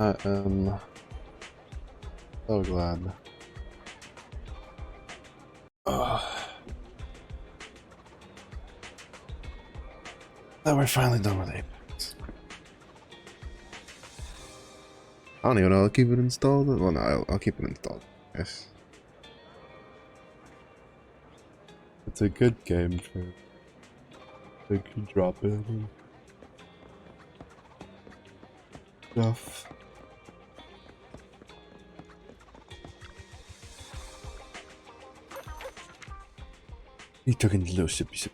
I am so glad. That we're finally done with Apex. I don't even know. I'll keep it installed. Well, no, I'll keep it installed. Yes. It's a good game for big drop in and stuff. He took in a little sippy sip.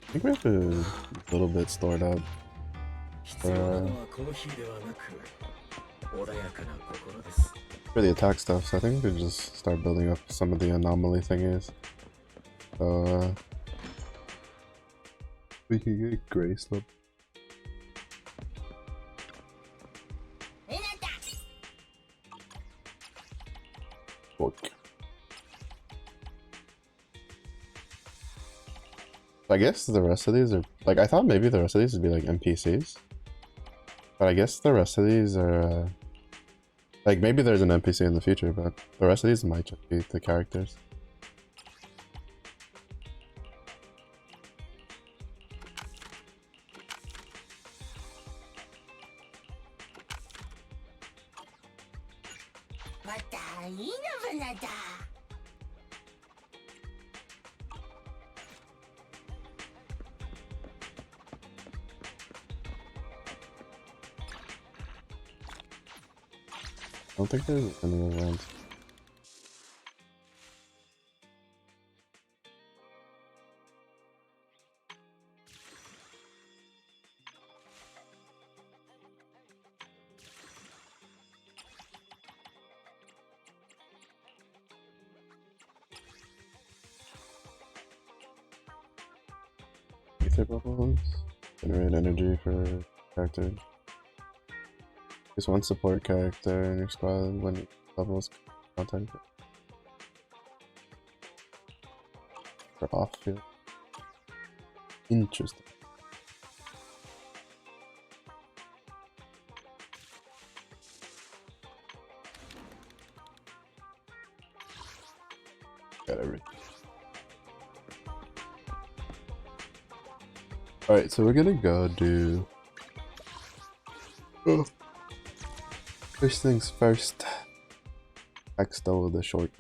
I think we have a little bit stored up for the attack stuff, so I think we can just start building up some of the anomaly thingies. So we can get Grace up. I guess the rest of these are like, I thought maybe the rest of these would be like NPCs, but I guess the rest of these are like, maybe there's an NPC in the future, but the rest of these might just be the characters. I don't think there's any around. Ether bubbles. Generate energy for character. Use one support character in your squad when it levels content for off field. Interesting. Got everything. Alright, so we're gonna go do first things first. Extol the short.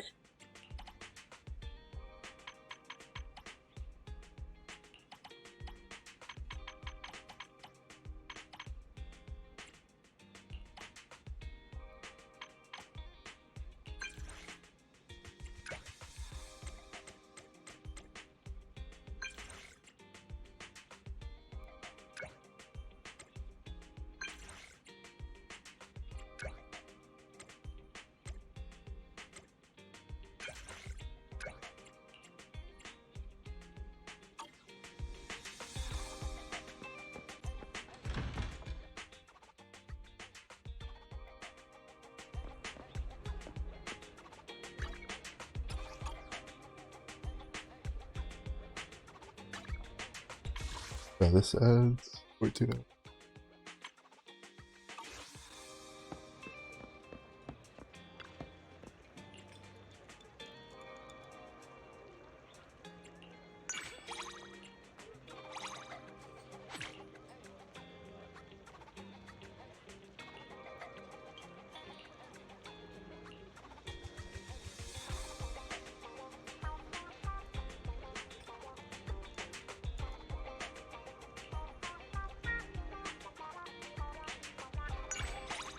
So this adds 14.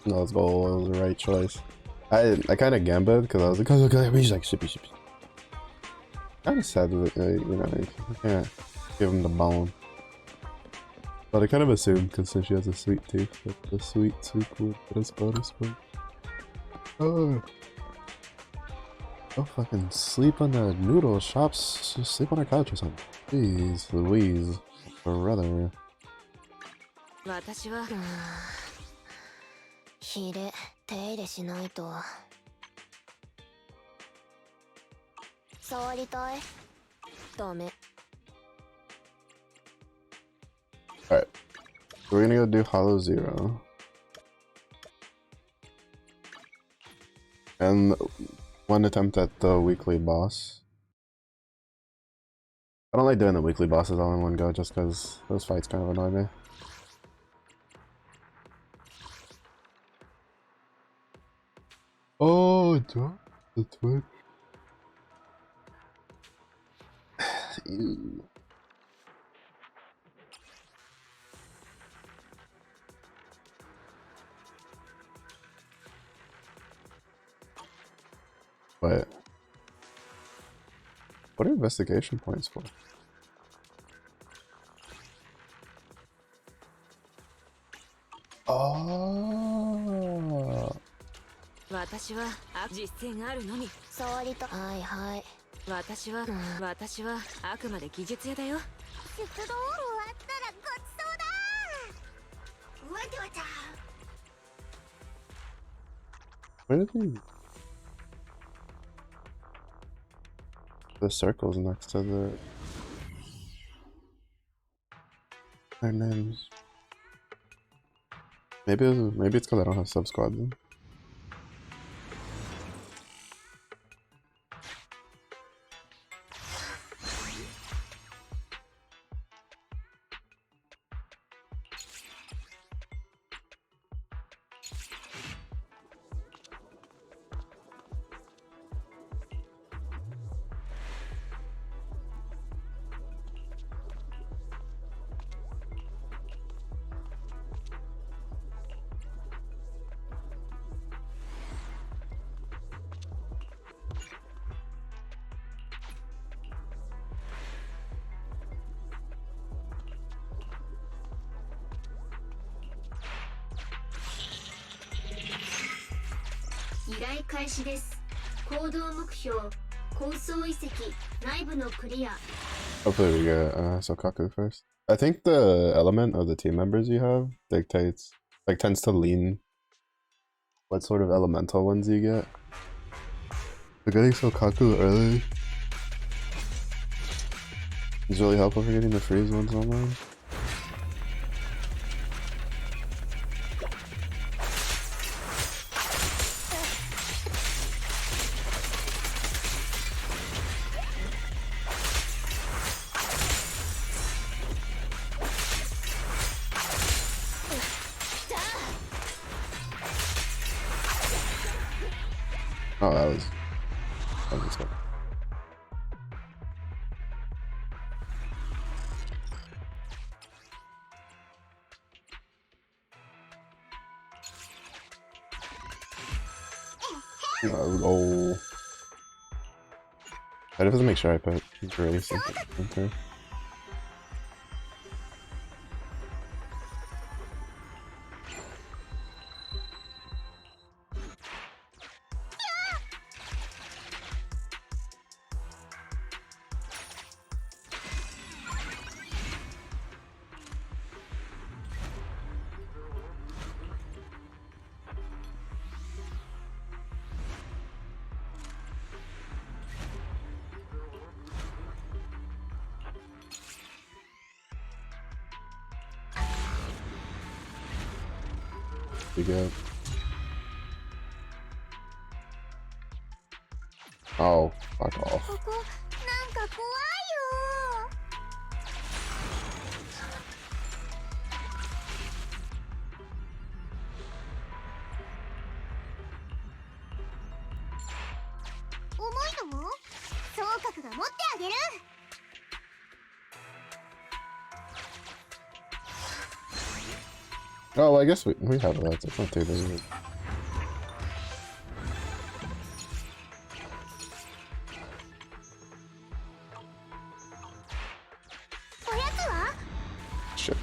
No, let's go. It was the right choice. I kind of gambled because I was like, okay, he's like shippy. Kind of sad that you know, you can't give him the bone. But I kind of assumed because she has a sweet tooth, that the sweet soup would get us bonus point. Oh. Go fucking sleep on the noodle shops. Just sleep on our couch or something. Jeez, Louise. Brother. 私は火で手入れしないと。触りたい？ダメ。Alright. We're gonna go do Hollow Zero. And one attempt at the weekly boss. I don't like doing the weekly bosses all in one go just because those fights kind of annoy me. Oh, drop the Twitch. Ew. But what are investigation points for? Oh. 私は実践があるのみ。触りた。はいはい。私はあくまで技術屋だよ。出動終わったらごちそうだ。わちゃわちゃ。Where did he? The circles next to their names. Maybe it's because I don't have sub squad then. Hopefully we get Sokaku first. I think the element of the team members you have dictates, like tends to lean what sort of elemental ones you get. So getting Sokaku early is really helpful for getting the freeze ones online. Oh, that was good. Oh. I have to make sure I put Grace into. Be good. Oh, fuck off. Oh, well, I guess we have that. It's not too big. Shit.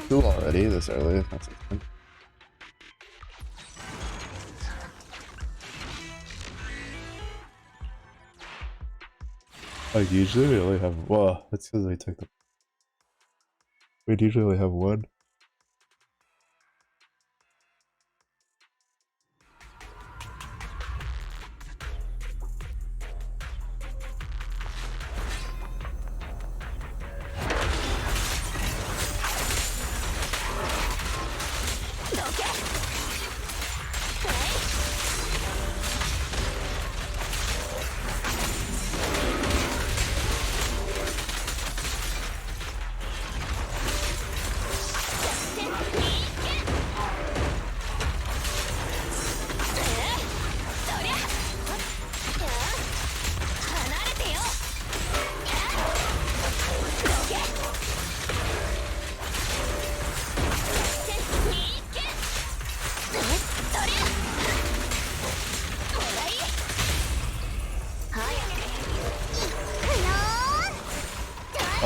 Two already this early. That's it. Like usually we only have, well, that's because I took the, we'd usually only have one.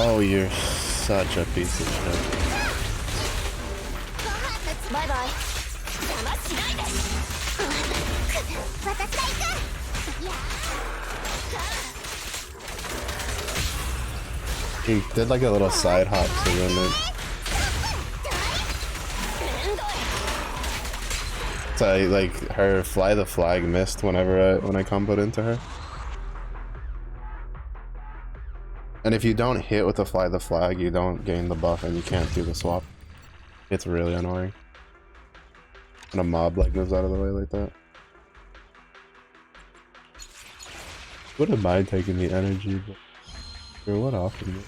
Oh, you're such a piece of shit. Bye bye. He did like a little side hop to win it. So like her fly the flag missed whenever when I comboed into her. And if you don't hit with the fly the flag, you don't gain the buff and you can't do the swap. It's really annoying when a mob like moves out of the way like that. Wouldn't mind taking the energy, but sure, what often?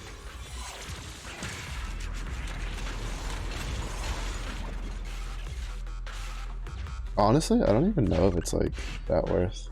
Honestly, I don't even know if it's like that worth.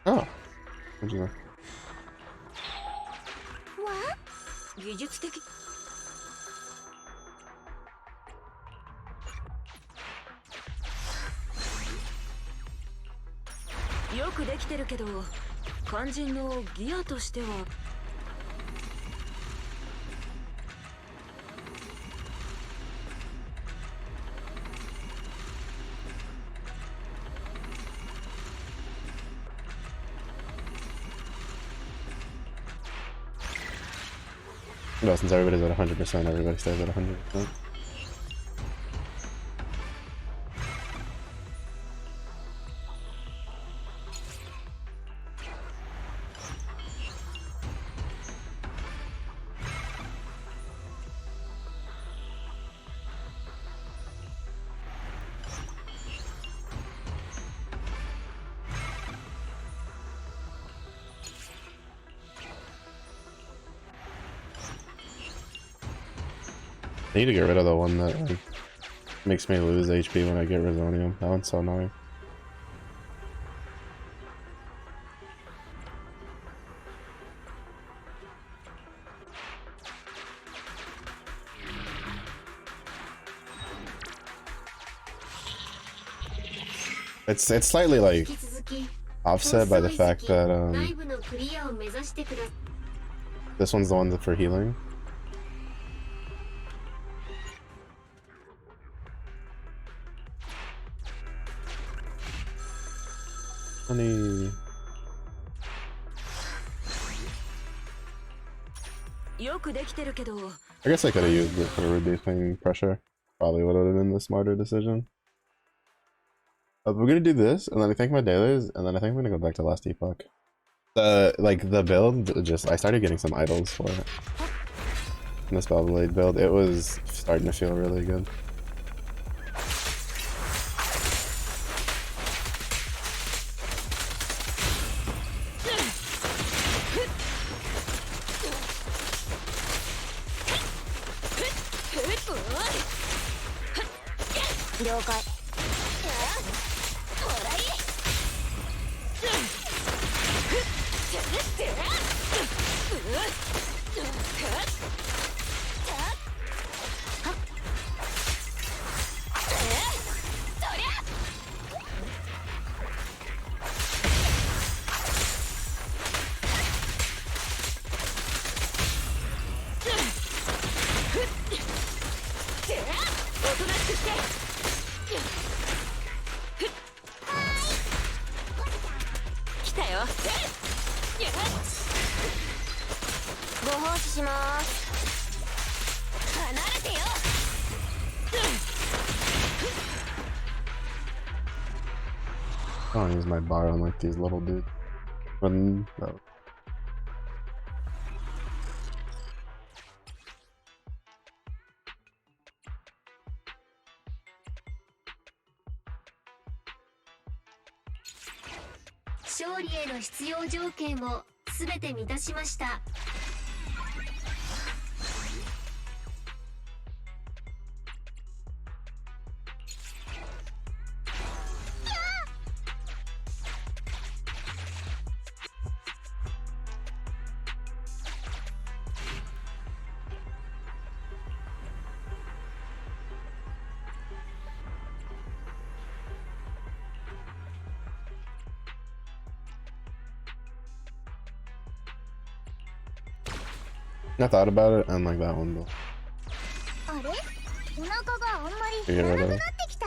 Oh, what'd you know? What? 技術的よくできてるけど肝心のギアとしては No, since everybody's at 100%, everybody stays at 100%. I need to get rid of the one that like, makes me lose HP when I get Resonium. That one's so annoying. It's slightly like offset by the fact that this one's the one for healing. Honey. I guess I could have used it for reducing pressure. Probably would have been the smarter decision. We're gonna do this, and then I think my dailies, and then I think I'm gonna go back to last epoch. The build, just I started getting some idols for it. in this Beyblade build. It was starting to feel really good. I don't use my bar on like these little dudes. When no. 勝利への必要条件をすべて満たしました。I thought about it and like that one though. あれ？お腹があんまり Figure 鳴 it らなく out. なってきた？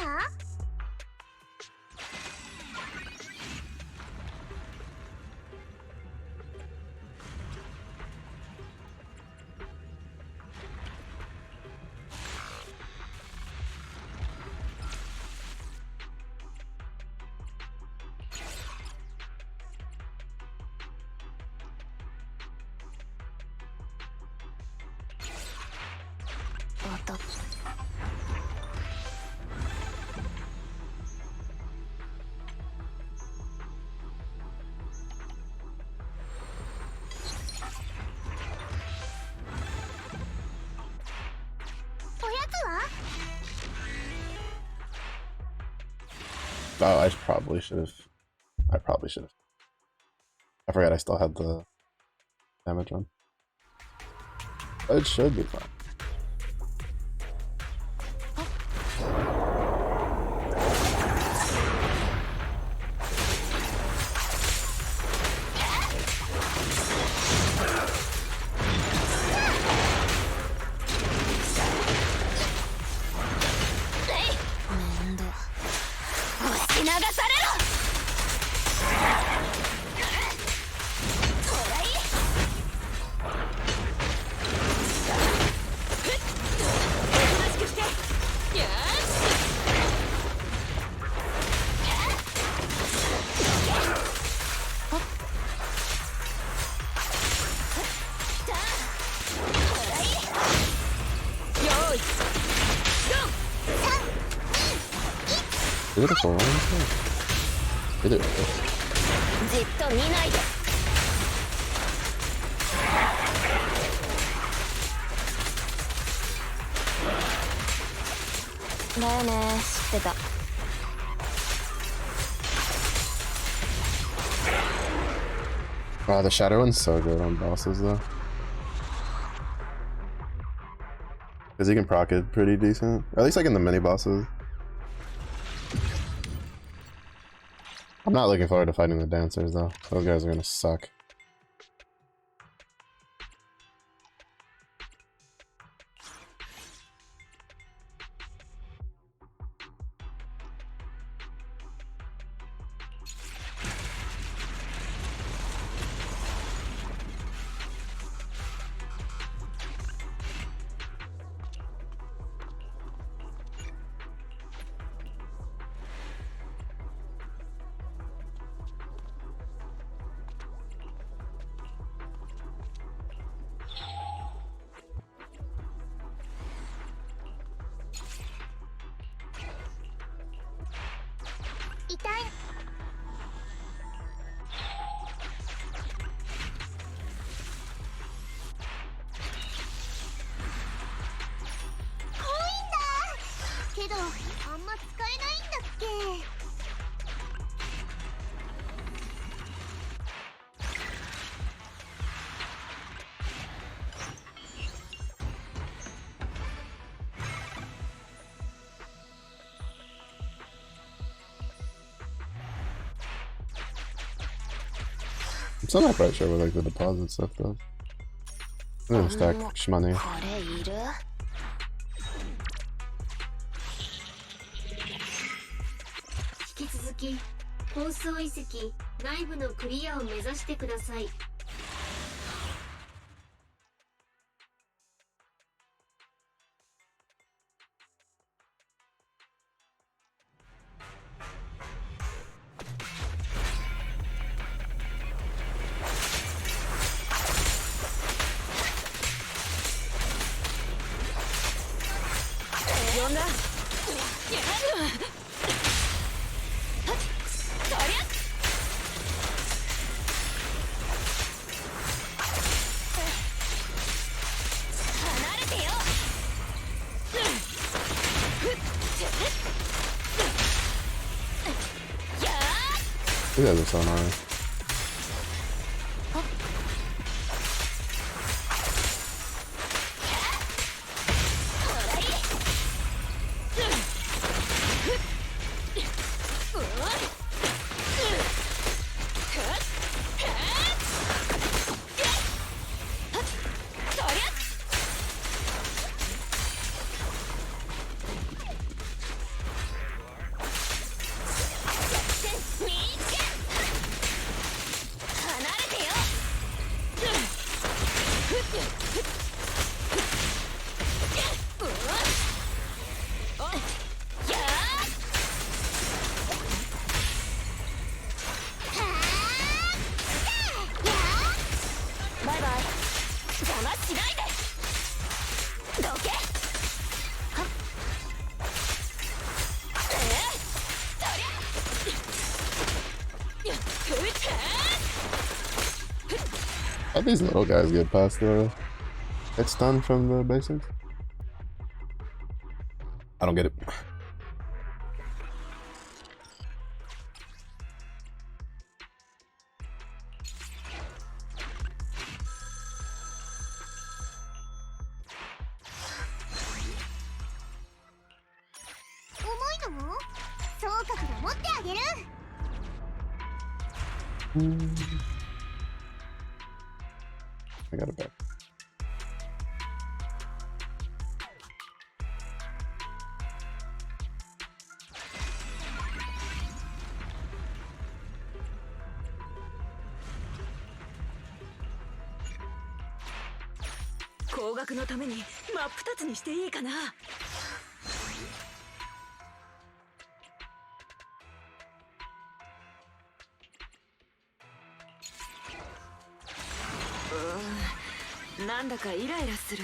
Oh, I probably should have. I probably should have. I forgot I still had the damage on. It should be fine. Is it a 4 round? Is it? じっと見ないで。だよね、知ってた。Wow, the shadow one's so good on bosses though. Because he can proc it pretty decent. Or at least like in the mini bosses. I'm not looking forward to fighting the dancers though. Those guys are gonna suck. けどあんま使えないんだっけ。I'm still not quite sure what like the deposit stuff does. I'm gonna stack money. これいる？引き続き高層遺跡内部のクリアを目指してください。呼んだ。離れてよ。These guys are so annoying. How these little guys get past the hit stun from the basics? I don't get it. I got it back. Mm. なんだかイライラする。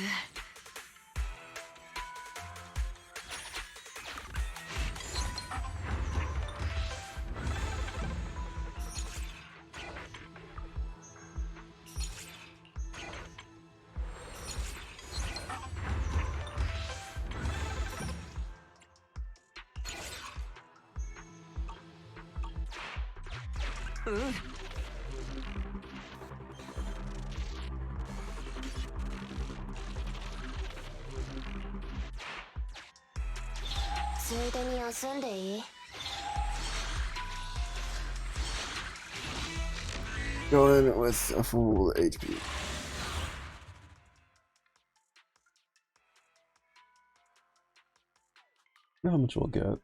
うん。ついでに休んでいい？ Go in with a full HP. How much we'll get?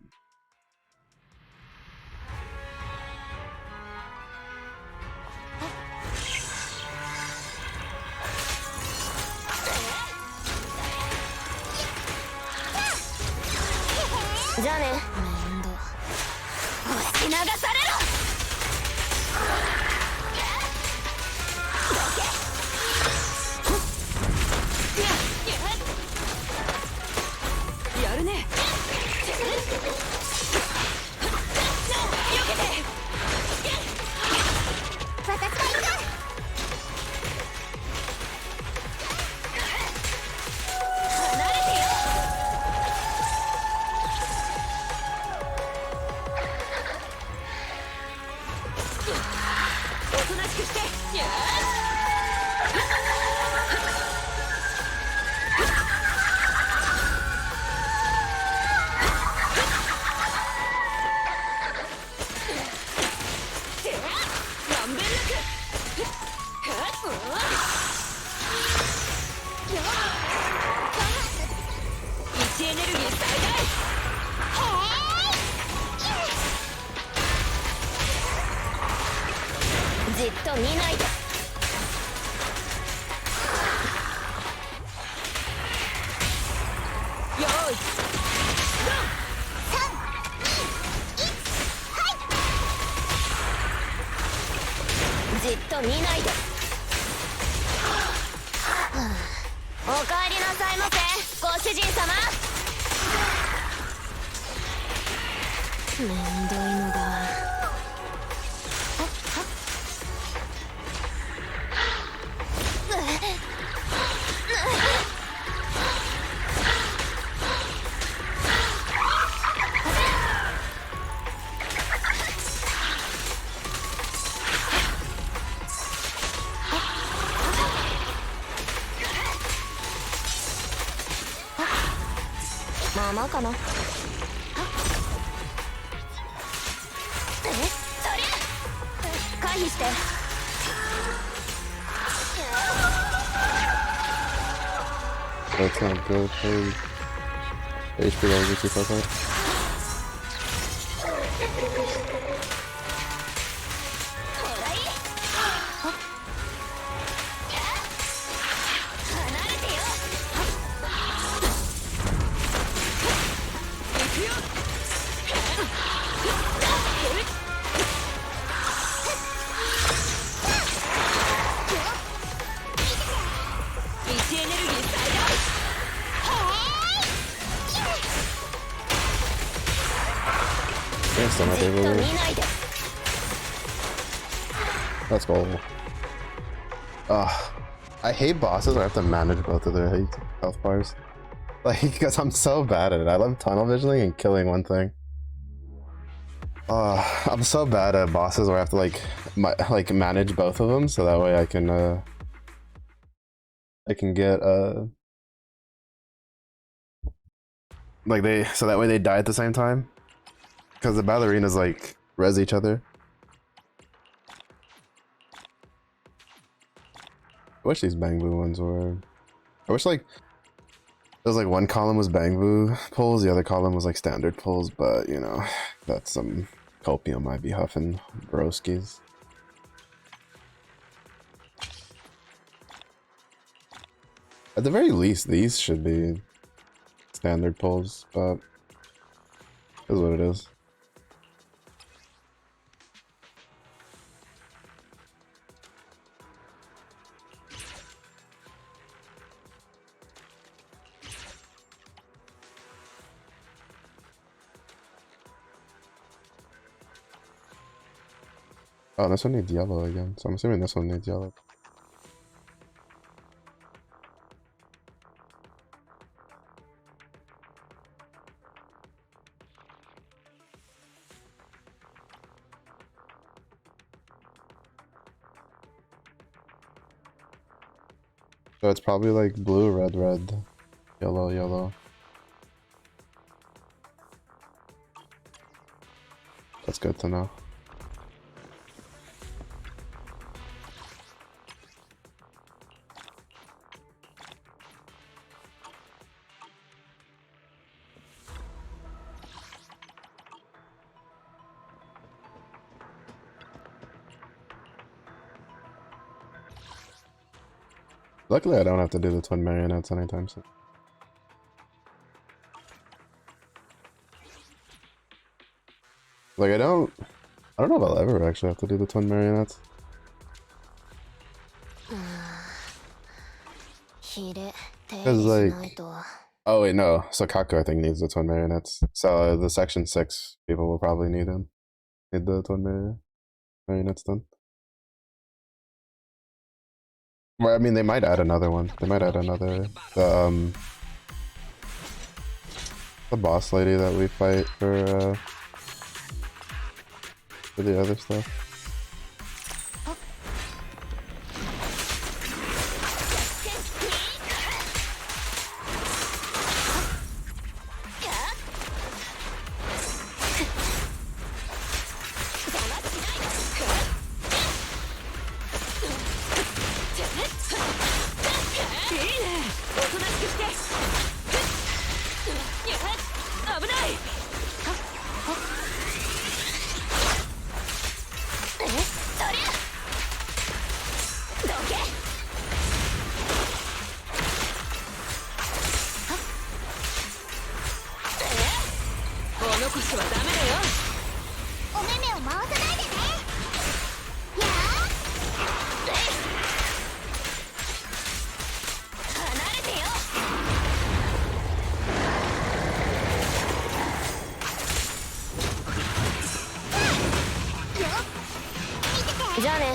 見ないで。よーいじっと見ないで。おかえりなさいませご主人様。めんどいのだ。まあまあかな。回避して。That's not good. HP level gets you fucked up. ずっと見ないで。 Let's go. I hate bosses where I have to manage both of their health bars. Like, because I'm so bad at it. I love tunnel visioning and killing one thing. I'm so bad at bosses where I have to like manage both of them, so that way I can get so that way they die at the same time. Because the ballerinas like res each other. I wish these Bangbu ones were. I wish like there was like one column was Bangbu pulls, the other column was like standard pulls, but you know, that's some copium I'd be huffing, broskies. At the very least, these should be standard pulls, but it is what it is. Oh, this one needs yellow again, so I'm assuming this one needs yellow. So it's probably like blue, red, red, yellow, yellow. That's good to know. Luckily, I don't have to do the twin marionettes anytime soon. Like, I don't know if I'll ever actually have to do the twin marionettes. Because, like... Oh, wait, no. So Kaku, I think, needs the twin marionettes. So the section 6 people will probably need him. Need the twin marionettes done. Well, I mean, they might add another one. They might add another... The boss lady that we fight for the other stuff. 残しはダメだよ。お目目を回さないでね。や離れてよ。じゃあね。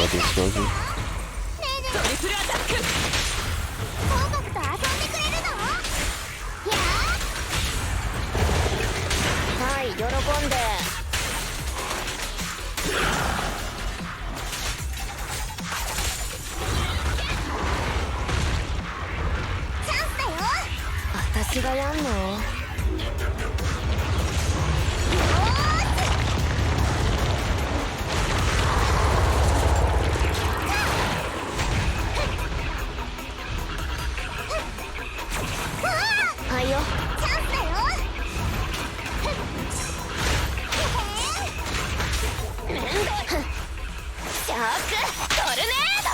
Like explosion. トリプルアタック。音楽と遊んでくれるの？やはい、喜んで。チャンスだよ。私がやんの？はいよ。チャンスだよ。面倒。シャークトルネード。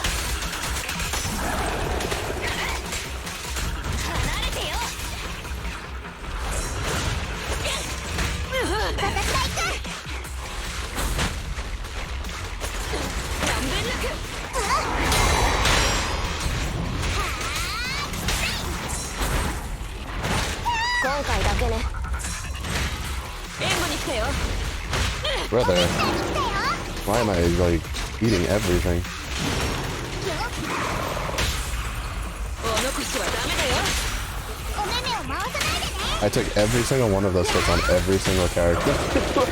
離れてよ。私が行く。まんべんなく。今回だけね。援護に来たよ。Brother, why am I like eating everything? お残しはダメだよ。お目目を回さないでね。 I took every single one of those hits on every single character.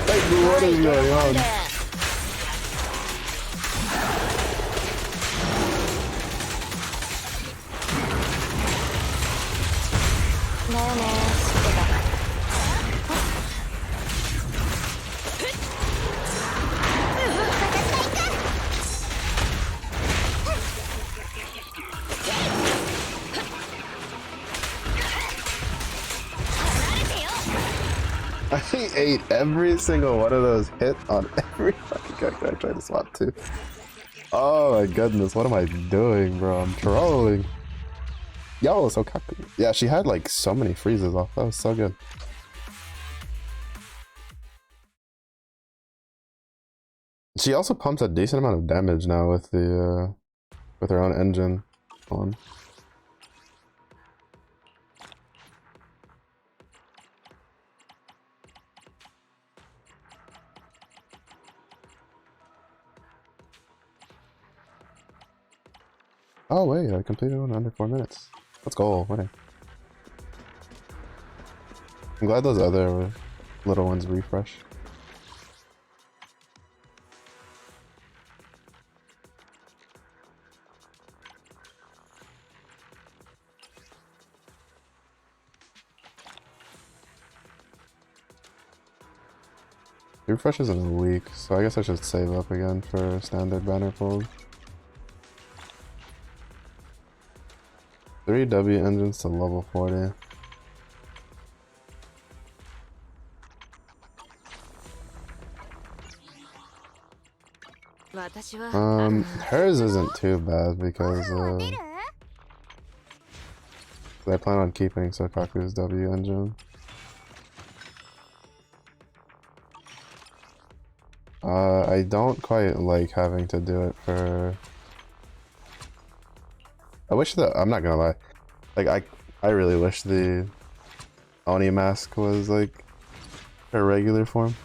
Like, what is going on? だよね、知ってた。I ate every single one of those hits on every fucking character I tried to swap to. Oh my goodness, what am I doing, bro? I'm trolling. Yo, so cocky. Yeah, she had like so many freezes off. That was so good. She also pumps a decent amount of damage now with the with her own engine on. Oh wait, I completed one in under 4 minutes. Let's go, winning. I'm glad those other little ones refresh. It refreshes in a week, so I guess I should save up again for standard banner pulls. 3 W engines to level 40. Hers isn't too bad because I plan on keeping Sokaku's W engine. I don't quite like having to do it for... I wish that... I'm not gonna lie. Like, I really wish the Oni mask was, like, her regular form.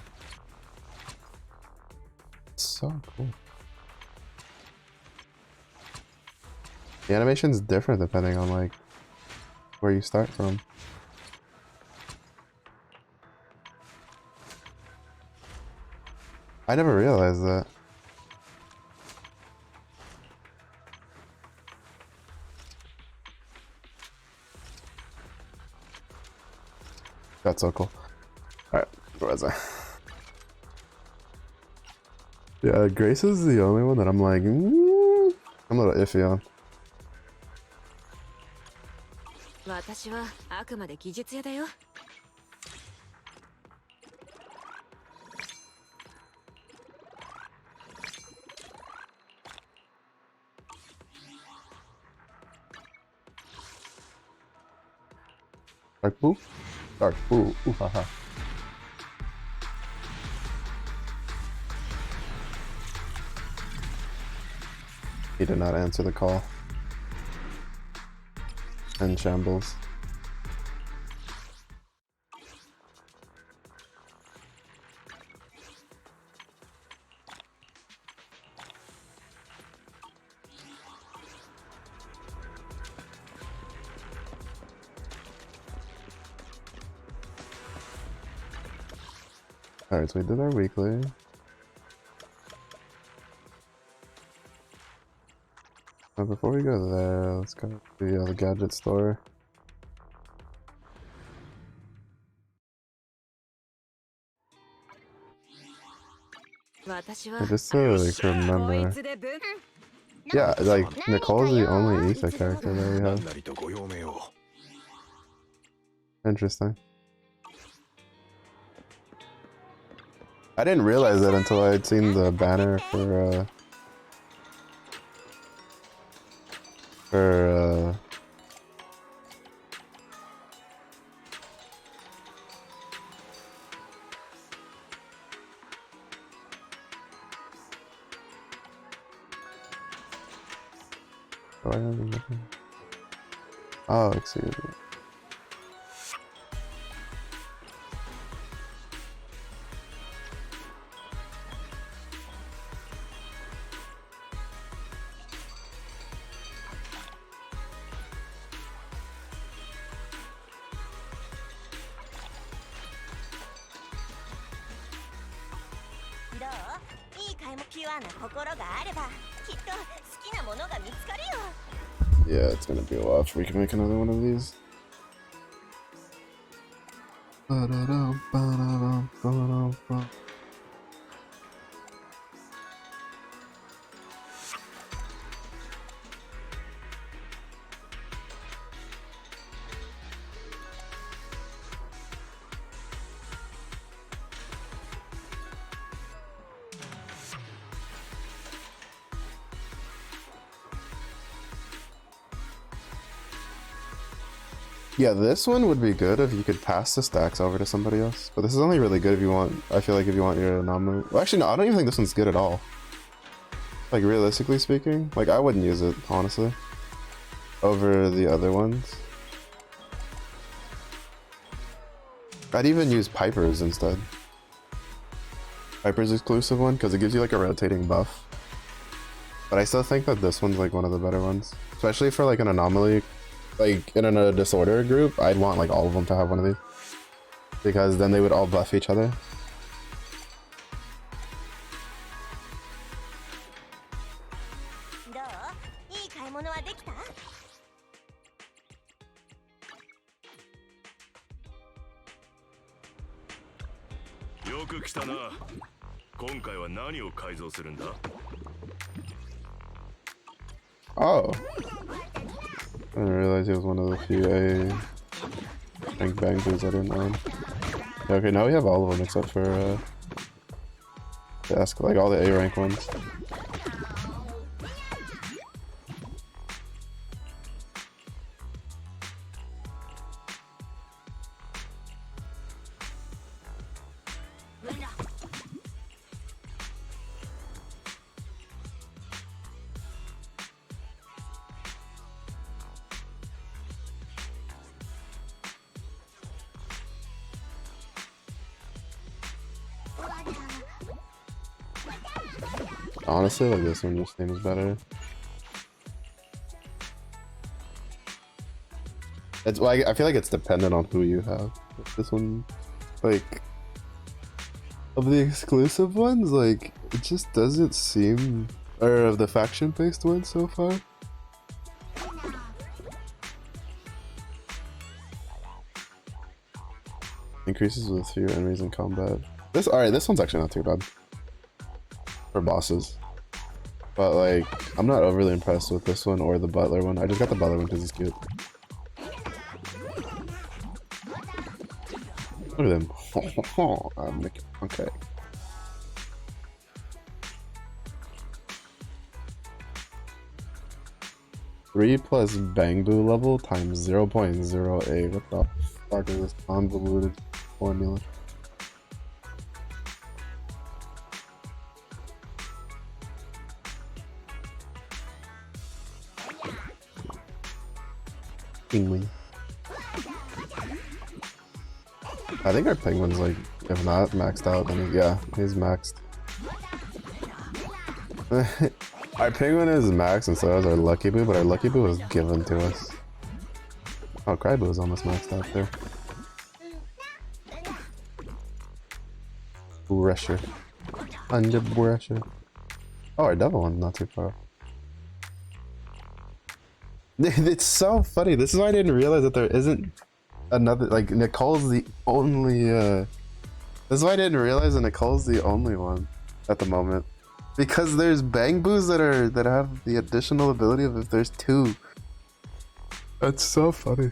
It's so cool. The animation's different depending on, like, where you start from. I never realized that. That's so cool. Alright, where was I? Yeah, Grace is the only one that I'm like, I'm a little iffy on. 私はあくまで技術屋だよ。Dark Boo? Dark Boo. Ooh, haha. He did not answer the call. And shambles. Alright, so we did our weekly. Now before we go there, let's go to the gadget store. Just to like remember. Yeah, like Nicole's the only Issa character that we have. Interesting. I didn't realize that until I had seen the banner for do I have anything? Oh, excuse me. Yeah, it's gonna be a while before we can make another one of these. Yeah, this one would be good if you could pass the stacks over to somebody else. But this is only really good if you want, I feel like if you want your anomaly. Well, actually, no, I don't even think this one's good at all. Like, realistically speaking, like, I wouldn't use it, honestly, over the other ones. I'd even use Piper's instead. Piper's exclusive one, because it gives you like a rotating buff. But I still think that this one's like one of the better ones. Especially for like an anomaly. Like, in a disorder group, I'd want like all of them to have one of these. Because then they would all buff each other. Oh. I didn't realize he was one of the few rank bang dudes I didn't own. Yeah, okay, now we have all of them except for like all the A rank ones. Honestly, like this one just seems better. It's like I feel like it's dependent on who you have. This one, like, of the exclusive ones, like it just doesn't seem, or of the faction-based ones so far. Increases with fewer enemies in combat. Alright, this one's actually not too bad. for bosses. But like, I'm not overly impressed with this one or the butler one. I just got the butler one because he's cute. Look at them. I'm Nick. Okay. Three plus Bangbu level times 0.08. What the fuck is this convoluted formula? Penguin. I think our penguin's like, if not maxed out, then yeah, he's maxed. Our penguin is maxed and so is our Lucky Boo, but our Lucky Boo was given to us. Oh, Cryboo is almost maxed out there. Pressure. Under pressure. Oh, our devil one's not too far off. It's so funny. This is why I didn't realize that there isn't another, like, Nicole's the only, this is why I didn't realize that Nicole's the only one at the moment. Because there's Bangboos that have the additional ability of if there's two. That's so funny.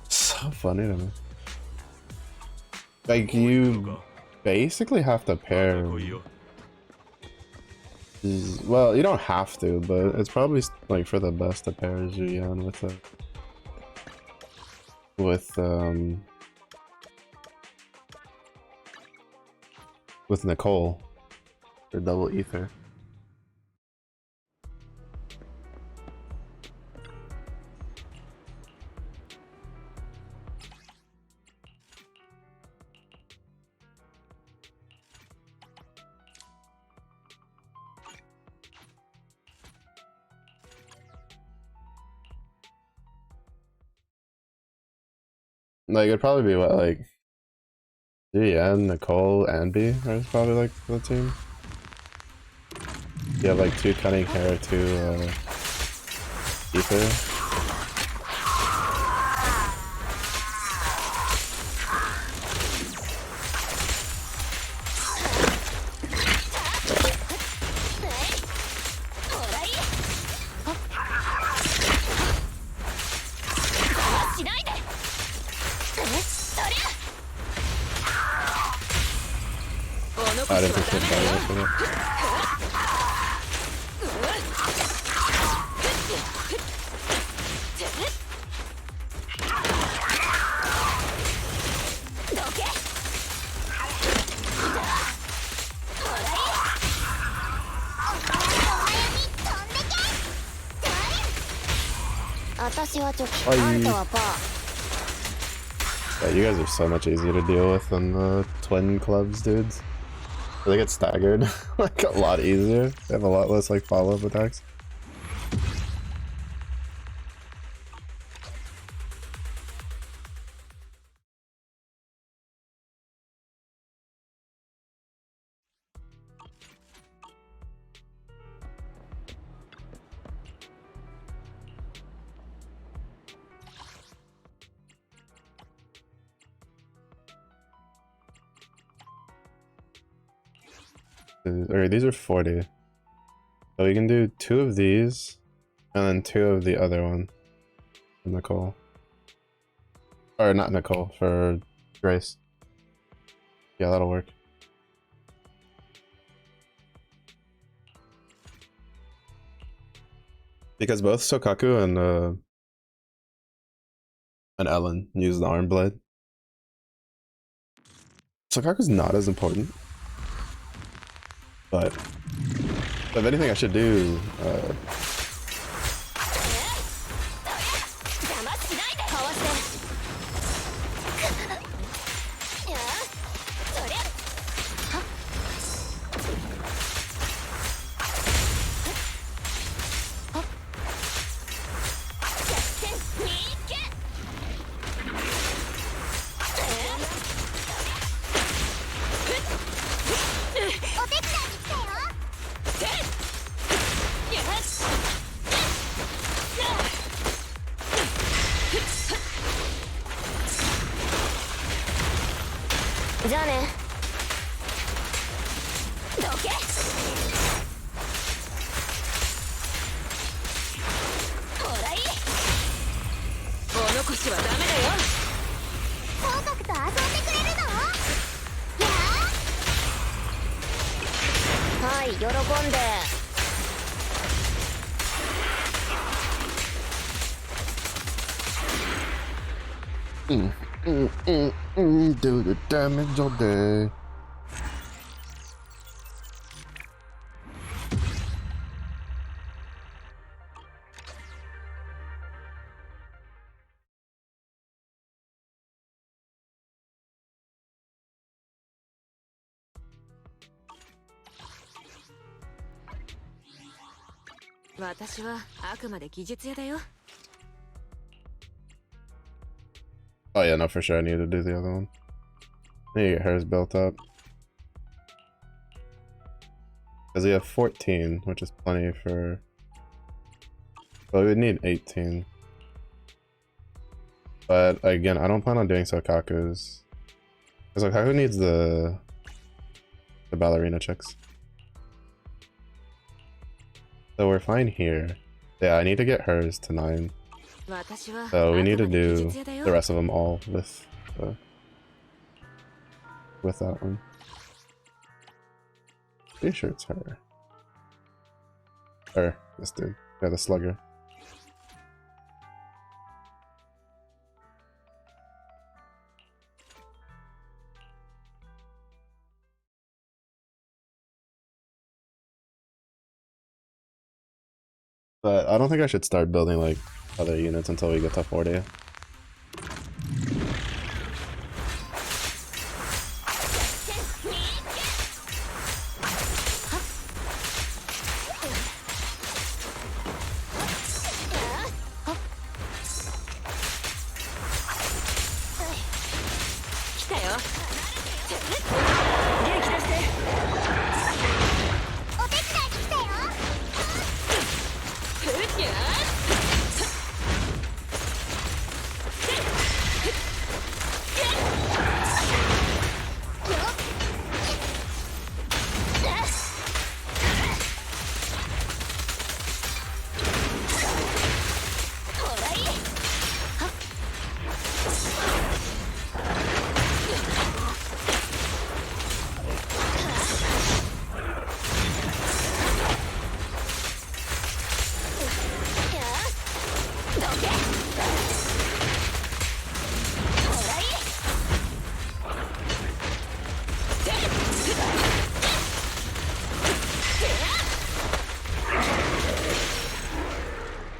So funny to me. Like, you basically have to pair. Well, you don't have to, but it's probably like for the best to pair Julian with Nicole for double ether. Like, it'd probably be what, like, N, Nicole, and B are probably like the team. You have like 2 cunning hair, 2 ether. I didn't think that Yeah, you guys are so much easier to deal with than the twin clubs dudes. They get staggered like a lot easier. They have a lot less like follow-up attacks. Alright, these are 40. So we can do 2 of these, and then 2 of the other one. For Nicole. Or not Nicole, for Grace. Yeah, that'll work. Because both Sokaku and Ellen use the arm blade. Sokaku's not as important. But if anything, I should do じゃあね。どけ。ほらいい。お残しはダメだよ。総格と遊んでくれるの？やあ。はい、喜んで。Do the damage all day. Oh yeah, no, for sure I need to do the other one. I need to get hers built up. Because we have 14, which is plenty for... Well, we would need 18. But again, I don't plan on doing Sokaku's. Because Sokaku needs the ballerina chicks. So we're fine here. Yeah, I need to get hers to 9. So we need to do the rest of them all with that one. Pretty sure it's her. Or this dude. Yeah, the slugger. But I don't think I should start building like other units until we get to 40.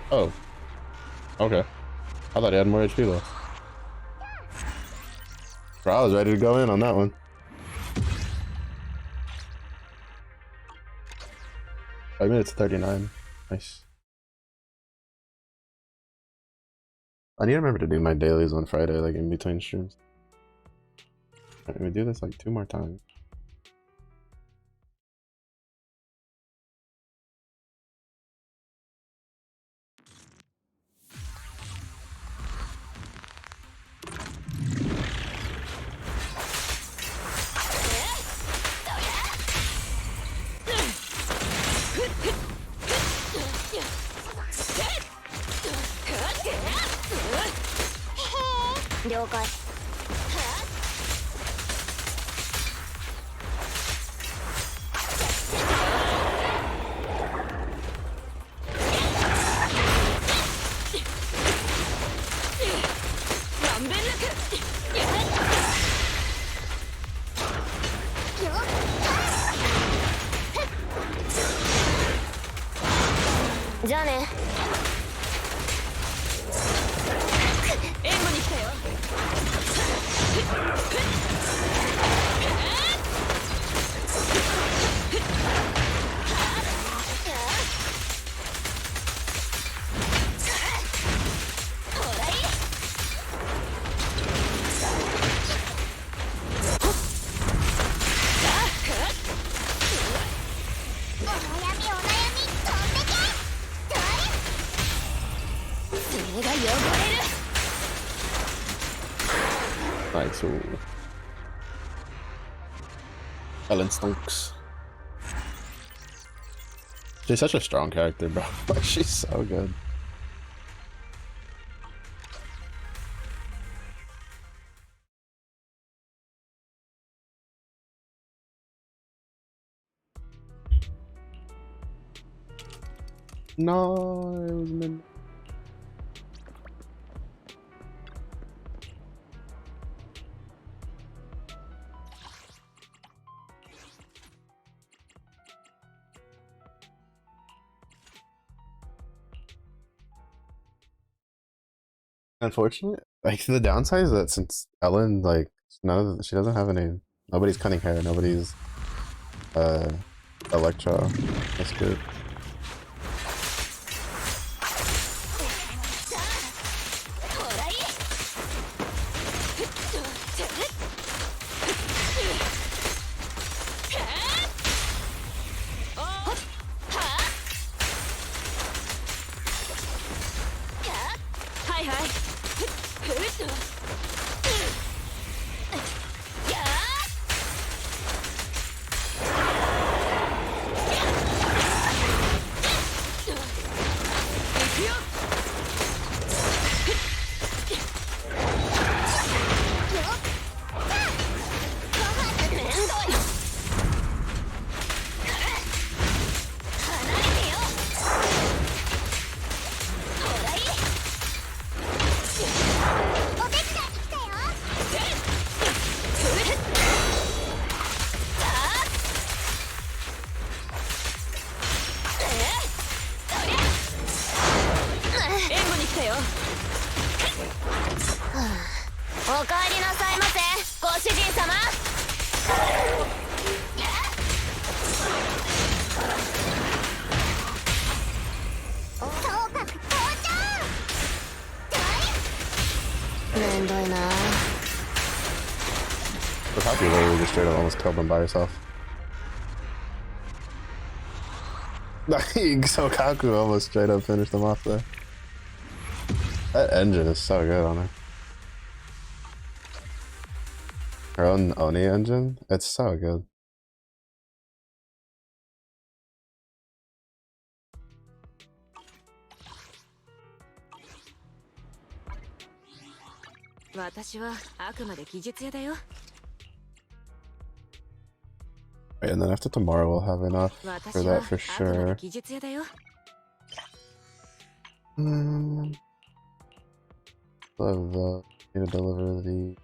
Oh. Okay. I thought he had more HP left. Bro, I was ready to go in on that one. I mean, it's 39. Nice. I need to remember to do my dailies on Friday, like in between streams. Let me do this like 2 more times.じゃあね。援護に来たよ。Nice. Ooh. Ellen stunks. She's such a strong character, bro. Like, she's so good. No, it was mid. Unfortunate. Like the downside is that since Ellen, like she doesn't have any. Nobody's cutting hair. Nobody's Electro. That's good. Look how you literally just straight up almost killed him by yourself. So Kaku almost straight up finished him off there. That engine is so good on her. Her own Oni engine, it's so good. Right, and then after tomorrow we'll have enough for that for sure. Love the need to deliver the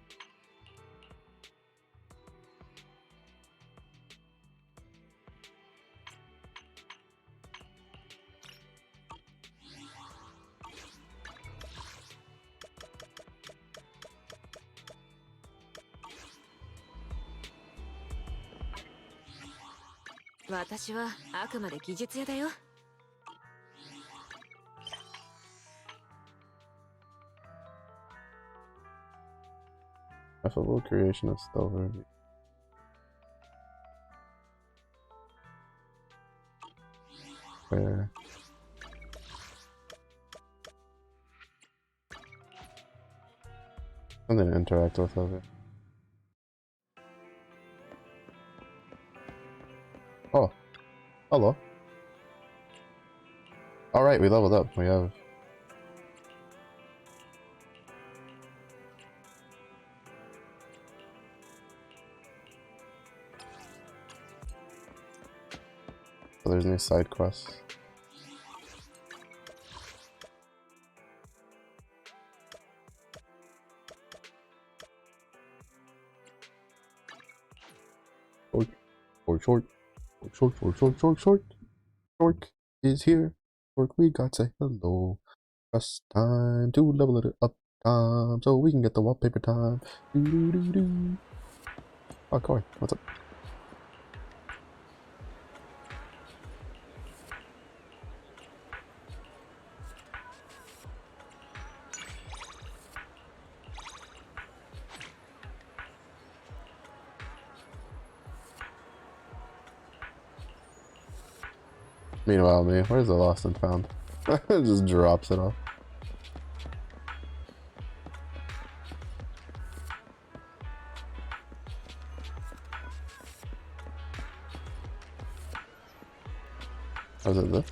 affable creation of silver. Where? Something to interact with over. Oh, hello. All right, we leveled up. We have. Oh, there's no side quests. Short is here. Short, we got to say hello. Just time to level it up time so we can get the wallpaper time. Oh, Corey, what's up? Meanwhile, me, where's the lost and found? It just drops it off. Was it this?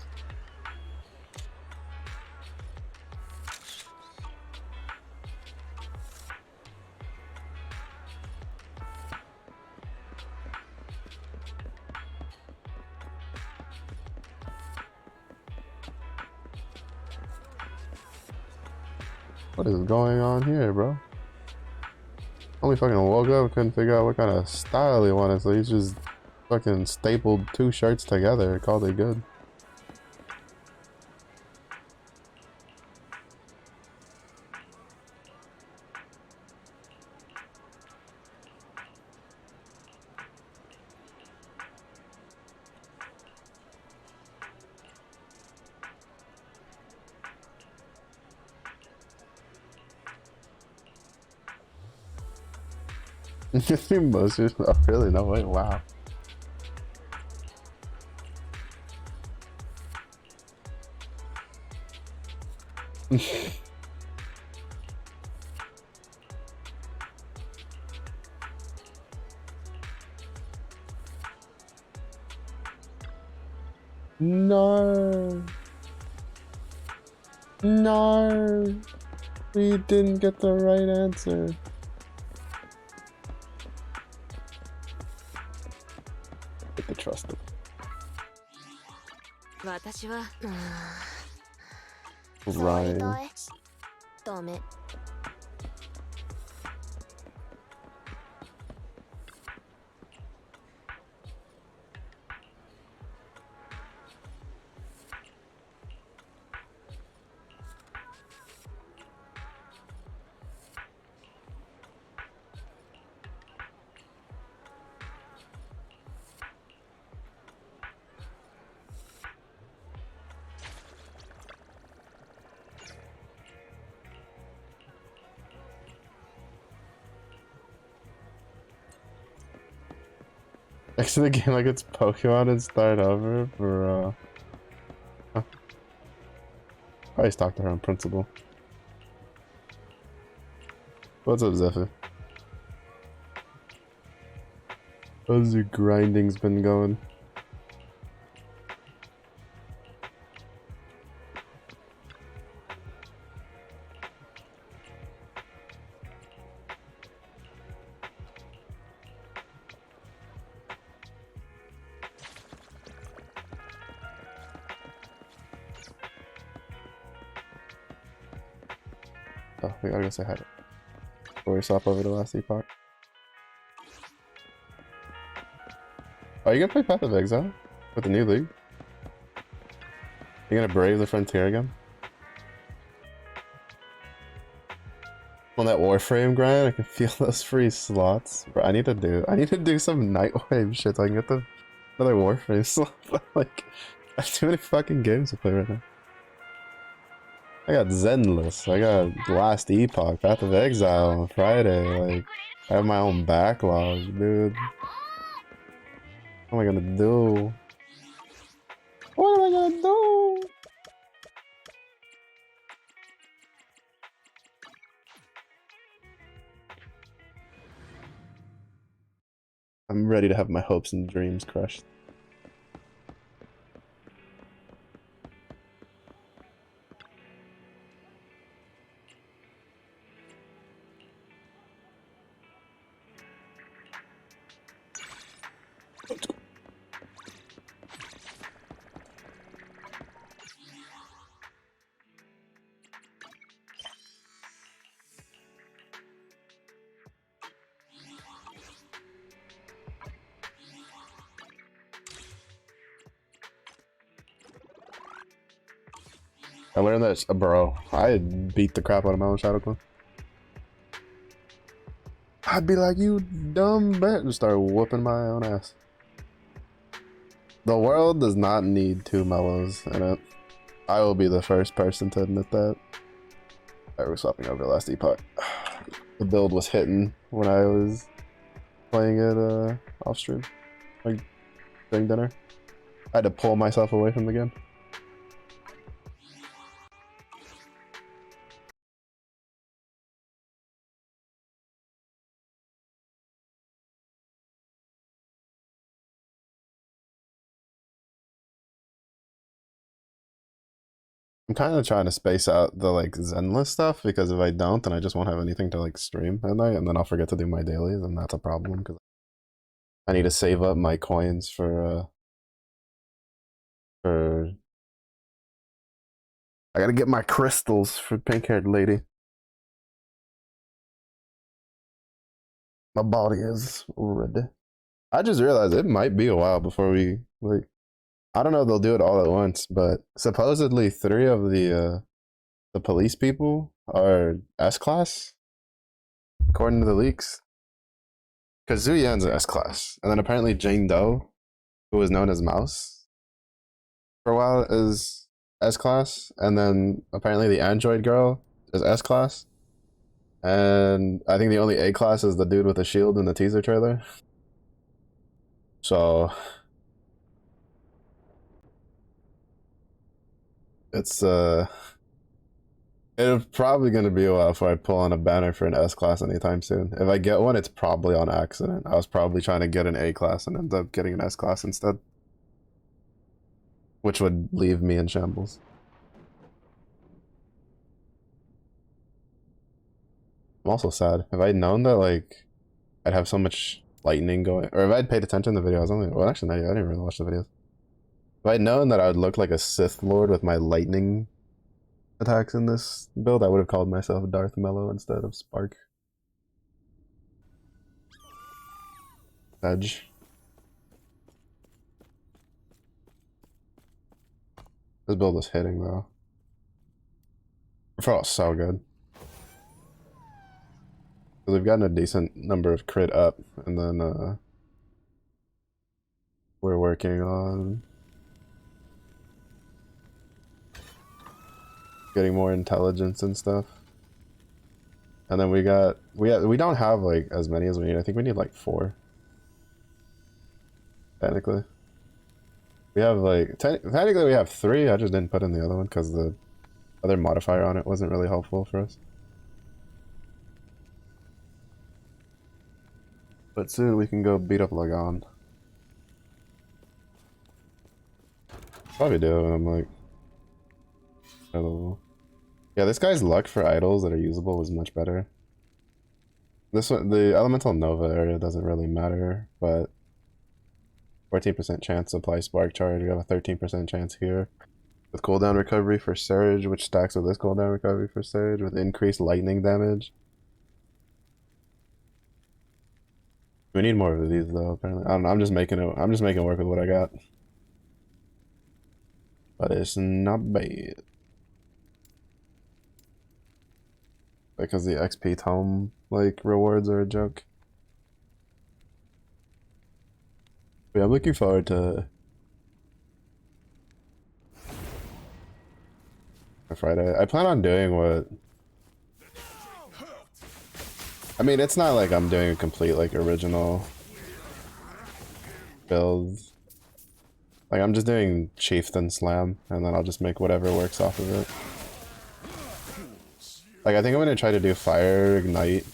What is going on here, bro? Only fucking woke up, couldn't figure out what kind of style he wanted, so he's just fucking stapled 2 shirts together, called it good. Emotions. Oh, really? No way. Wow. No. No. We didn't get the right answer. Get the trust him. 私は Ryan. ダメ。Exit the game like it's Pokemon and start over for huh. Probably stalked her on principle. What's up, Zephyr? How's your grinding's been going? Oh, we gotta go say hi to before we swap over to last epoch. Oh, you gonna play Path of Exile with the new league? You gonna brave the frontier again? On that Warframe grind, I can feel those free slots. Bro, I need to do some Nightwave shit so I can get the another Warframe slot. Like, I have too many fucking games to play right now. I got Zenless, I got Last Epoch, Path of Exile on Friday, like, I have my own backlog, dude. What am I gonna do? What am I gonna do? I'm ready to have my hopes and dreams crushed. I learned that, bro, I beat the crap out of my own Shadow Clone. I'd be like, you dumb bitch, and start whooping my own ass. The world does not need 2 mellows in it. I will be the first person to admit that. Alright, we're swapping over to Last Epoch. The build was hitting when I was playing it off stream, like during dinner. I had to pull myself away from the game. I'm kind of trying to space out the like Zenless stuff because if I don't, then I just won't have anything to like stream at night, and then I'll forget to do my dailies, and that's a problem because I need to save up my coins for I gotta get my crystals for pink-haired lady. My body is red. I just realized it might be a while before we like. I don't know if they'll do it all at once, but supposedly 3 of the police people are S class, according to the leaks. Because Zhu Yan's an S class, and then apparently Jane Doe, who was known as Mouse for a while, is S class, and then apparently the android girl is S class, and I think the only A class is the dude with the shield in the teaser trailer. So it's probably gonna be a while before I pull on a banner for an S class anytime soon. If I get one, it's probably on accident. I was probably trying to get an A class and end up getting an S class instead, which would leave me in shambles. I'm also sad. If I'd known that like I'd have so much lightning going, or if I'd paid attention to the video, I was only well actually no, I didn't really watch the videos. If I'd known that I would look like a Sith Lord with my lightning attacks in this build, I would have called myself Darth Mello instead of Spark. Edge. This build is hitting though. Oh, so good. We've gotten a decent number of crit up, and then we're working on getting more intelligence and stuff. And then we don't have like as many as we need. I think we need like 4. Technically. We have like technically we have 3. I just didn't put in the other one because the other modifier on it wasn't really helpful for us. But soon we can go beat up Lagan. Probably do when I'm like level. Yeah, this guy's luck for idols that are usable was much better. This one, the elemental nova area doesn't really matter, but 14% chance to apply spark charge. We have a 13% chance here with cooldown recovery for surge, which stacks with this cooldown recovery for surge with increased lightning damage. We need more of these though, apparently. I don't know, I'm just making it work with what I got. But it's not bad. Because the XP tome like rewards are a joke. But yeah, I'm looking forward to Friday. I plan on doing what I mean, it's not like I'm doing a complete like original build. Like I'm just doing Chieftain Slam, and then I'll just make whatever works off of it. Like I think I'm gonna try to do Fire Ignite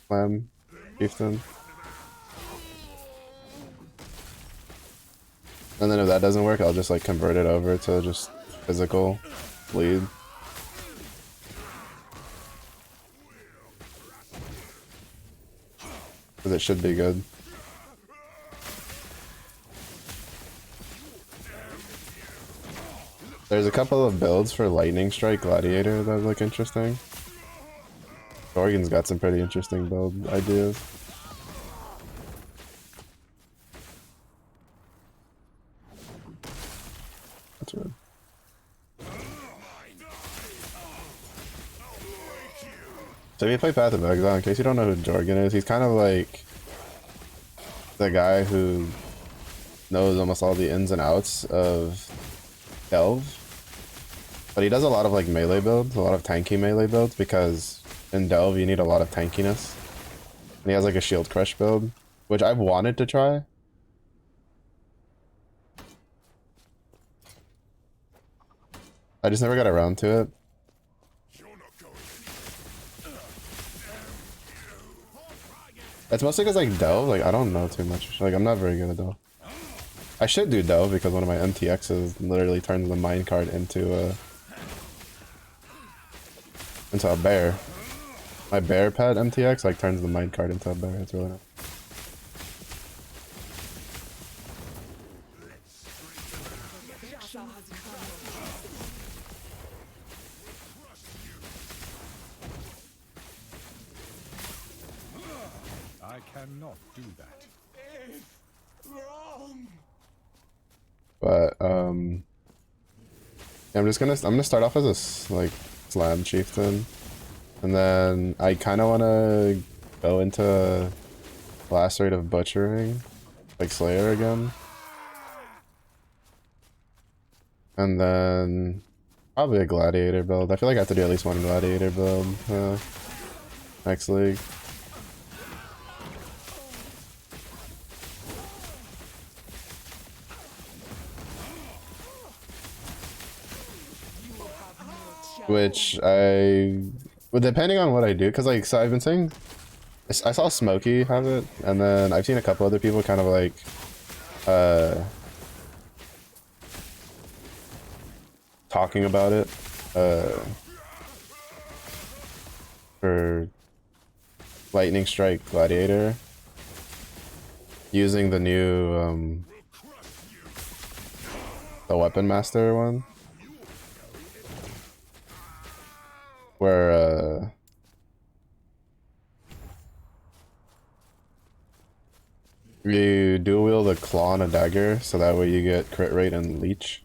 Slam Chieftain. And then if that doesn't work, I'll just like convert it over to just physical bleed. Because it should be good. There's a couple of builds for Lightning Strike Gladiator that look interesting. Oregon's got some pretty interesting build ideas. That's weird. So if you play Path of Exile, in case you don't know who Jorgen is, he's kind of like the guy who knows almost all the ins and outs of Delve. But he does a lot of like melee builds, a lot of tanky melee builds, because in Delve you need a lot of tankiness. And he has like a Shield Crush build, which I've wanted to try. I just never got around to it. It's mostly because like Delve, like I don't know too much. Like I'm not very good at Delve. I should do Delve because one of my MTXs literally turns the minecart into into a bear. My bear pet MTX like turns the mind card into a bear. It's really nice. I cannot do that. But I'm gonna start off as a like slam chieftain, and then I kind of want to go into last rate of butchering, like Slayer again, and then probably a gladiator build. I feel like I have to do at least one gladiator build next league. Which well, depending on what I do, because like, so I've been saying, I saw Smokey have it, and then I've seen a couple other people kind of like, talking about it, for Lightning Strike Gladiator, using the new, the Weapon Master one. Where you dual wield a claw and a dagger, so that way you get crit rate and leech.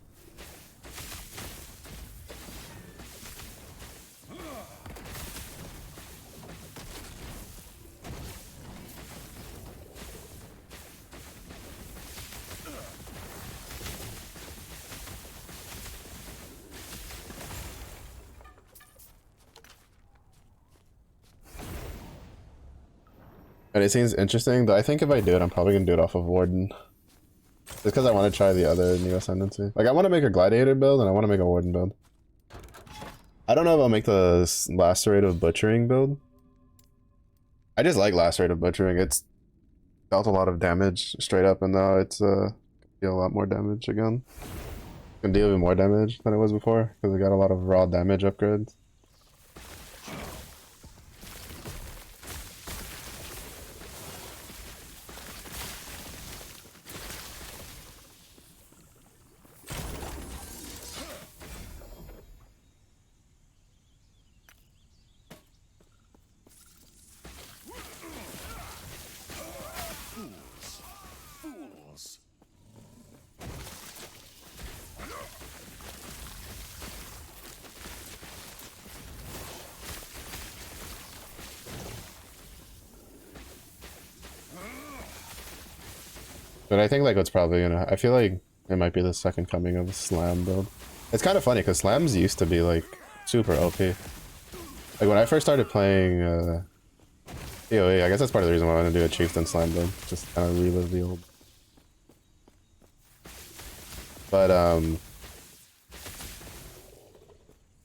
And it seems interesting, but I think if I do it, I'm probably gonna do it off of Warden. Just because I want to try the other New Ascendancy. Like, I want to make a Gladiator build, and I want to make a Warden build. I don't know if I'll make the Lacerate of Butchering build. I just like Lacerate of Butchering. It's dealt a lot of damage straight up, and now it's deal a lot more damage again. Can deal even more damage than it was before, because it got a lot of raw damage upgrades. But I think like what's probably gonna, I feel like it might be the second coming of a Slam build. It's kind of funny because Slams used to be like super OP. Like when I first started playing PoE, I guess that's part of the reason why I want to do a Chieftain Slam build. Just kind of relive the old. But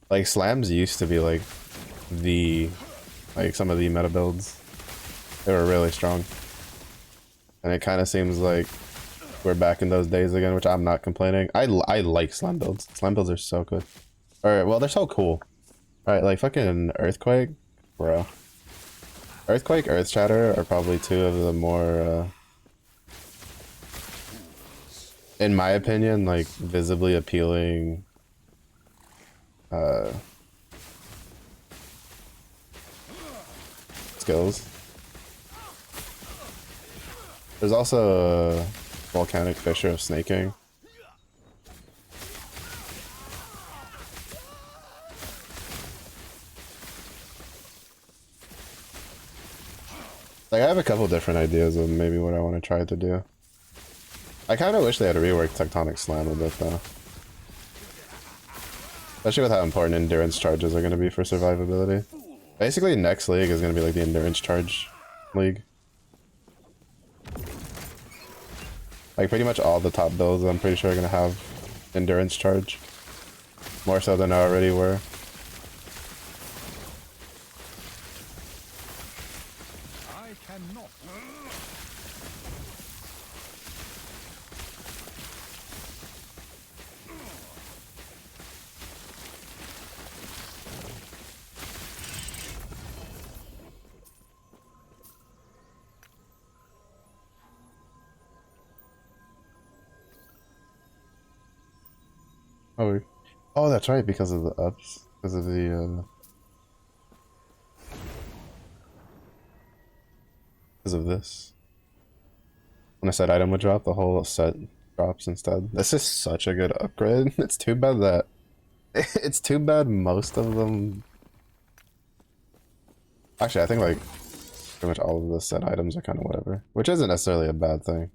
like Slams used to be like some of the meta builds. They were really strong. And it kind of seems like we're back in those days again, which I'm not complaining. I like slam builds. Slam builds are so good. Alright, well, they're so cool. Alright, like fucking Earthquake, bro. Earthquake, Earth Shatter are probably two of the more, in my opinion, like visibly appealing skills. There's also a Volcanic Fissure of Snaking. Like, I have a couple different ideas of maybe what I want to try to do. I kind of wish they had reworked Tectonic Slam a bit, though. Especially with how important endurance charges are going to be for survivability. Basically, next league is going to be like the endurance charge league. Like, pretty much all the top builds, I'm pretty sure, are going to have endurance charge. More so than I already were. I cannot. Oh, oh, that's right, because of the ups, because of the because of this. When I said item would drop, the whole set drops instead. This is such a good upgrade. It's too bad that it's too bad most of them. Actually, I think like pretty much all of the set items are kind of whatever, which isn't necessarily a bad thing.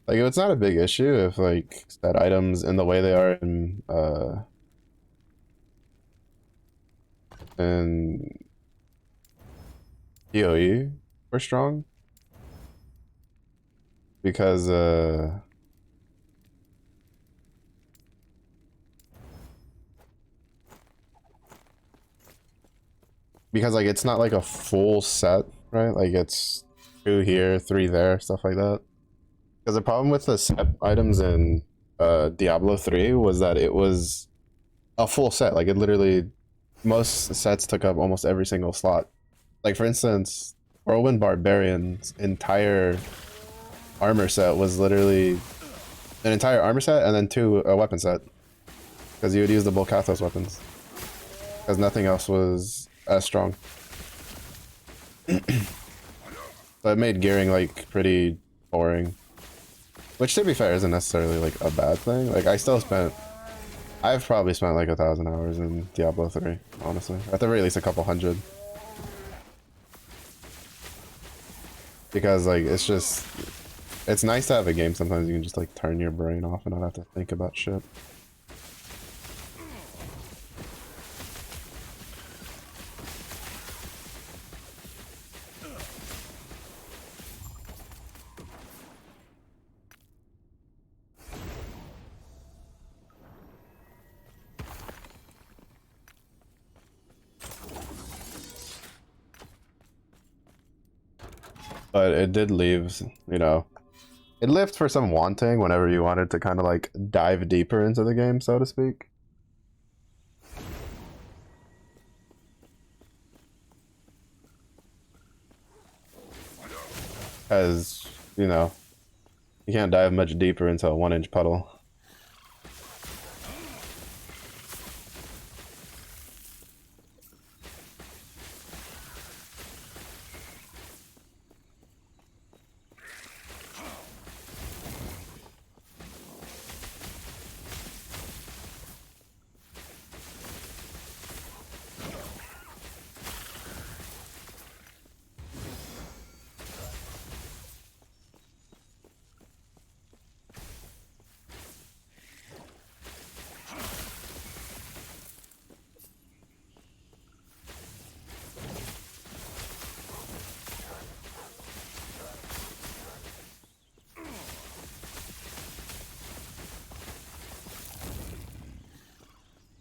Like, it's not a big issue if like set items in the way they are in PoE were strong because like it's not like a full set, right? Like it's 2 here, 3 there, stuff like that. Because the problem with the set items in Diablo 3 was that it was a full set. Like it literally, most sets took up almost every single slot. Like for instance, Whirlwind Barbarian's entire armor set was literally an entire armor set and then 2 a weapon set. Because you would use the Bolkathos weapons. Because nothing else was as strong. So it made gearing like pretty boring. Which to be fair isn't necessarily like a bad thing. Like I've probably spent like 1,000 hours in Diablo 3, honestly. At the very least a couple hundred. Because like it's nice to have a game sometimes you can just like turn your brain off and not have to think about shit. But it did leave, you know, it left for some wanting whenever you wanted to kind of like dive deeper into the game, so to speak. As, you know, you can't dive much deeper into a 1-inch puddle.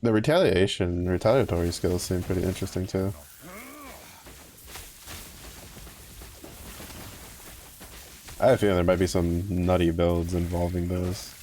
The retaliatory skills seem pretty interesting too. I have a feeling there might be some nutty builds involving those.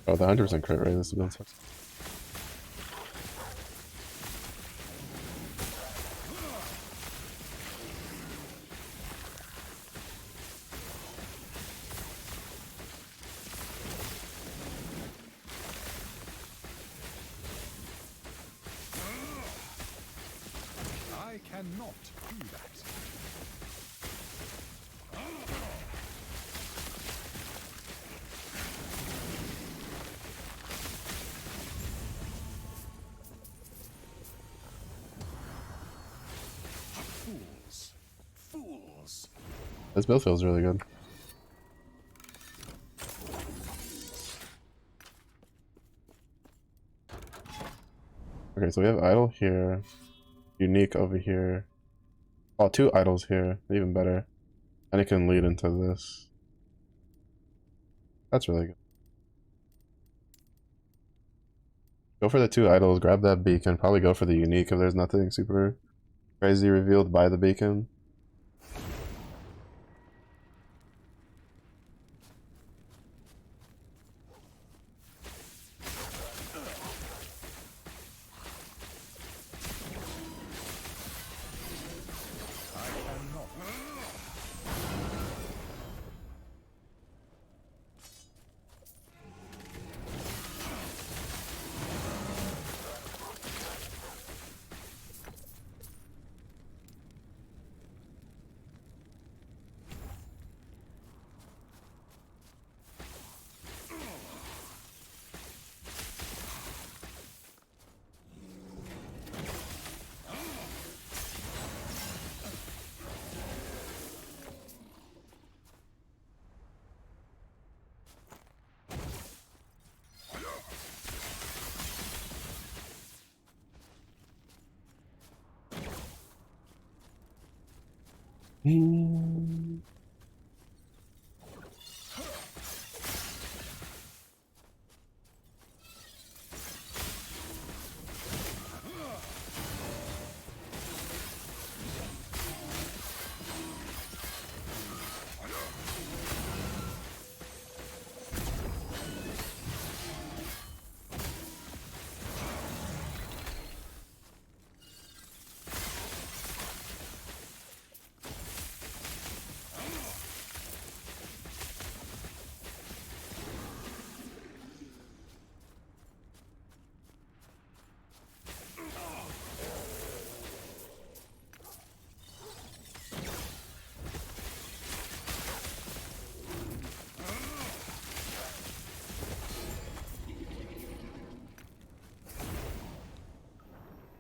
Oh, the 100% crit rate, this build sucks. I cannot do that. Fools. Fools. This build feels really good. Okay, so we have idle here, unique over here. Oh, 2 idols here, even better. And it can lead into this. That's really good. Go for the 2 idols, grab that beacon, probably go for the unique if there's nothing super crazy revealed by the beacon.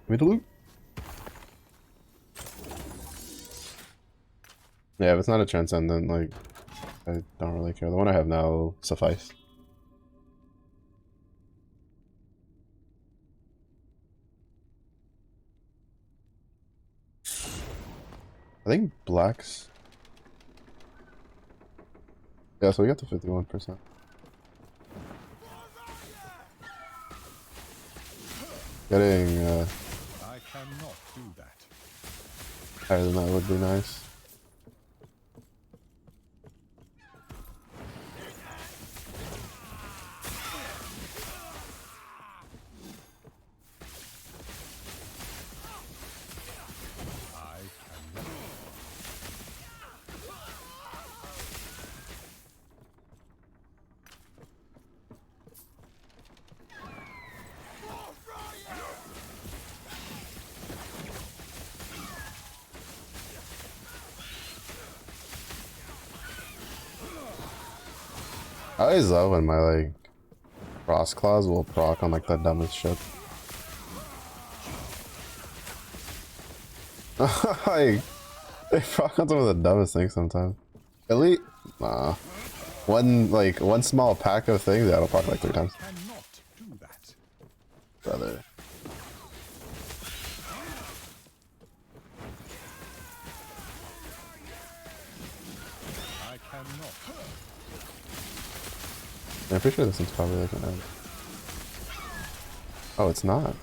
Give me the loot. Yeah, if it's not a transcendent, like, I don't really care. The one I have now will suffice. I think blacks. Yeah, so we got to 51%. Getting I cannot do that. higher than that would be nice. I cannot. I always love when my like cross claws will proc on like the dumbest shit. Like, they proc on some of the dumbest things sometimes. Elite? Nah. One small pack of things, yeah, it'll proc like 3 times. Cannot do that. Brother. I cannot. I'm pretty sure this one's probably like an end. Oh, it's not.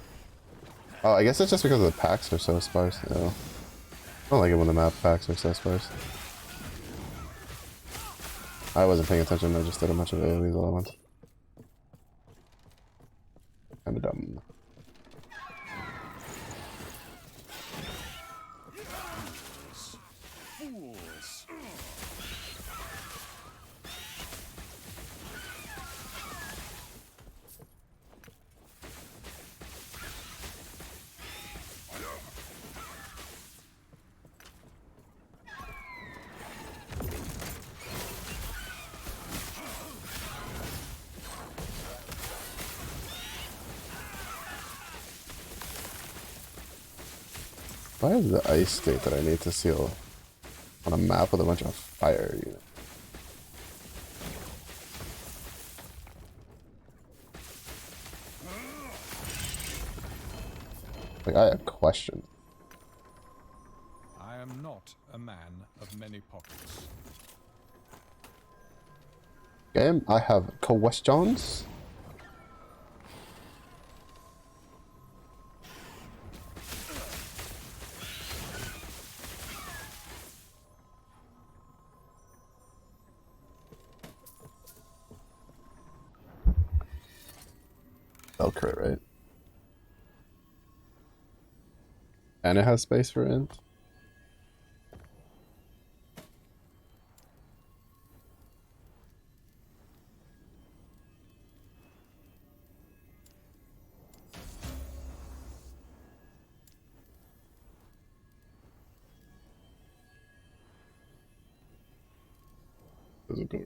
Oh, I guess it's just because the packs are so sparse. Yeah. I don't like it when the map packs are so sparse. I wasn't paying attention, I just did a bunch of AoEs all at once. Kinda dumb. Fools. Why is the ice state that I need to seal on a map with a bunch of fire? You know? Like, I have questions. I am not a man of many pockets. Game, I have questions. Velcro, right? And it has space for int. Doesn't go.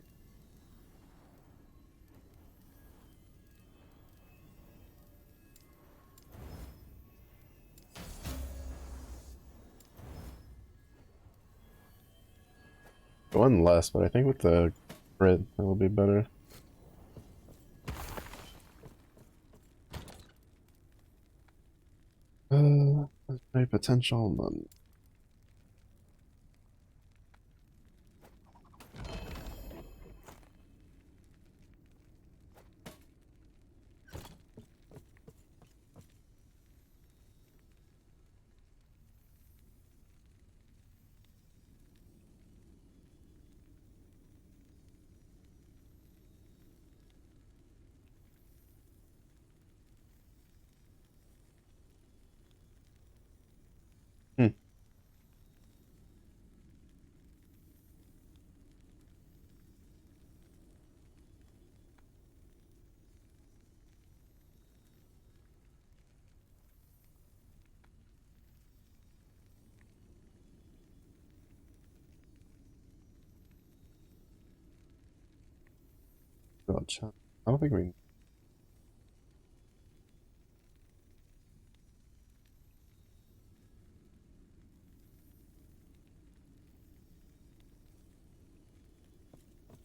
One less, but I think with the crit it will be better. There's very potential, none. Hmm. Gotcha. I don't think we.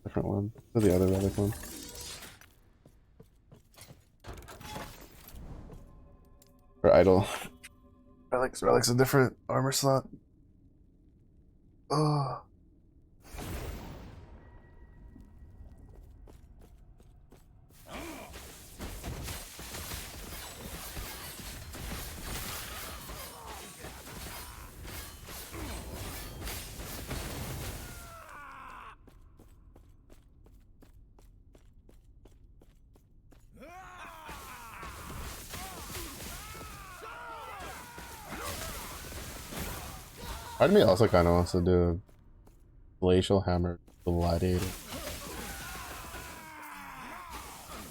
Different one. To the other relic one. Or idle. Relic's a different armor slot. Oh. Part of me also kind of wants to do a glacial hammer gladiator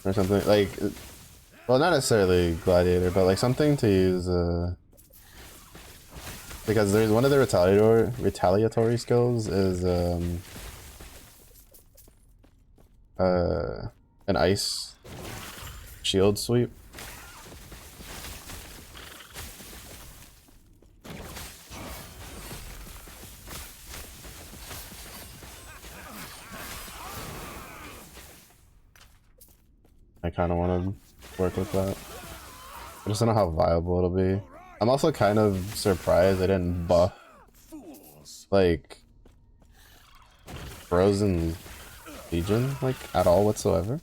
or something like, well, not necessarily gladiator, but like something to use because there's one of the retaliatory skills is an ice shield sweep. I kind of want to work with that. I just don't know how viable it'll be. I'm also kind of surprised they didn't buff like Frozen Legion like at all whatsoever.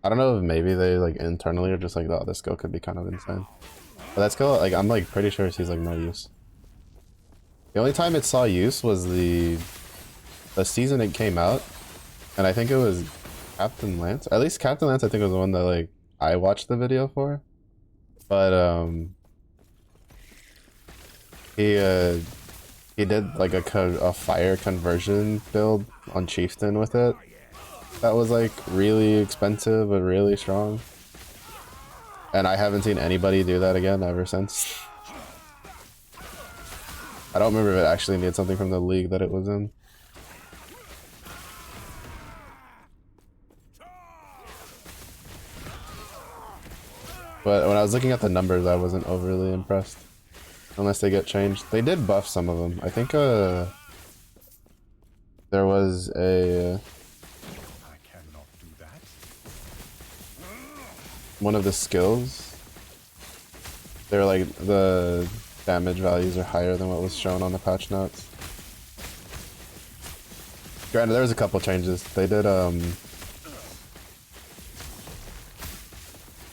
I don't know if maybe they like internally are just like, oh, this skill could be kind of insane. But that skill, like, I'm like pretty sure it sees like no use. The only time it saw use was the season it came out, and I think it was Captain Lance. At least Captain Lance, I think, was the one that like I watched the video for. But he did like a fire conversion build on Chieftain with it. That was like really expensive but really strong. And I haven't seen anybody do that again ever since. I don't remember if it actually needed something from the league that it was in. But when I was looking at the numbers, I wasn't overly impressed. unless they get changed. They did buff some of them. I think there was a I cannot do that. one of the skills. They're like the damage values are higher than what was shown on the patch notes. Granted, there was a couple changes. They did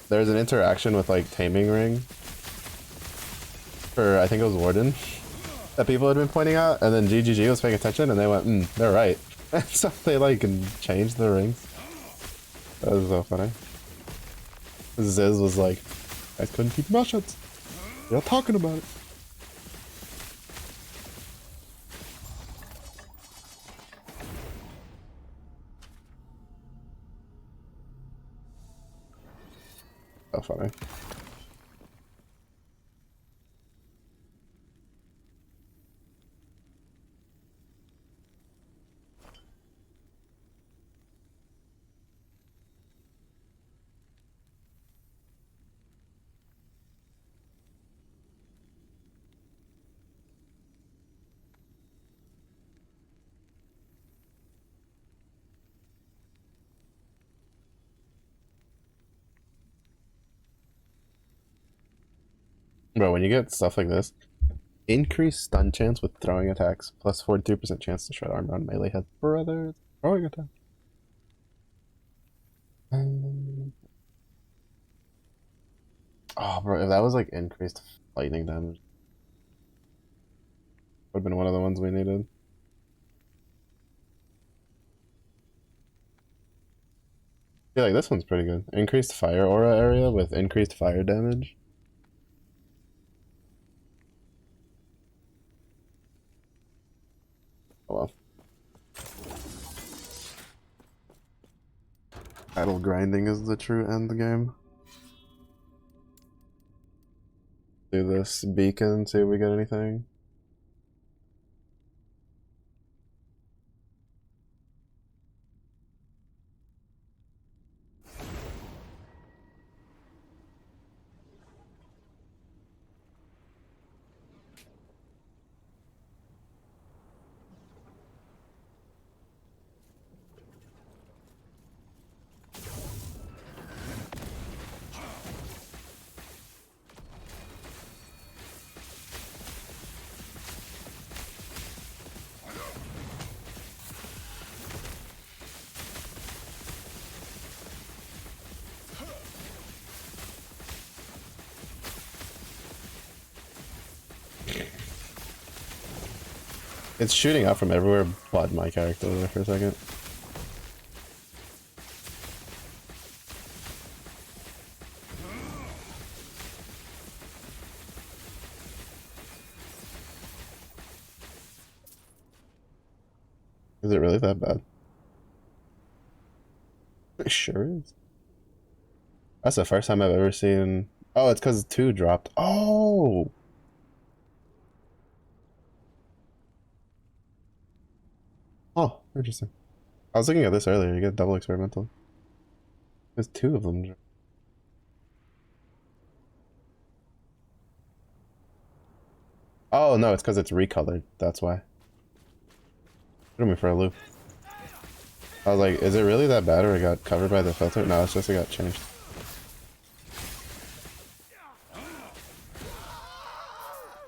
there's an interaction with like taming ring for, I think it was Warden, that people had been pointing out, and then GGG was paying attention and they went, they're right. And so they like changed the rings. That was so funny. Ziz was like, I couldn't keep mouth shut. You're talking about it. So funny. Bro, when you get stuff like this, increase stun chance with throwing attacks, plus 43% chance to shred armor on melee head. Brother, throwing attack. Oh, bro, if that was like increased lightning damage, would have been one of the ones we needed. Yeah, like this one's pretty good. Increased fire aura area with increased fire damage. Oh well. Battle grinding is the true end game. Do this beacon, see if we get anything. It's shooting out from everywhere but my character there for a second. Is it really that bad? It sure is. That's the first time I've ever seen... Oh, it's because 2 dropped. Oh! Oh, interesting. I was looking at this earlier. You get double experimental. There's 2 of them. Oh, no, it's because it's recolored. That's why. Threw me for a loop. I was like, is it really that bad or it got covered by the filter? No, it's just it got changed.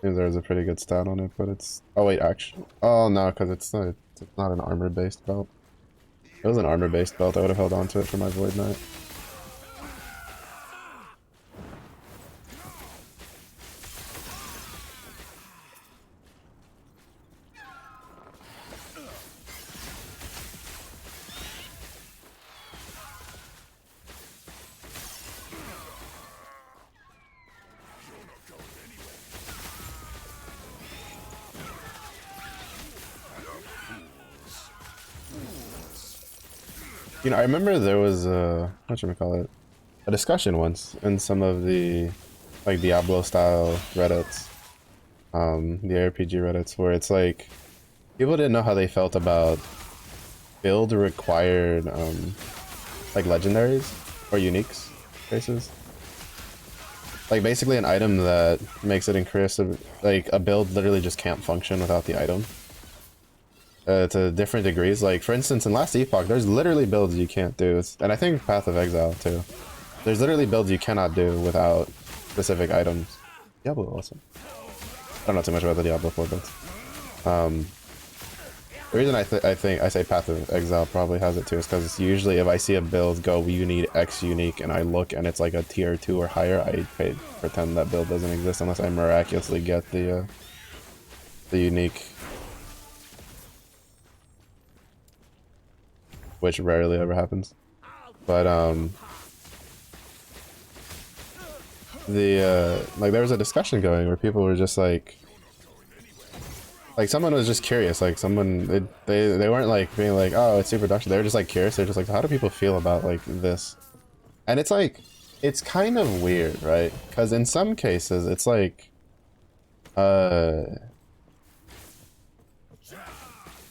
Seems there was a pretty good stat on it, but it's... Oh wait, actually... Oh no, because it's not an armor-based belt. If it was an armor-based belt, I would have held on to it for my Void Knight. You know, I remember there was a, whatchamacallit, a discussion once in some of the, like, Diablo-style Reddits, the RPG Reddits, where it's like, people didn't know how they felt about build required, like, legendaries, or uniques, cases. Like basically an item that makes it increase, like a build literally just can't function without the item. To different degrees. Like for instance, in Last Epoch, there's literally builds you can't do, and I think Path of Exile too. There's literally builds you cannot do without specific items. Diablo awesome. I don't know too much about the Diablo 4 builds. The reason I think I say Path of Exile probably has it too is because usually if I see a build go, you need X unique, and I look and it's like a tier 2 or higher, I pretend that build doesn't exist unless I miraculously get the unique. Which rarely ever happens. But like there was a discussion going where people were just like someone was just curious, like someone they weren't like being like, oh, it's super duction. They were just like curious. They're just like, how do people feel about like this? And it's like, it's kind of weird, right? Because in some cases it's like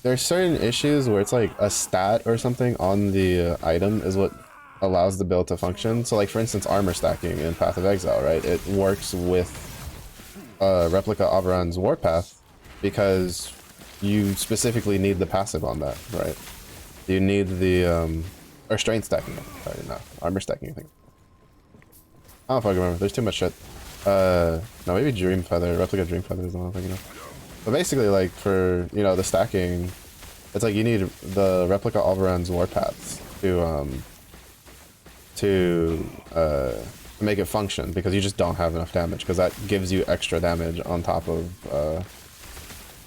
there's certain issues where it's like a stat or something on the item is what allows the build to function. So like for instance, armor stacking in Path of Exile, right? It works with Replica Averan's Warpath because you specifically need the passive on that, right? You need the or strength stacking, sorry, no, armor stacking, I think. I don't fucking remember, there's too much shit. No, maybe Dream Feather, Replica Dream Feather is the one I'm thinking of. But basically, like, for, you know, the stacking, it's like you need the Replica Alvaran's Warpaths to make it function, because you just don't have enough damage, because that gives you extra damage on top of,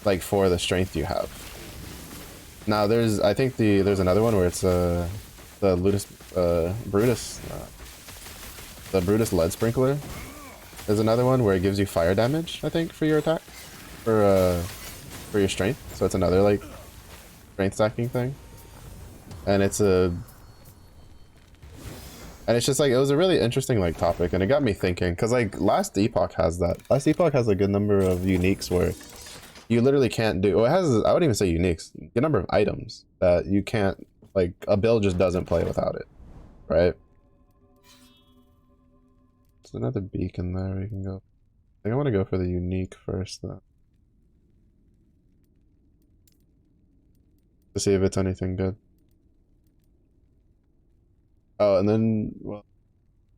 like, for the strength you have. Now, I think there's another one where it's, the Brutus Lead Sprinkler is another one where it gives you fire damage, I think, for your attack. For your strength, so it's another like strength stacking thing, and it's just like, it was a really interesting like topic, and it got me thinking, because like Last Epoch has that. Last Epoch has a good number of uniques where you literally can't do. Well, it has, I wouldn't even say uniques, a good number of items that you can't, like, a build just doesn't play without it, right? There's another beacon there we can go. I think I want to go for the unique first though, to see if it's anything good. Oh, and then, well,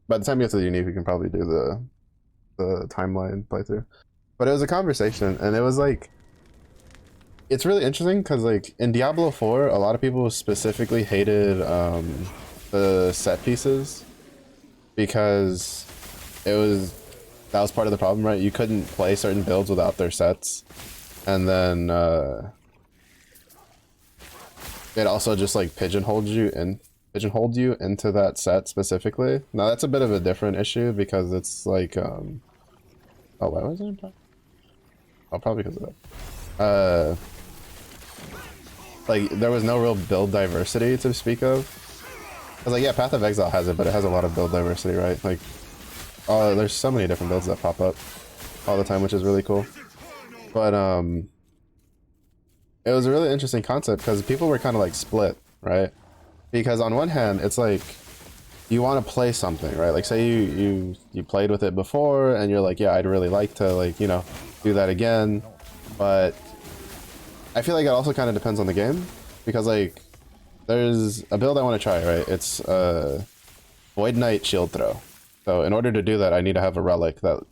by the time you get to the unique, we can probably do the timeline playthrough. But it was a conversation, and it was like, it's really interesting because like in Diablo 4, a lot of people specifically hated the set pieces because that was part of the problem, right? You couldn't play certain builds without their sets, and then it also just like pigeonholed you into that set specifically. Now that's a bit of a different issue because it's like oh, why was it? Oh, probably because of that. Like there was no real build diversity to speak of. I was like, yeah, Path of Exile has it, but it has a lot of build diversity, right? Like, oh, there's so many different builds that pop up all the time, which is really cool. But it was a really interesting concept because people were kind of like split, right? Because on one hand, it's like you want to play something, right? Like say you played with it before and you're like, yeah, I'd really like to, like, you know, do that again. But I feel like it also kind of depends on the game, because like there's a build I want to try, right? It's Void Knight Shield Throw. So in order to do that, I need to have a relic that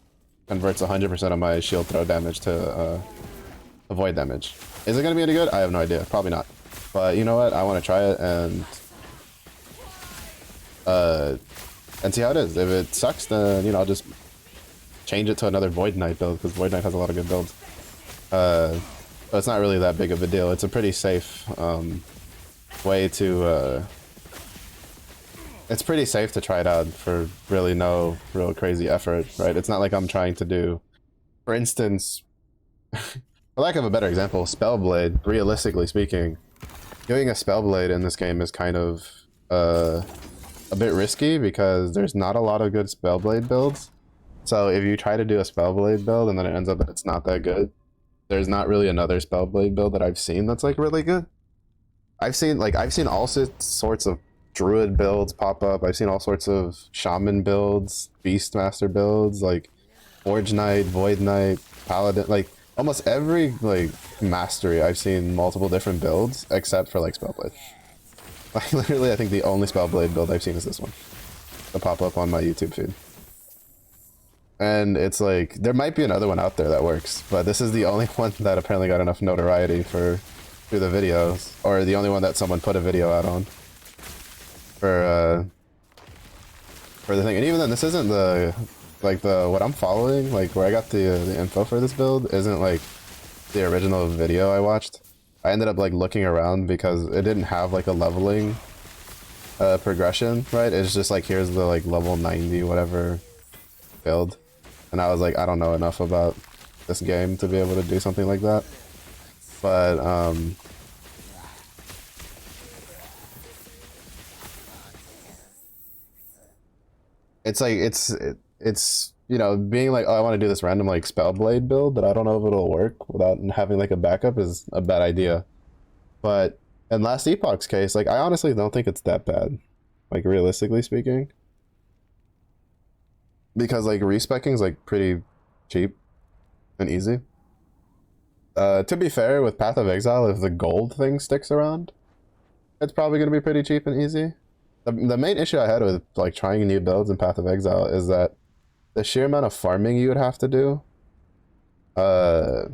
converts 100% of my shield throw damage to void damage. Is it going to be any good? I have no idea. Probably not. But you know what? I want to try it and see how it is. If it sucks, then, you know, I'll just change it to another Void Knight build, because Void Knight has a lot of good builds. But it's not really that big of a deal. It's a pretty safe way to... it's pretty safe to try it out for really no real crazy effort, right? It's not like I'm trying to do... For instance, for lack of a better example, Spellblade, realistically speaking, doing a Spellblade in this game is kind of a bit risky because there's not a lot of good Spellblade builds. So if you try to do a Spellblade build and then it ends up that it's not that good, there's not really another Spellblade build that I've seen that's like really good. I've seen all sorts of druid builds pop up. I've seen all sorts of shaman builds, beastmaster builds, like forge knight, void knight, paladin, like almost every like mastery I've seen multiple different builds except for like spellblade. Like literally I think the only spellblade build I've seen is this one to pop up on my YouTube feed. And it's like there might be another one out there that works, but this is the only one that apparently got enough notoriety through the videos, or the only one that someone put a video out on for the thing. And even then, this isn't the what I'm following, like where I got the info for this build isn't like the original video I watched. I ended up like looking around because it didn't have like a leveling progression, right? It's just like here's the like level 90 whatever build, and I was like, I don't know enough about this game to be able to do something like that. But it's like it's you know, being like, oh, I want to do this random like spellblade build, but I don't know if it'll work without having like a backup is a bad idea. But in Last Epoch's case, like I honestly don't think it's that bad, like realistically speaking, because like respecking is like pretty cheap and easy. To be fair, with Path of Exile, if the gold thing sticks around, it's probably going to be pretty cheap and easy. The main issue I had with like trying new builds in Path of Exile is that the sheer amount of farming you would have to do to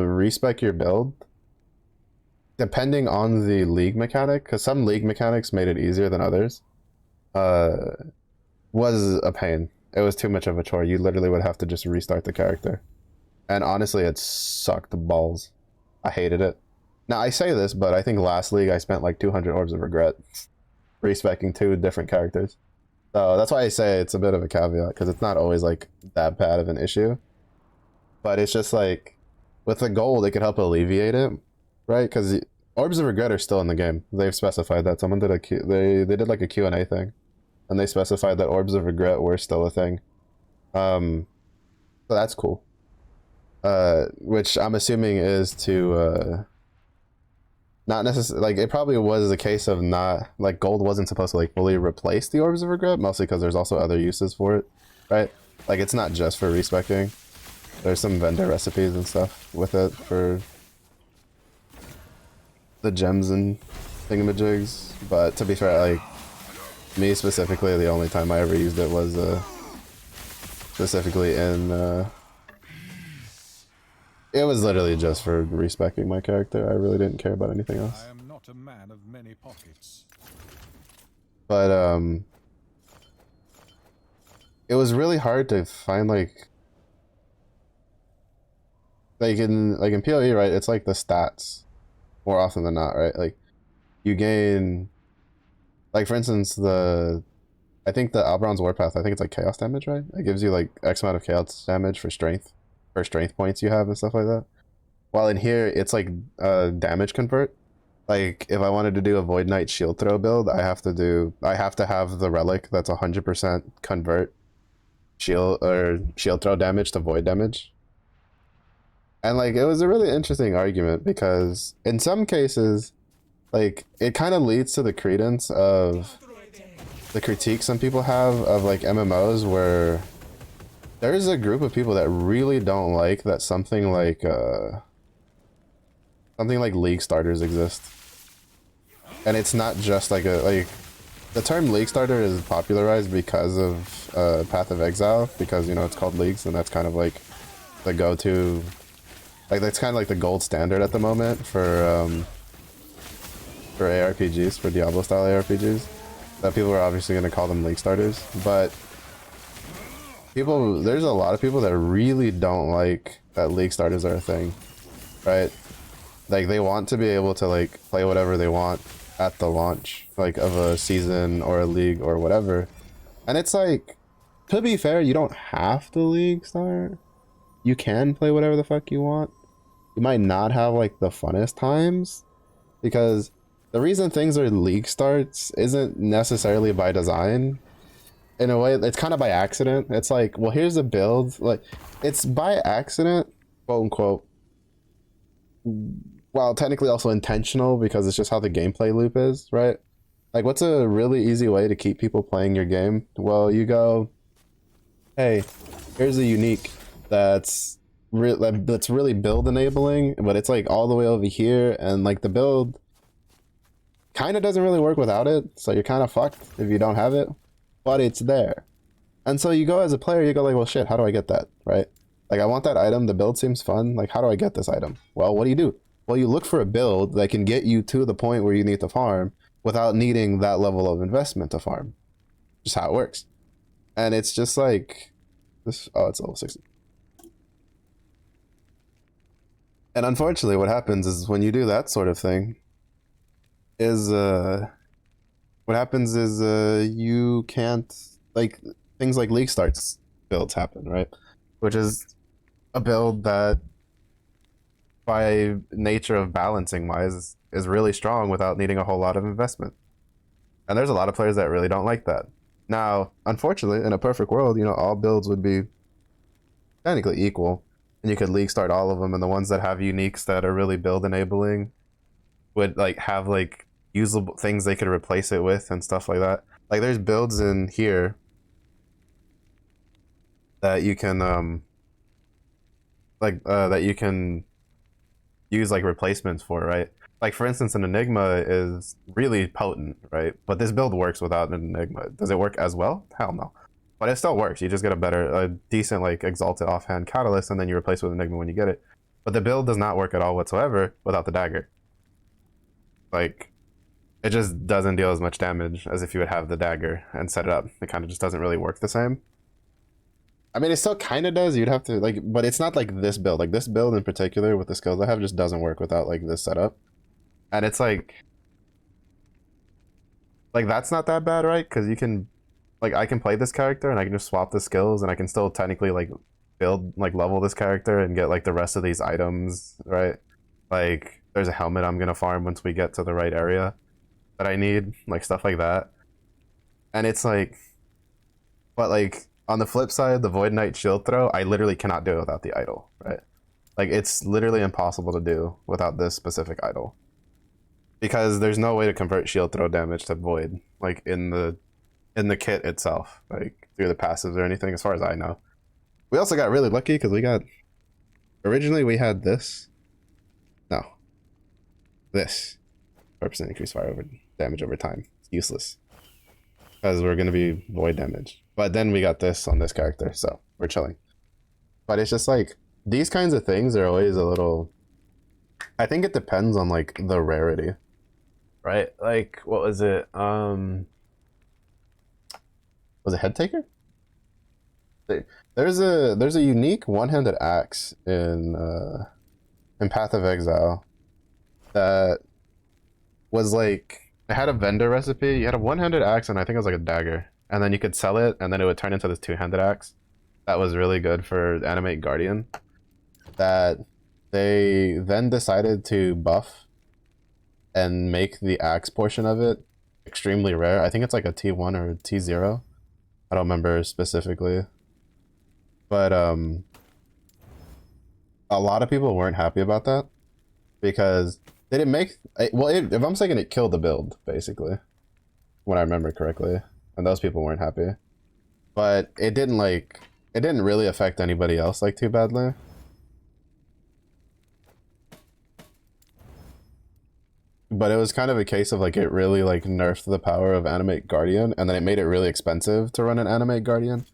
respec your build, depending on the league mechanic, because some league mechanics made it easier than others, was a pain. It was too much of a chore. You literally would have to just restart the character. And honestly, it sucked balls. I hated it. Now, I say this, but I think last league I spent like 200 Orbs of Regret respecking 2 different characters. So that's why I say it's a bit of a caveat, because it's not always like that bad of an issue. But it's just like, with the gold, it could help alleviate it, right? Because Orbs of Regret are still in the game. They've specified that. Someone did they did like a Q&A thing, and they specified that Orbs of Regret were still a thing. So that's cool. Which I'm assuming is to not necessarily, like, it probably was a case of not, like, gold wasn't supposed to like fully replace the Orbs of Regret, mostly because there's also other uses for it, right? Like, it's not just for respecting. There's some vendor recipes and stuff with it for the gems and thingamajigs. But to be fair, like, me specifically, the only time I ever used it was specifically in it was literally just for respecting my character. I really didn't care about anything else. I am not a man of many pockets. But it was really hard to find like in PoE, right? It's like the stats more often than not, right? Like you gain, like for instance, I think the Alberon's Warpath, I think it's like chaos damage, right? It gives you like X amount of chaos damage for strength points you have and stuff like that. While in here, it's like damage convert. Like if I wanted to do a Void Knight shield throw build, I have to have the relic that's 100% convert shield throw damage to void damage. And like it was a really interesting argument, because in some cases, like it kind of leads to the credence of the critique some people have of like MMOs, where there's a group of people that really don't like that something like league starters exist. And it's not just like the term league starter is popularized because of Path of Exile, because you know it's called leagues, and that's kind of like the go-to, like that's kind of like the gold standard at the moment for ARPGs, for Diablo style ARPGs. That people are obviously going to call them league starters, but there's a lot of people that really don't like that league starters are a thing, right? Like they want to be able to like play whatever they want at the launch, like of a season or a league or whatever. And it's like, to be fair, you don't have to league start. You can play whatever the fuck you want. You might not have like the funnest times, because the reason things are league starts isn't necessarily by design. In a way, it's kind of by accident. It's like, well, here's a build. Like, it's by accident, quote unquote, while technically also intentional because it's just how the gameplay loop is, right? Like, what's a really easy way to keep people playing your game? Well, you go, hey, here's a unique that's that's really build enabling, but it's like all the way over here, and like the build kind of doesn't really work without it, so you're kind of fucked if you don't have it, but it's there. And so you go as a player, you go like, well, shit, how do I get that, right? Like, I want that item, the build seems fun, like, how do I get this item? Well, what do? Well, you look for a build that can get you to the point where you need to farm without needing that level of investment to farm. Just how it works. And it's just like this. Oh, it's level 60. And unfortunately, what happens is when you do that sort of thing, is what happens is you can't, like, things like League Starts builds happen, right? Which is a build that, by nature of balancing wise, is really strong without needing a whole lot of investment. And there's a lot of players that really don't like that. Now, unfortunately, in a perfect world, you know, all builds would be technically equal, and you could League Start all of them, and the ones that have uniques that are really build enabling would like have like usable things they could replace it with and stuff like that. Like, there's builds in here that you can that you can use like replacements for, right? Like, for instance, an Enigma is really potent, right? But this build works without an Enigma. Does it work as well? Hell no. But it still works. You just get a decent, like, exalted offhand catalyst, and then you replace it with Enigma when you get it. But the build does not work at all whatsoever without the dagger. Like, it just doesn't deal as much damage as if you would have the dagger and set it up. It kind of just doesn't really work the same. I mean, it still kind of does. You'd have to, like, but it's not like this build. Like, this build in particular with the skills I have just doesn't work without, like, this setup. And it's like that's not that bad, right? Because you can, like, I can play this character and I can just swap the skills and I can still technically, like, build, like, level this character and get, like, the rest of these items, right? Like, there's a helmet I'm gonna farm once we get to the right area that I need, like, stuff like that. And it's like, but, like, on the flip side, the Void Knight shield throw, I literally cannot do it without the idol, right? Like, it's literally impossible to do without this specific idol. Because there's no way to convert shield throw damage to void, like, in the kit itself, like, through the passives or anything, as far as I know. We also got really lucky because we got, originally we had this. No. This. 4% increase fire over damage over time. It's useless. Because we're going to be void damage. But then we got this on this character, so we're chilling. But it's just like, these kinds of things are always a little, I think it depends on, like, the rarity. Right? Like, what was it? Was it Head Taker? There's a unique one-handed axe in Path of Exile that was like, it had a vendor recipe. You had a one-handed axe and I think it was like a dagger, and then you could sell it and then it would turn into this two-handed axe that was really good for Animate Guardian, that they then decided to buff and make the axe portion of it extremely rare. I think it's like a T1 or a T0. I don't remember specifically. But a lot of people weren't happy about that because they didn't make, well, if I'm saying it killed the build, basically, when I remember correctly, and those people weren't happy. But it didn't really affect anybody else like too badly. But it was kind of a case of, like, it really, like, nerfed the power of Animate Guardian, and then it made it really expensive to run an Animate Guardian.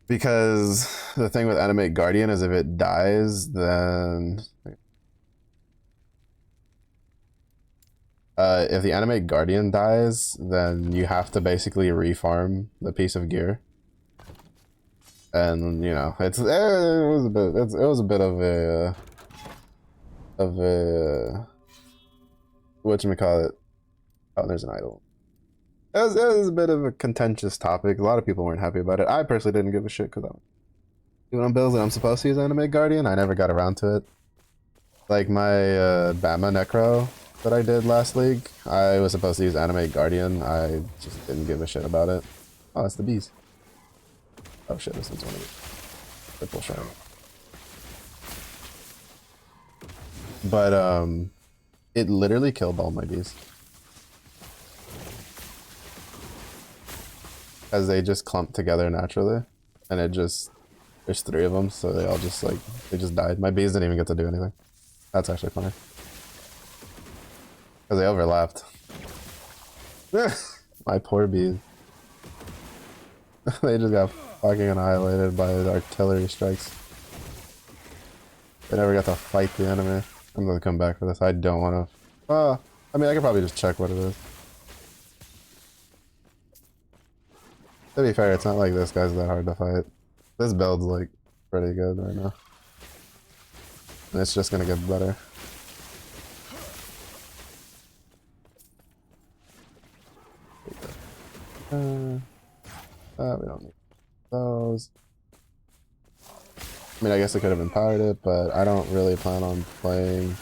Because the thing with Animate Guardian is if it dies, then if the Animate Guardian dies, then you have to basically refarm the piece of gear. And, you know, it was a bit of a whatchamacallit. Oh, there's an idol. It was a bit of a contentious topic. A lot of people weren't happy about it. I personally didn't give a shit because I'm doing builds that I'm supposed to use Animate Guardian. I never got around to it. Like my Bama Necro that I did last league, I was supposed to use Animate Guardian. I just didn't give a shit about it. Oh, it's the bees. Oh shit, this one's one of the triple shine. but it literally killed all my bees. As they just clumped together naturally, and it just, there's 3 of them, so they all just like, they just died. My bees didn't even get to do anything. That's actually funny. Because they overlapped. My poor bees. They just got fucking annihilated by the artillery strikes. They never got to fight the enemy. I'm gonna come back for this. I don't want to. I mean, I could probably just check what it is. To be fair, it's not like this guy's that hard to fight. This build's like pretty good right now. And it's just gonna get better. We don't need those. I mean, I guess I could have empowered it, but I don't really plan on playing.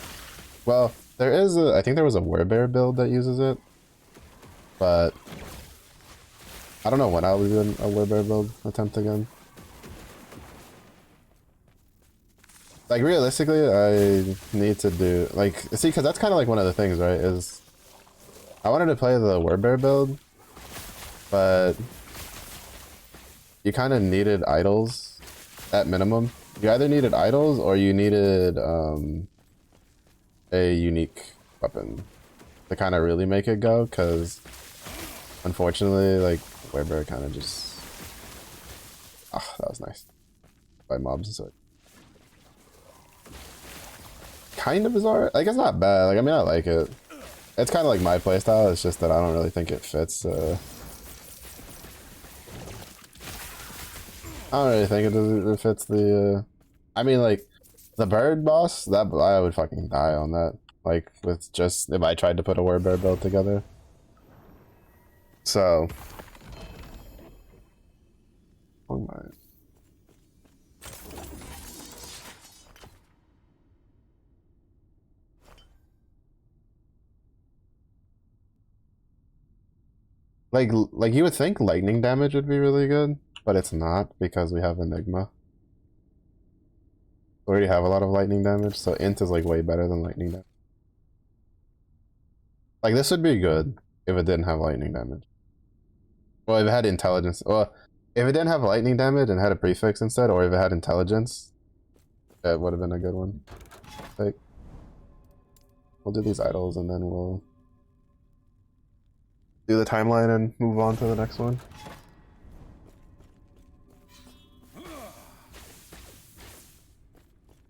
Well, there is a, I think there was a werebear build that uses it, but I don't know when I'll be doing a werebear build attempt again. Like, realistically, I need to do, like, see, because that's kind of like one of the things, right, is I wanted to play the werebear build, but you kind of needed idols at minimum. You either needed idols or you needed a unique weapon to kind of really make it go, because unfortunately, like, werebear kind of just, that was nice by mobs, so kind of bizarre. Like, it's not bad. Like, I mean, I like it. It's kind of like my playstyle. It's just that I don't really think it fits. I don't really think it fits the. I mean, like, the bird boss. That I would fucking die on that. Like, with just if I tried to put a werebear build together. So. Oh my. Like you would think lightning damage would be really good, but it's not because we have Enigma. We already have a lot of lightning damage, so int is like way better than lightning damage. Like, this would be good if it didn't have lightning damage. Well, if it had intelligence. Well, if it didn't have lightning damage and had a prefix instead, or if it had intelligence, that would have been a good one. Like, we'll do these idols and then we'll do the timeline and move on to the next one.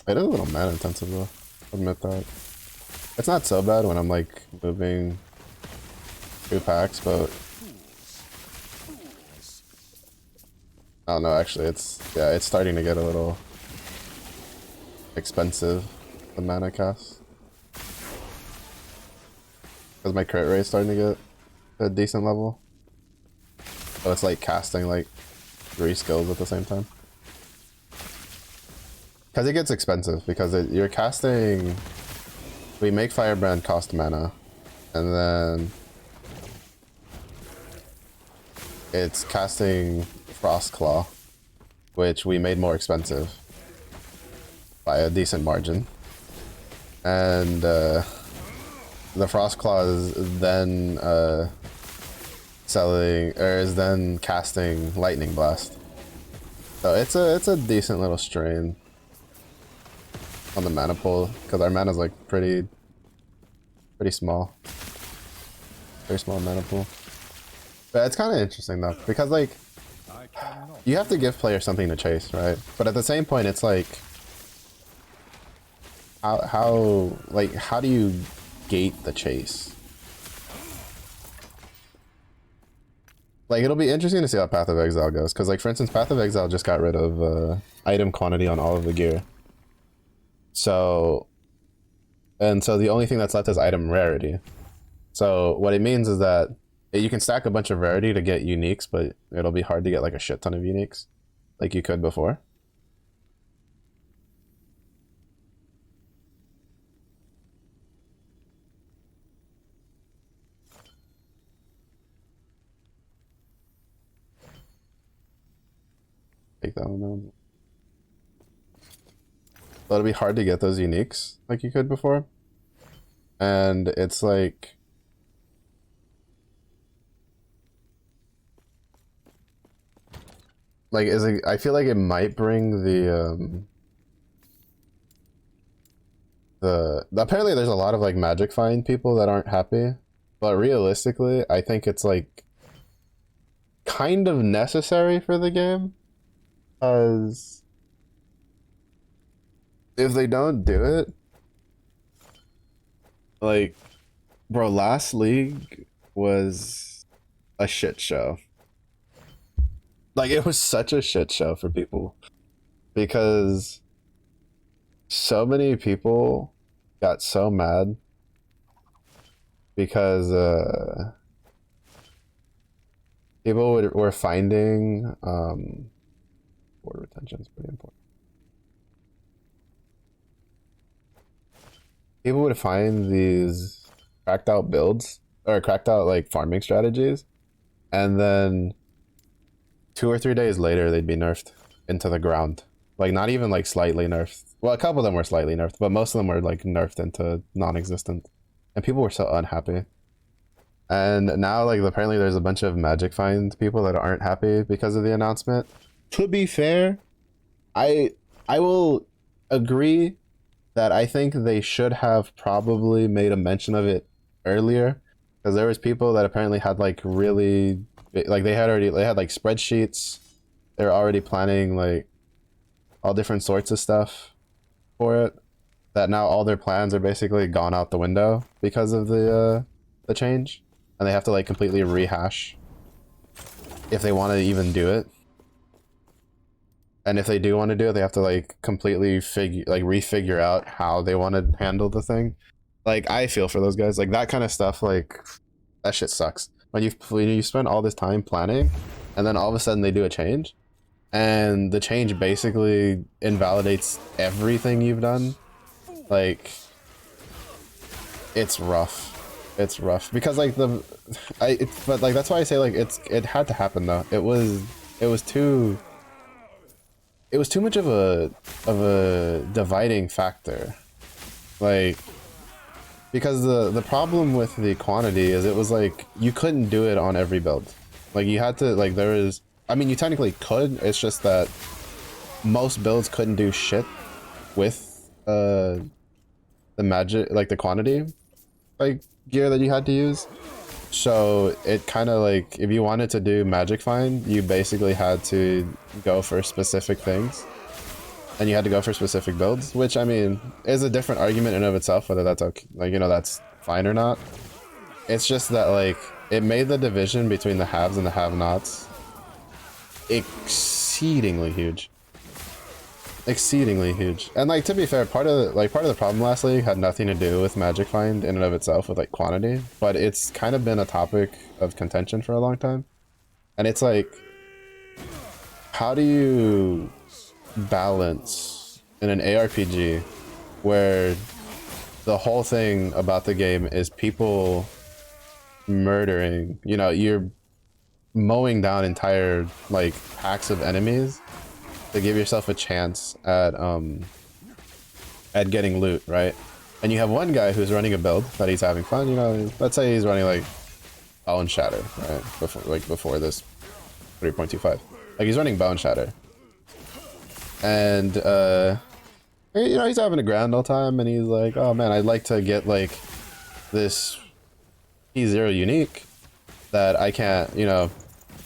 It is a little mana intensive though, I'll admit that. It's not so bad when I'm like moving 2 packs, but I don't know, actually it's, yeah, it's starting to get a little expensive, the mana cast. Because my crit rate is starting to get a decent level. So it's like casting like 3 skills at the same time. Because it gets expensive, because you're casting... We make Firebrand cost mana, and then it's casting Frostclaw, which we made more expensive by a decent margin. And the Frostclaw is then is then casting Lightning Blast. So it's a decent little strain on the mana pool, because our mana is like pretty small. Very small mana pool. But it's kind of interesting though, because like you have to give players something to chase, right? But at the same point, it's like how do you gate the chase? Like, it'll be interesting to see how Path of Exile goes, because like for instance, Path of Exile just got rid of item quantity on all of the gear. So the only thing that's left is item rarity. So what it means is that you can stack a bunch of rarity to get uniques, but it'll be hard to get like a shit ton of uniques like you could before. Take that one down. So it'll be hard to get those uniques like you could before. And it's like is it, I feel like it might bring the apparently there's a lot of like magic find people that aren't happy, but realistically I think it's like kind of necessary for the game, because if they don't do it, like, bro, last league was a shit show. Like, it was such a shit show for people because so many people got so mad because people were finding board retention is pretty important. People would find these cracked out builds or cracked out like farming strategies, and then 2 or 3 days later they'd be nerfed into the ground. Like, not even like slightly nerfed. Well, a couple of them were slightly nerfed, but most of them were like nerfed into non-existent, and people were so unhappy. And now, like, apparently there's a bunch of magic find people that aren't happy because of the announcement. To be fair, I will agree that I think they should have probably made a mention of it earlier, because there was people that apparently had like really like they had like spreadsheets. They were already planning like all different sorts of stuff for it, that now all their plans are basically gone out the window because of the change, and they have to like completely rehash if they want to even do it. And if they do want to do it, they have to like completely refigure out how they want to handle the thing. Like, I feel for those guys. Like, that kind of stuff, like, that shit sucks. When you spend all this time planning, and then all of a sudden they do a change, and the change basically invalidates everything you've done. Like, it's rough. It's rough because like but like that's why I say like it had to happen though. It was too much of a dividing factor, like, because the problem with the quantity is it was like you couldn't do it on every build. Like, you had to, like, there is, I mean, you technically could, it's just that most builds couldn't do shit with the magic, like the quantity like gear that you had to use. So it kind of like, if you wanted to do magic find, you basically had to go for specific things, and you had to go for specific builds, which, I mean, is a different argument in and of itself, whether that's okay, like, you know, that's fine or not. It's just that like it made the division between the haves and the have-nots exceedingly huge. Exceedingly huge. And like, to be fair, part of the problem last league had nothing to do with magic find in and of itself with like quantity, but it's kind of been a topic of contention for a long time. And it's like, how do you balance in an ARPG where the whole thing about the game is people murdering, you know, you're mowing down entire like packs of enemies to give yourself a chance at getting loot, right? And you have one guy who's running a build that he's having fun, you know, let's say he's running like Bow and Shatter, right? Before this 3.25. Like, he's running Bow and Shatter. And you know, he's having a grand all time, and he's like, oh man, I'd like to get like this P0 unique that I can't, you know,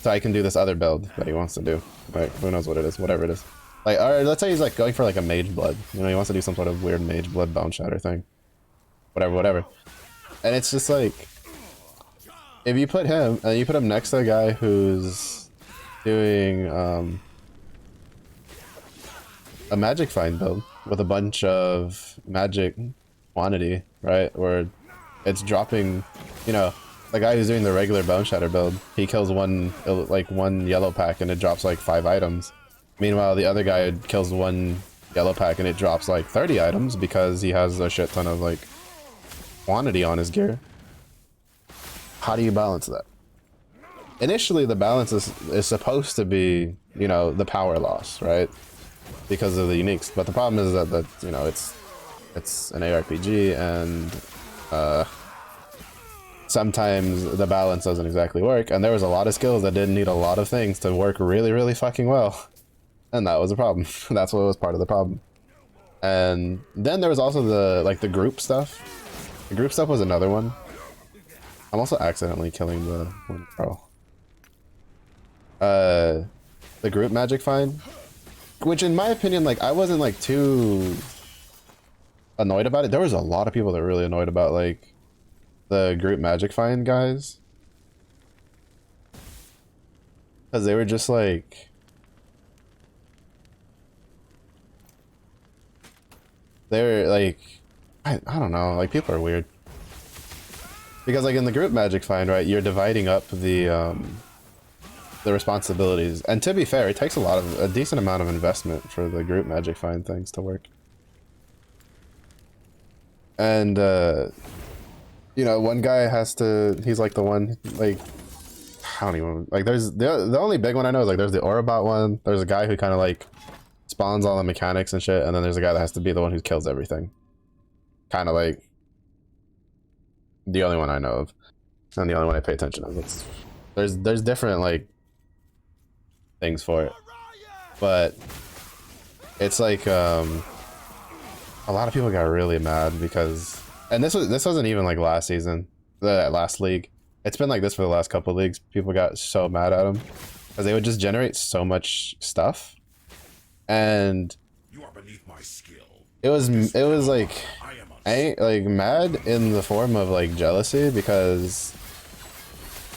so I can do this other build that he wants to do. Right, who knows what it is, whatever it is. Like, or let's say he's like going for like a mage blood, you know, he wants to do some sort of weird mage blood Bone Shatter thing, whatever. And it's just like, if you put him and you put him next to a guy who's doing a magic find build with a bunch of magic quantity, right, where it's dropping, you know, the guy who's doing the regular Bone Shatter build, he kills one yellow pack and it drops like 5 items. Meanwhile, the other guy kills one yellow pack and it drops like 30 items because he has a shit ton of like quantity on his gear. How do you balance that? Initially, the balance is supposed to be, you know, the power loss, right? because of the uniques. But the problem is that you know it's an ARPG and sometimes the balance doesn't exactly work. And there was a lot of skills that didn't need a lot of things to work really, really fucking well, and that was a problem. That's what was part of the problem. And then there was also the group stuff. The group stuff was another one. I'm also accidentally killing the one pro. The group magic find, which in my opinion, like, I wasn't like too annoyed about it. There was a lot of people that were really annoyed about like the group magic find guys, because they were just like, they were like, I don't know, like, people are weird. Because like in the group magic find, right, you're dividing up the responsibilities, and to be fair, it takes a decent amount of investment for the group magic find things to work. And you know, one guy he's like the one, like, I don't even, like, there's the only big one I know is like there's the Orabot one. There's a guy who kind of like spawns all the mechanics and shit, and then there's a guy that has to be the one who kills everything. Kind of like the only one I know of, and the only one I pay attention to. There's different like things for it, but it's like a lot of people got really mad because, and this wasn't even like last season, the last league. It's been like this for the last couple of leagues. People got so mad at them because they would just generate so much stuff, and You are beneath my skill. it was like, like mad in the form of like jealousy, because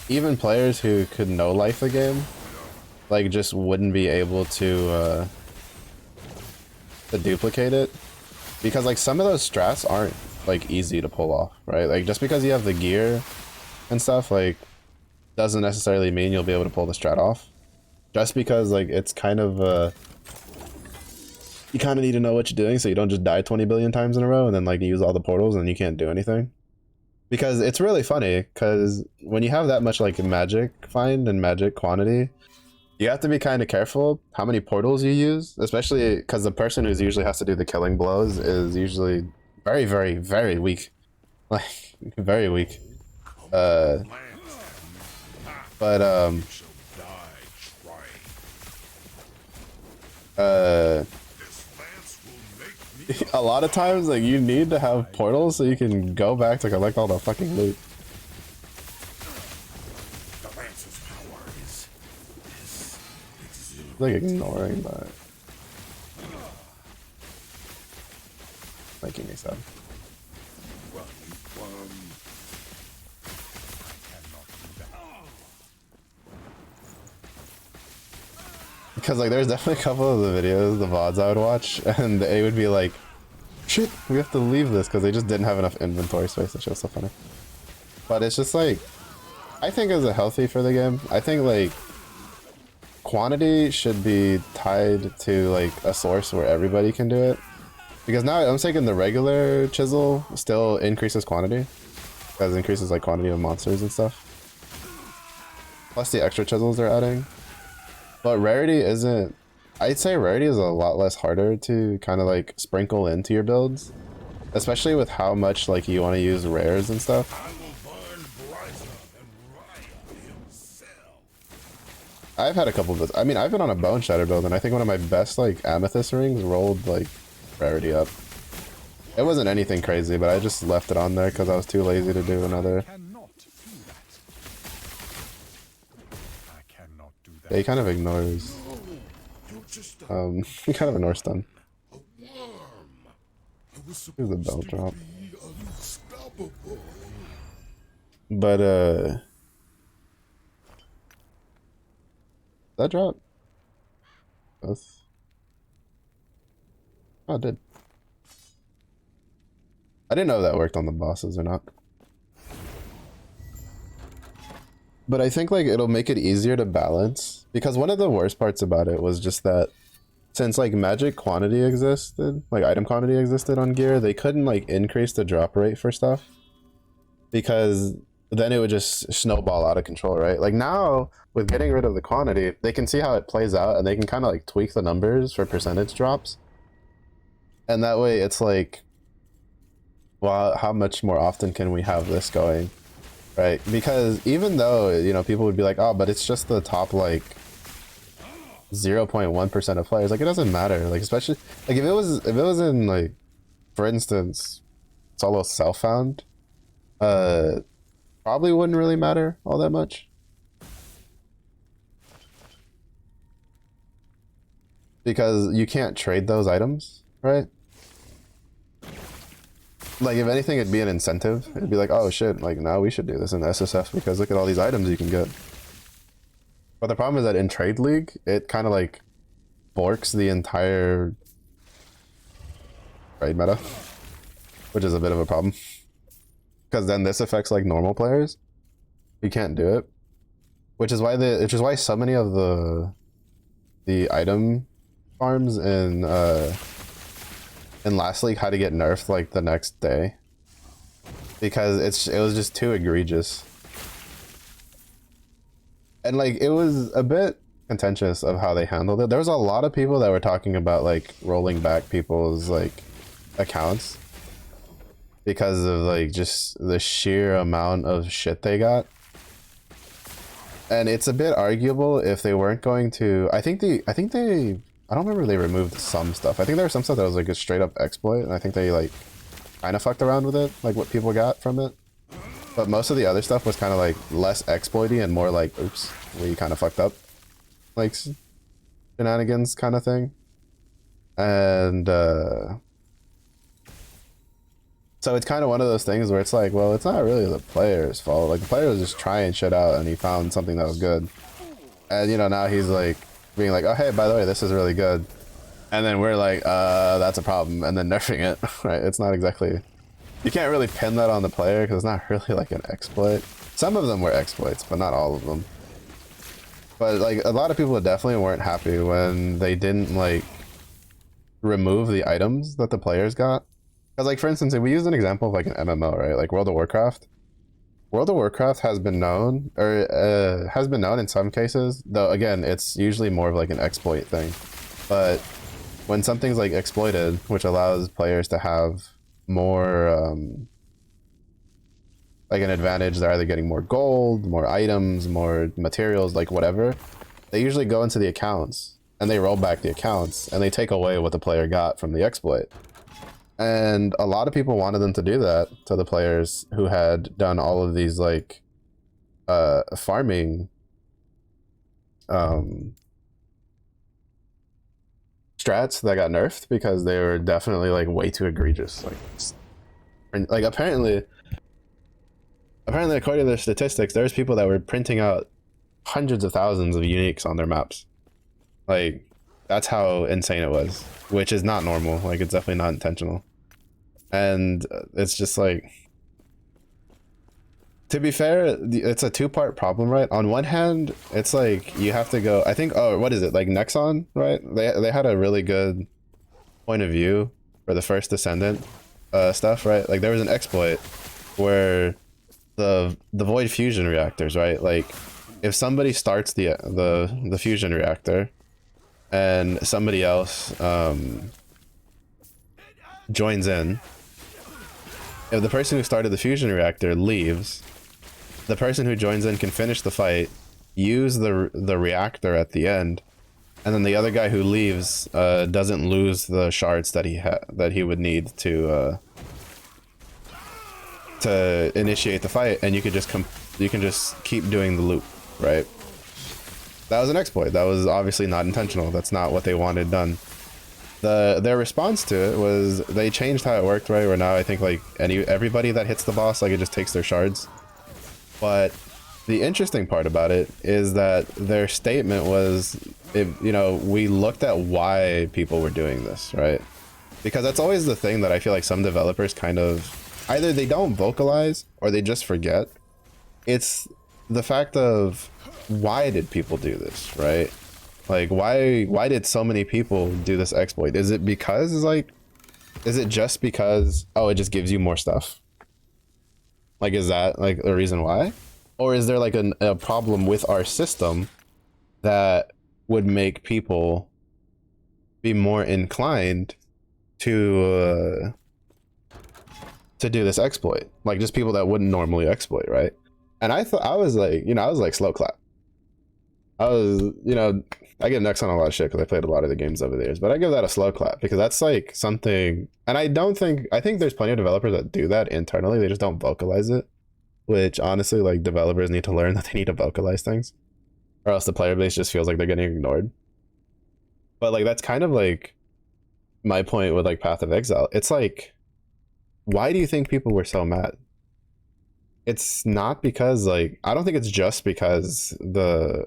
even players who could no life the game like just wouldn't be able to duplicate it, because like some of those strats aren't like easy to pull off, right? Like just because you have the gear and stuff like doesn't necessarily mean you'll be able to pull the strat off, just because like it's kind of you kind of need to know what you're doing so you don't just die 20 billion times in a row and then like use all the portals and you can't do anything. Because it's really funny, because when you have that much like magic find and magic quantity, you have to be kind of careful how many portals you use, especially because the person who usually has to do the killing blows is usually very, very, very weak. Like, very weak. A lot of times, like, you need to have portals so you can go back to collect all the fucking loot. Like, ignoring that. Making me sad. Because like there's definitely a couple of the videos, the VODs I would watch, and they would be like, shit, we have to leave this because they just didn't have enough inventory space. That show's so funny. But it's just like, I think it's a healthy for the game. I think like quantity should be tied to like a source where everybody can do it. Because now I'm thinking the regular chisel still increases quantity, because it increases like quantity of monsters and stuff. Plus the extra chisels they're adding. But rarity isn't, I'd say rarity is a lot less harder to kind of like sprinkle into your builds, especially with how much like you want to use rares and stuff. I've had a couple of this. I mean, I've been on a bone shatter build, and I think one of my best like amethyst rings rolled like rarity up. It wasn't anything crazy, but I just left it on there because I was too lazy to do another. Yeah, he kind of ignores. He kind of ignores stun. Here's the bell drop. But that drop. That's. Oh, it did. I didn't know if that worked on the bosses or not. But I think like it'll make it easier to balance, because one of the worst parts about it was just that since like magic quantity existed, like item quantity existed on gear, they couldn't like increase the drop rate for stuff, because then it would just snowball out of control, right? Like now, with getting rid of the quantity, they can see how it plays out, and they can kind of like tweak the numbers for percentage drops. And that way, it's like, well, how much more often can we have this going, right? Because even though, you know, people would be like, oh, but it's just the top like 0.1% of players, like it doesn't matter. Like especially like if it was in like, for instance, solo self-found, probably wouldn't really matter all that much. Because you can't trade those items, right? Like if anything, it'd be an incentive. It'd be like, oh shit, like now we should do this in SSF because look at all these items you can get. But the problem is that in Trade League, it kind of like forks the entire trade meta, which is a bit of a problem. Because then this affects like normal players. You can't do it. Which is why so many of the item farms in last league had to get nerfed like the next day. Because it was just too egregious. And like it was a bit contentious of how they handled it. There was a lot of people that were talking about like rolling back people's like accounts because of like just the sheer amount of shit they got. And it's a bit arguable if they weren't going to. I don't remember, they removed some stuff. I think there was some stuff that was like a straight up exploit, and I think they like kind of fucked around with it, like what people got from it. But most of the other stuff was kind of like less exploity and more like, oops, we kind of fucked up, like shenanigans kind of thing. And so it's kind of one of those things where it's like, well, it's not really the player's fault. Like the player was just trying shit out and he found something that was good. And you know, now he's like being like, oh hey, by the way, this is really good. And then we're like, that's a problem, and then nerfing it, right? It's not exactly, you can't really pin that on the player because it's not really like an exploit. Some of them were exploits, but not all of them. But like a lot of people definitely weren't happy when they didn't like remove the items that the players got. Because like, for instance, if we use an example of like an MMO, right? Like World of Warcraft. World of Warcraft has been known, or has been known in some cases, though again, it's usually more of like an exploit thing. But when something's like exploited, which allows players to have more like an advantage, they're either getting more gold, more items, more materials, like whatever, they usually go into the accounts and they roll back the accounts and they take away what the player got from the exploit. And a lot of people wanted them to do that to the players who had done all of these like farming strats that got nerfed because they were definitely like way too egregious. Like apparently according to their statistics, there's people that were printing out hundreds of thousands of uniques on their maps. Like that's how insane it was, which is not normal. Like it's definitely not intentional. And it's just like, to be fair, it's a two-part problem, right? On one hand, it's like you have to go, I think, oh, what is it, like Nexon, right? They had a really good point of view for the first Descendant stuff, right? Like there was an exploit where the void fusion reactors, right? Like if somebody starts the fusion reactor and somebody else joins in, if the person who started the fusion reactor leaves, the person who joins in can finish the fight, use the reactor at the end, and then the other guy who leaves doesn't lose the shards that he would need to initiate the fight, and you can just keep doing the loop, right? That was an exploit. That was obviously not intentional. That's not what they wanted done. Their response to it was they changed how it worked, right? Where now I think like everybody that hits the boss, like it just takes their shards. But the interesting part about it is that their statement was, you know, we looked at why people were doing this, right? Because that's always the thing that I feel like some developers kind of, either they don't vocalize or they just forget. It's the fact of, why did people do this, right? Like why did so many people do this exploit? Is it because, like, is it just because, oh, it just gives you more stuff? Like, is that like the reason why? Or is there like a problem with our system that would make people be more inclined to do this exploit? Like just people that wouldn't normally exploit, right? And I thought I was like, you know, I was like slow clap. I was, you know, I get next on a lot of shit because I played a lot of the games over the years, but I give that a slow clap because that's like something, and I think there's plenty of developers that do that internally. They just don't vocalize it, which honestly, like developers need to learn that they need to vocalize things or else the player base just feels like they're getting ignored. But like, that's kind of like my point with like Path of Exile. It's like, why do you think people were so mad? It's not because like, I don't think it's just because the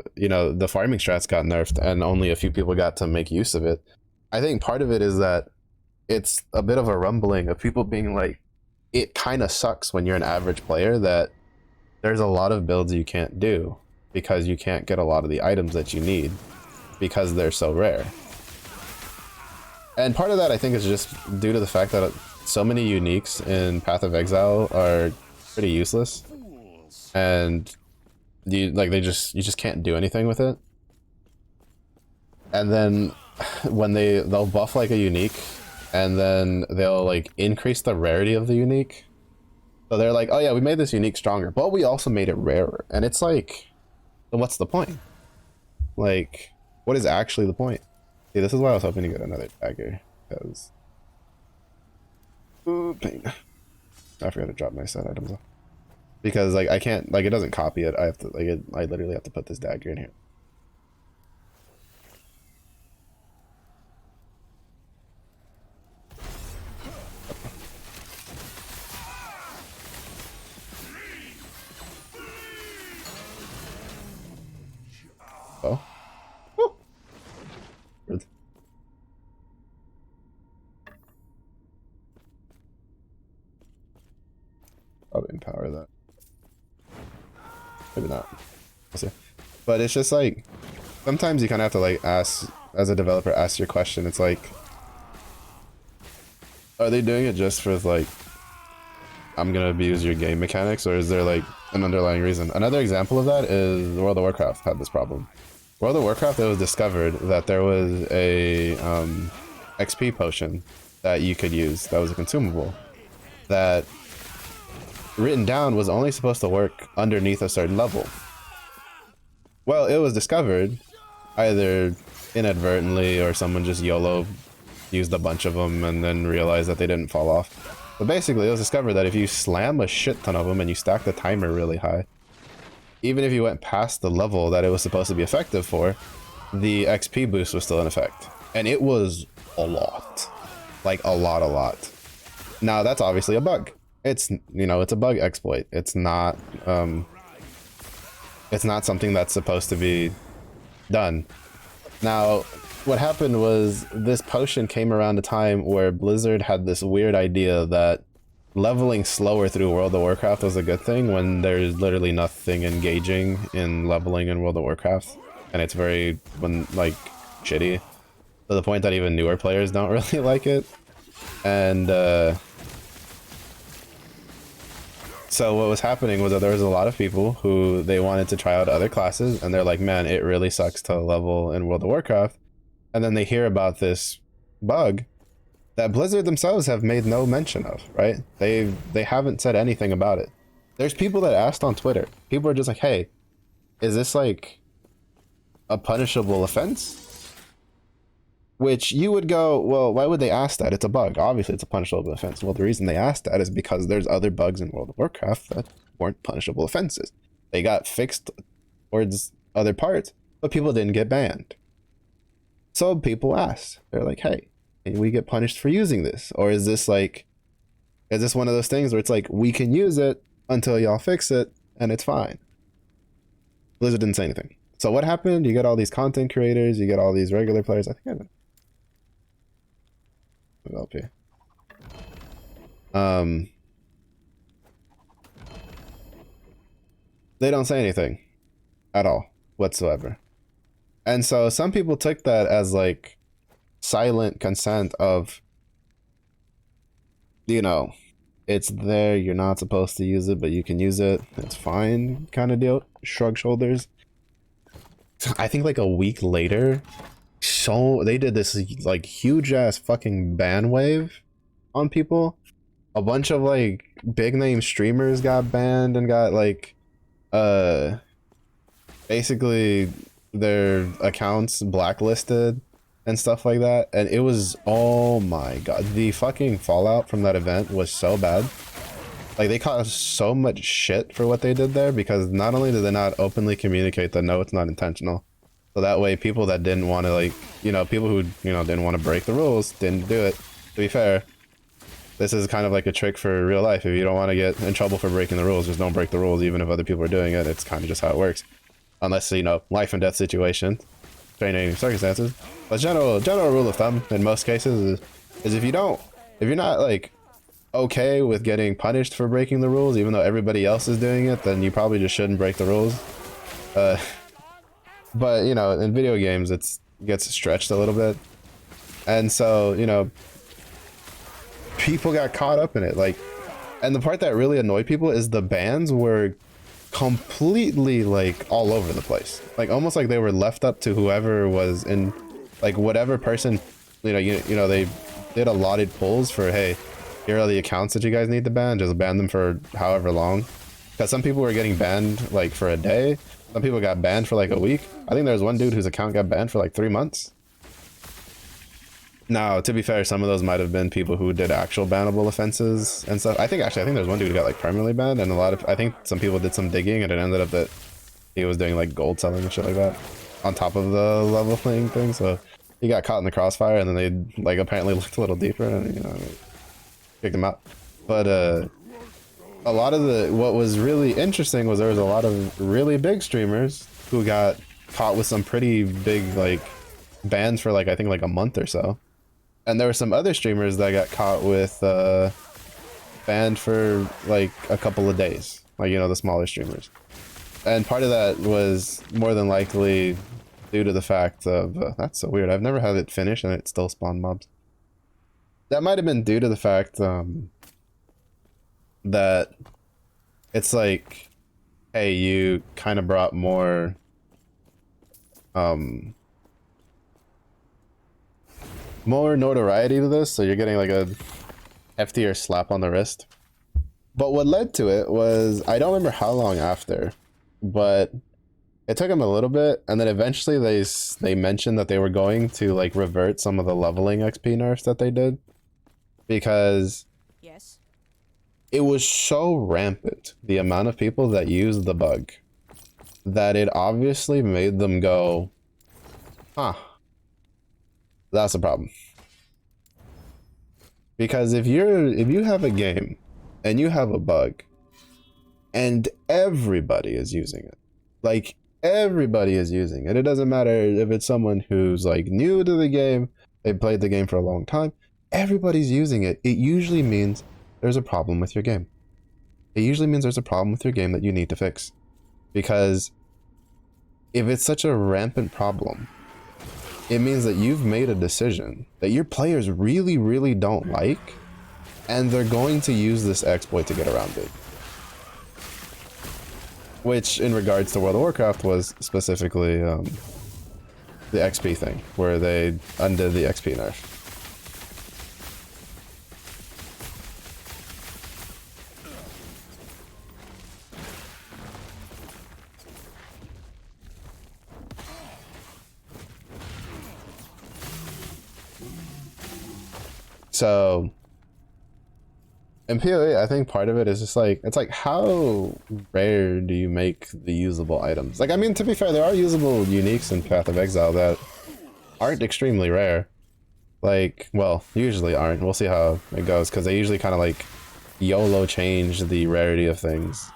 farming strats got nerfed and only a few people got to make use of it. I think part of it is that it's a bit of a rumbling of people being like, it kind of sucks when you're an average player that there's a lot of builds you can't do because you can't get a lot of the items that you need because they're so rare. And part of that I think is just due to the fact that so many uniques in Path of Exile are pretty useless, and you just can't do anything with it. And then when they'll buff like a unique, and then they'll like increase the rarity of the unique. So they're like, oh yeah, we made this unique stronger, but we also made it rarer. And it's like, then what's the point? Like, what is actually the point? See, this is why I was hoping to get another dagger, because ooh, pain. I forgot to drop my set items off. Because like I can't, like it doesn't copy it. I have to like I literally have to put this dagger in here. Oh. Woo. Good. I'll empower that. Maybe not. We'll see. But it's just like, sometimes you kind of have to like ask, as a developer, ask your question. It's like, are they doing it just for like, I'm gonna abuse your game mechanics, or is there like an underlying reason? Another example of that is World of Warcraft had this problem. World of Warcraft, it was discovered that there was a XP potion that you could use that was a consumable that written down was only supposed to work underneath a certain level. Well, it was discovered either inadvertently or someone just YOLO used a bunch of them and then realized that they didn't fall off. But basically it was discovered that if you slam a shit ton of them and you stack the timer really high, even if you went past the level that it was supposed to be effective for, the XP boost was still in effect. And it was a lot. Like a lot. Now that's obviously a bug. It's, you know, it's a bug exploit. It's not something that's supposed to be done. Now, what happened was this potion came around a time where Blizzard had this weird idea that leveling slower through World of Warcraft was a good thing when there's literally nothing engaging in leveling in World of Warcraft. And it's very, like, shitty. To the point that even newer players don't really like it. And, so what was happening was that there was a lot of people who they wanted to try out other classes, and they're like, man, it really sucks to level in World of Warcraft. And then they hear about this bug that Blizzard themselves have made no mention of, right? They haven't said anything about it. There's people that asked on Twitter. People are just like, hey, is this like a punishable offense? Which you would go, well, why would they ask that? It's a bug. Obviously, it's a punishable offense. Well, the reason they asked that is because there's other bugs in World of Warcraft that weren't punishable offenses. They got fixed towards other parts, but people didn't get banned. So people asked. They're like, hey, can we get punished for using this? Or is this like, is this one of those things where it's like, we can use it until y'all fix it, and it's fine? Blizzard didn't say anything. So what happened? You get all these content creators, you get all these regular players. I think I LP. They don't say anything at all whatsoever. And so some people took that as like silent consent of, you know, it's there, you're not supposed to use it, but you can use it, it's fine kind of deal. Shrug shoulders. I think like a week later, so they did this like huge ass fucking ban wave on people. A bunch of like big name streamers got banned and got like basically their accounts blacklisted and stuff like that. And it was, oh my god, the fucking fallout from that event was so bad. Like, they caused so much shit for what they did there, because not only did they not openly communicate that no, it's not intentional, so that way people that didn't want to, like, you know, people who, you know, didn't want to break the rules didn't do it. To be fair, this is kind of like a trick for real life. If you don't want to get in trouble for breaking the rules, just don't break the rules, even if other people are doing it. It's kind of just how it works. Unless, you know, life and death situation, straining circumstances. But general rule of thumb in most cases is if you're not like okay with getting punished for breaking the rules, even though everybody else is doing it, then you probably just shouldn't break the rules. But you know, in video games, it gets stretched a little bit, and so, you know, people got caught up in it. Like, and the part that really annoyed people is the bans were completely like all over the place, like almost like they were left up to whoever was in, like, whatever person, you know, they did allotted polls for, hey, here are the accounts that you guys need to ban, just ban them for however long, because some people were getting banned like for a day, some people got banned for like a week. I think there's one dude whose account got banned for like 3 months. Now, to be fair, some of those might have been people who did actual bannable offenses and stuff. I think there's one dude who got like permanently banned, and I think some people did some digging, and it ended up that he was doing like gold selling and shit like that on top of the level playing thing. So he got caught in the crossfire, and then they like apparently looked a little deeper and, you know, kicked him out. But a lot of what was really interesting was there was a lot of really big streamers who got caught with some pretty big like bans for like, I think like a month or so. And there were some other streamers that got caught with banned for like a couple of days, like, you know, the smaller streamers. And part of that was more than likely due to the fact of that's so weird, I've never had it finish and it still spawned mobs. That might have been due to the fact that it's like, hey, you kind of brought more more notoriety to this, so you're getting like a heftier slap on the wrist. But what led to it was, I don't remember how long after, but it took them a little bit, and then eventually they mentioned that they were going to like revert some of the leveling XP nerfs that they did, because Yes. it was so rampant, the amount of people that used the bug, that it obviously made them go, huh, that's a problem. Because if you have a game and you have a bug and everybody is using it, like everybody is using it, it doesn't matter if it's someone who's like new to the game, they played the game for a long time, everybody's using it, it usually means there's a problem with your game. It usually means there's a problem with your game that you need to fix. Because if it's such a rampant problem, it means that you've made a decision that your players really, really don't like, and they're going to use this exploit to get around it. Which, in regards to World of Warcraft, was specifically the XP thing, where they undid the XP nerf. So in PoE, I think part of it is just like, it's like, how rare do you make the usable items? Like, I mean, to be fair, there are usable uniques in Path of Exile that aren't extremely rare. Like, well, usually aren't. We'll see how it goes, because they usually kind of like YOLO change the rarity of things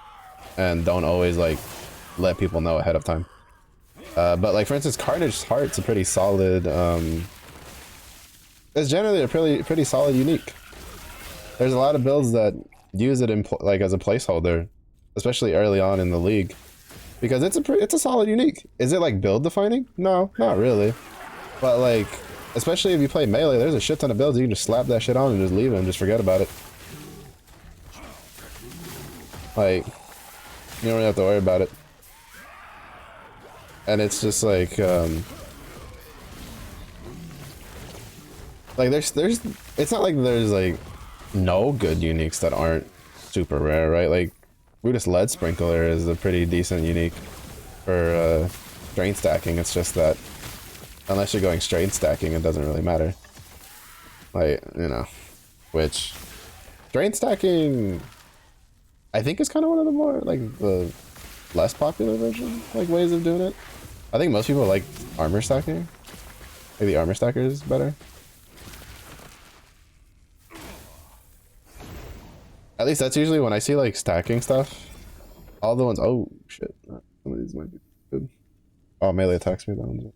and don't always like let people know ahead of time. But like, for instance, Carnage's Heart's a pretty solid, it's generally a pretty solid unique. There's a lot of builds that use it in like as a placeholder, especially early on in the league, because it's a solid unique. Is it like build defining? No, not really. But like, especially if you play melee, there's a shit ton of builds you can just slap that shit on and just leave it and just forget about it. Like, you don't really have to worry about it. And it's just like there's it's not like there's like no good uniques that aren't super rare, right? Like Brutus Lead Sprinkler is a pretty decent unique for strain stacking. It's just that unless you're going strain stacking, it doesn't really matter. Like, you know, which strain stacking I think is kind of one of the more like the less popular version like ways of doing it. I think most people like armor stacking. Like the armor stacker is better. At least that's usually when I see like stacking stuff. All the ones. Oh shit! Some of these might be good. Oh, melee attacks me. That one's.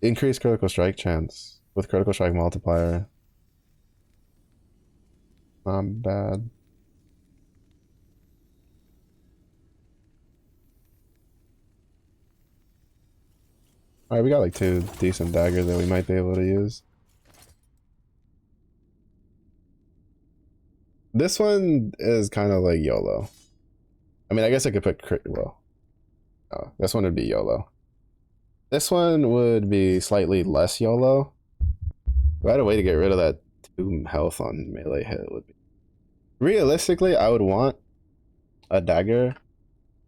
Increased critical strike chance with critical strike multiplier. Not bad. All right, we got like 2 decent daggers that we might be able to use. This one is kind of like YOLO. I mean, I guess I could put well. Oh, this one would be YOLO. This one would be slightly less YOLO. If I had a way to get rid of that 2 health on melee hit, it would be. Realistically, I would want a dagger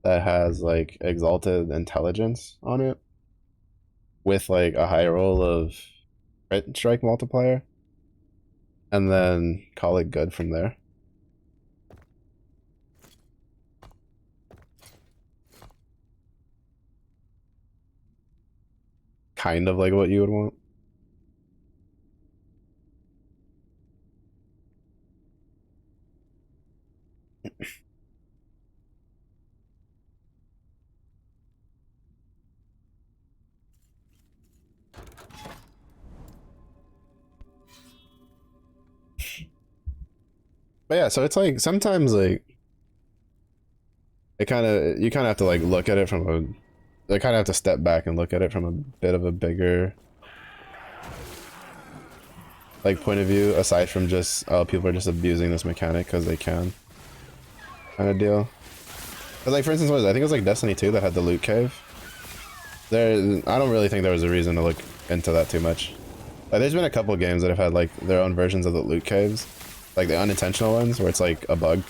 that has like exalted intelligence on it with like a high roll of crit strike multiplier and then call it good from there. Kind of like what you would want. But yeah, so it's like sometimes like you kind of have to like look at it from a, I kind of have to step back and look at it from a bit of a bigger like point of view, aside from just oh people are just abusing this mechanic because they can kind of deal. Because like for instance, I think it was like Destiny 2 that had the loot cave. There, I don't really think there was a reason to look into that too much. Like, there's been a couple games that have had like their own versions of the loot caves, like the unintentional ones where it's like a bug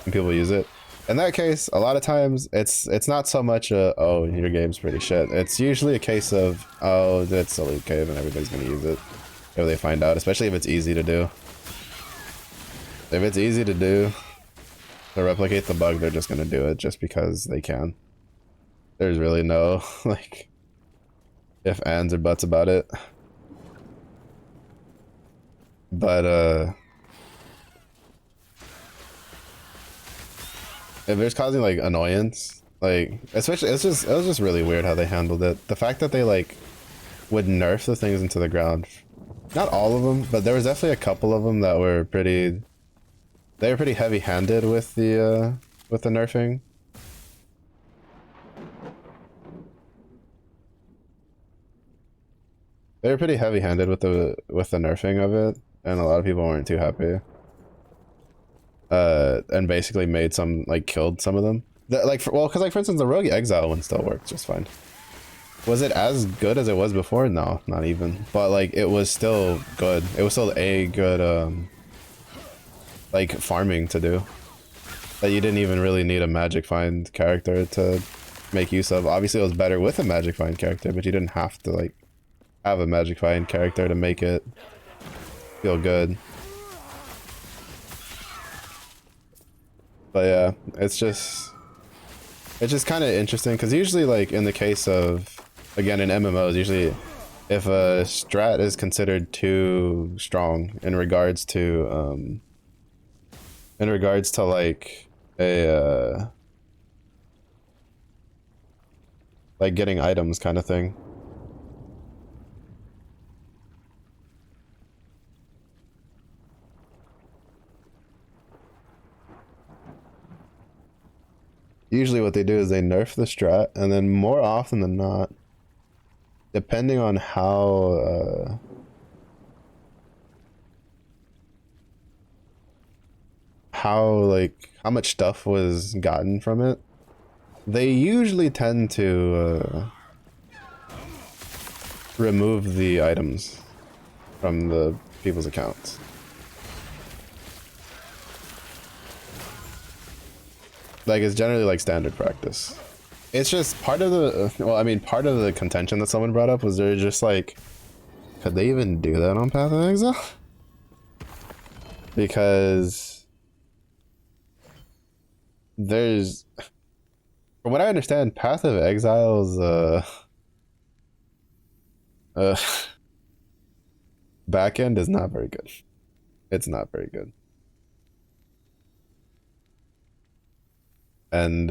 and people use it. In that case, a lot of times it's not so much a oh your game's pretty shit. It's usually a case of oh it's a loot cave and everybody's gonna use it if they find out, especially if it's easy to do. If it's easy to do to replicate the bug, they're just gonna do it just because they can. There's really no like if ands or buts about it. But if it's causing like annoyance, like especially it was just really weird how they handled it. The fact that they like would nerf the things into the ground. Not all of them, but there was definitely a couple of them that were pretty. They were pretty heavy-handed with the nerfing. They were pretty heavy-handed with the nerfing of it, and a lot of people weren't too happy. And basically made some like killed some of them. Well, because like for instance, the Rogue Exile one still worked just fine. Was it as good as it was before? No, not even. But like it was still good. It was still a good like farming to do. That you didn't even really need a magic find character to make use of. Obviously it was better with a magic find character, but you didn't have to like have a magic find character to make it feel good. But yeah, it's just kind of interesting because usually like in the case of again in MMOs, usually if a strat is considered too strong in regards to like a like getting items kind of thing. Usually what they do is they nerf the strat, and then more often than not, depending on how how much stuff was gotten from it, they usually tend to remove the items from the people's accounts. Like, it's generally like standard practice. It's just part of the, well, I mean, part of the contention that someone brought up was they're just like, could they even do that on Path of Exile? Because there's, from what I understand, Path of Exile's back end is not very good. It's not very good. And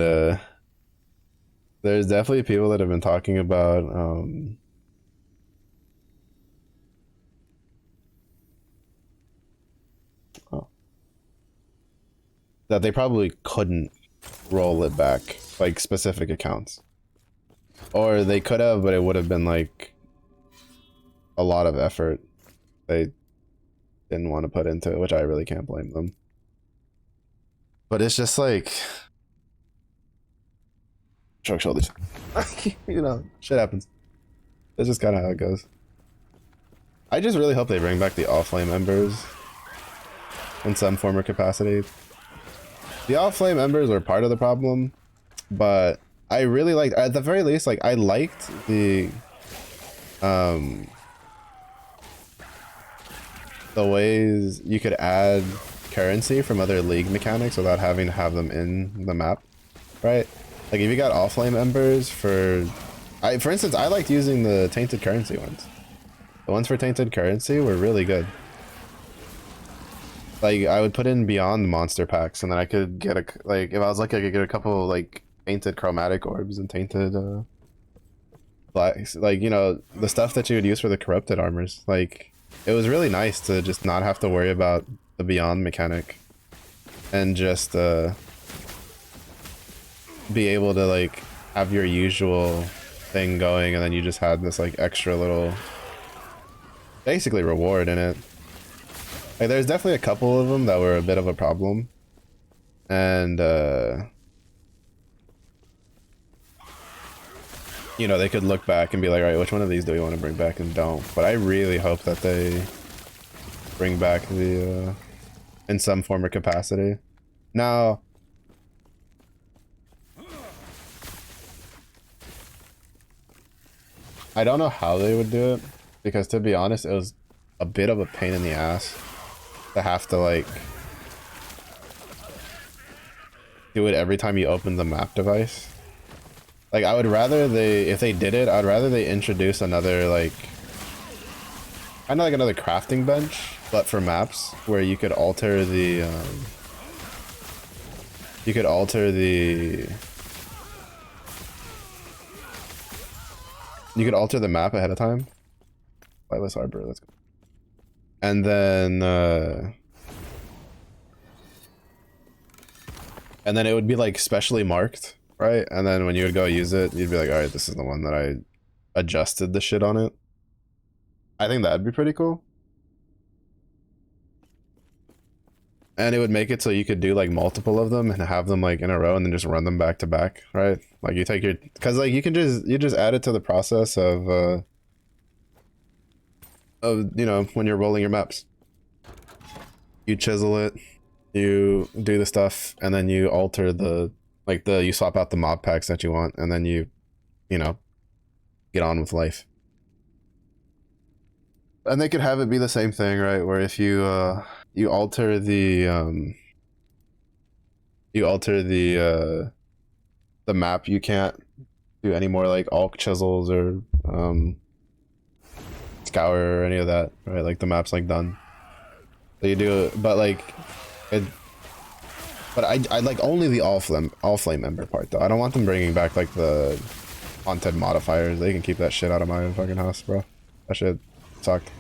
there's definitely people that have been talking about that they probably couldn't roll it back, like specific accounts. Or they could have, but it would have been like a lot of effort they didn't want to put into it, which I really can't blame them. But it's just like, shrug shoulders. You know, shit happens. It's just kind of how it goes. I just really hope they bring back the All-Flame Embers in some form or capacity. The All-Flame Embers were part of the problem, but I really liked, at the very least, like, I liked the ways you could add currency from other league mechanics without having to have them in the map, right? Like, if you got All-Flame Embers for instance, I liked using the Tainted Currency ones. The ones for Tainted Currency were really good. Like, I would put in Beyond monster packs, and then I could get a, like, if I was lucky, I could get a couple, like, Tainted Chromatic Orbs and Tainted, like, you know, the stuff that you would use for the Corrupted Armors. Like, it was really nice to just not have to worry about the Beyond mechanic. And just, be able to, like, have your usual thing going, and then you just had this, like, extra little, basically, reward in it. Like, there's definitely a couple of them that were a bit of a problem. And, you know, they could look back and be like, all right, which one of these do we want to bring back and don't? But I really hope that they bring back the, in some form or capacity. Now, I don't know how they would do it, because to be honest, it was a bit of a pain in the ass to have to, like, do it every time you open the map device. Like, I would rather if they did it, I'd rather they introduce another, like, kind of like another crafting bench, but for maps, where you could alter the, map ahead of time. Lightless Harbor, let's go. And then it would be like specially marked, right? And then when you would go use it, you'd be like, all right, this is the one that I adjusted the shit on it. I think that'd be pretty cool. And it would make it so you could do like multiple of them and have them like in a row and then just run them back to back, right? Like you take your, cause like you just add it to the process of you know, when you're rolling your maps. You chisel it, you do the stuff, and then you alter the, like you swap out the mob packs that you want, and then you know, get on with life. And they could have it be the same thing, right? Where if you alter the map, you can't do any more like Alk chisels or scour or any of that, right? Like the map's like done. So you do, but like it. But I like only the all flame ember part though. I don't want them bringing back like the haunted modifiers. They can keep that shit out of my fucking house, bro. That shit sucked.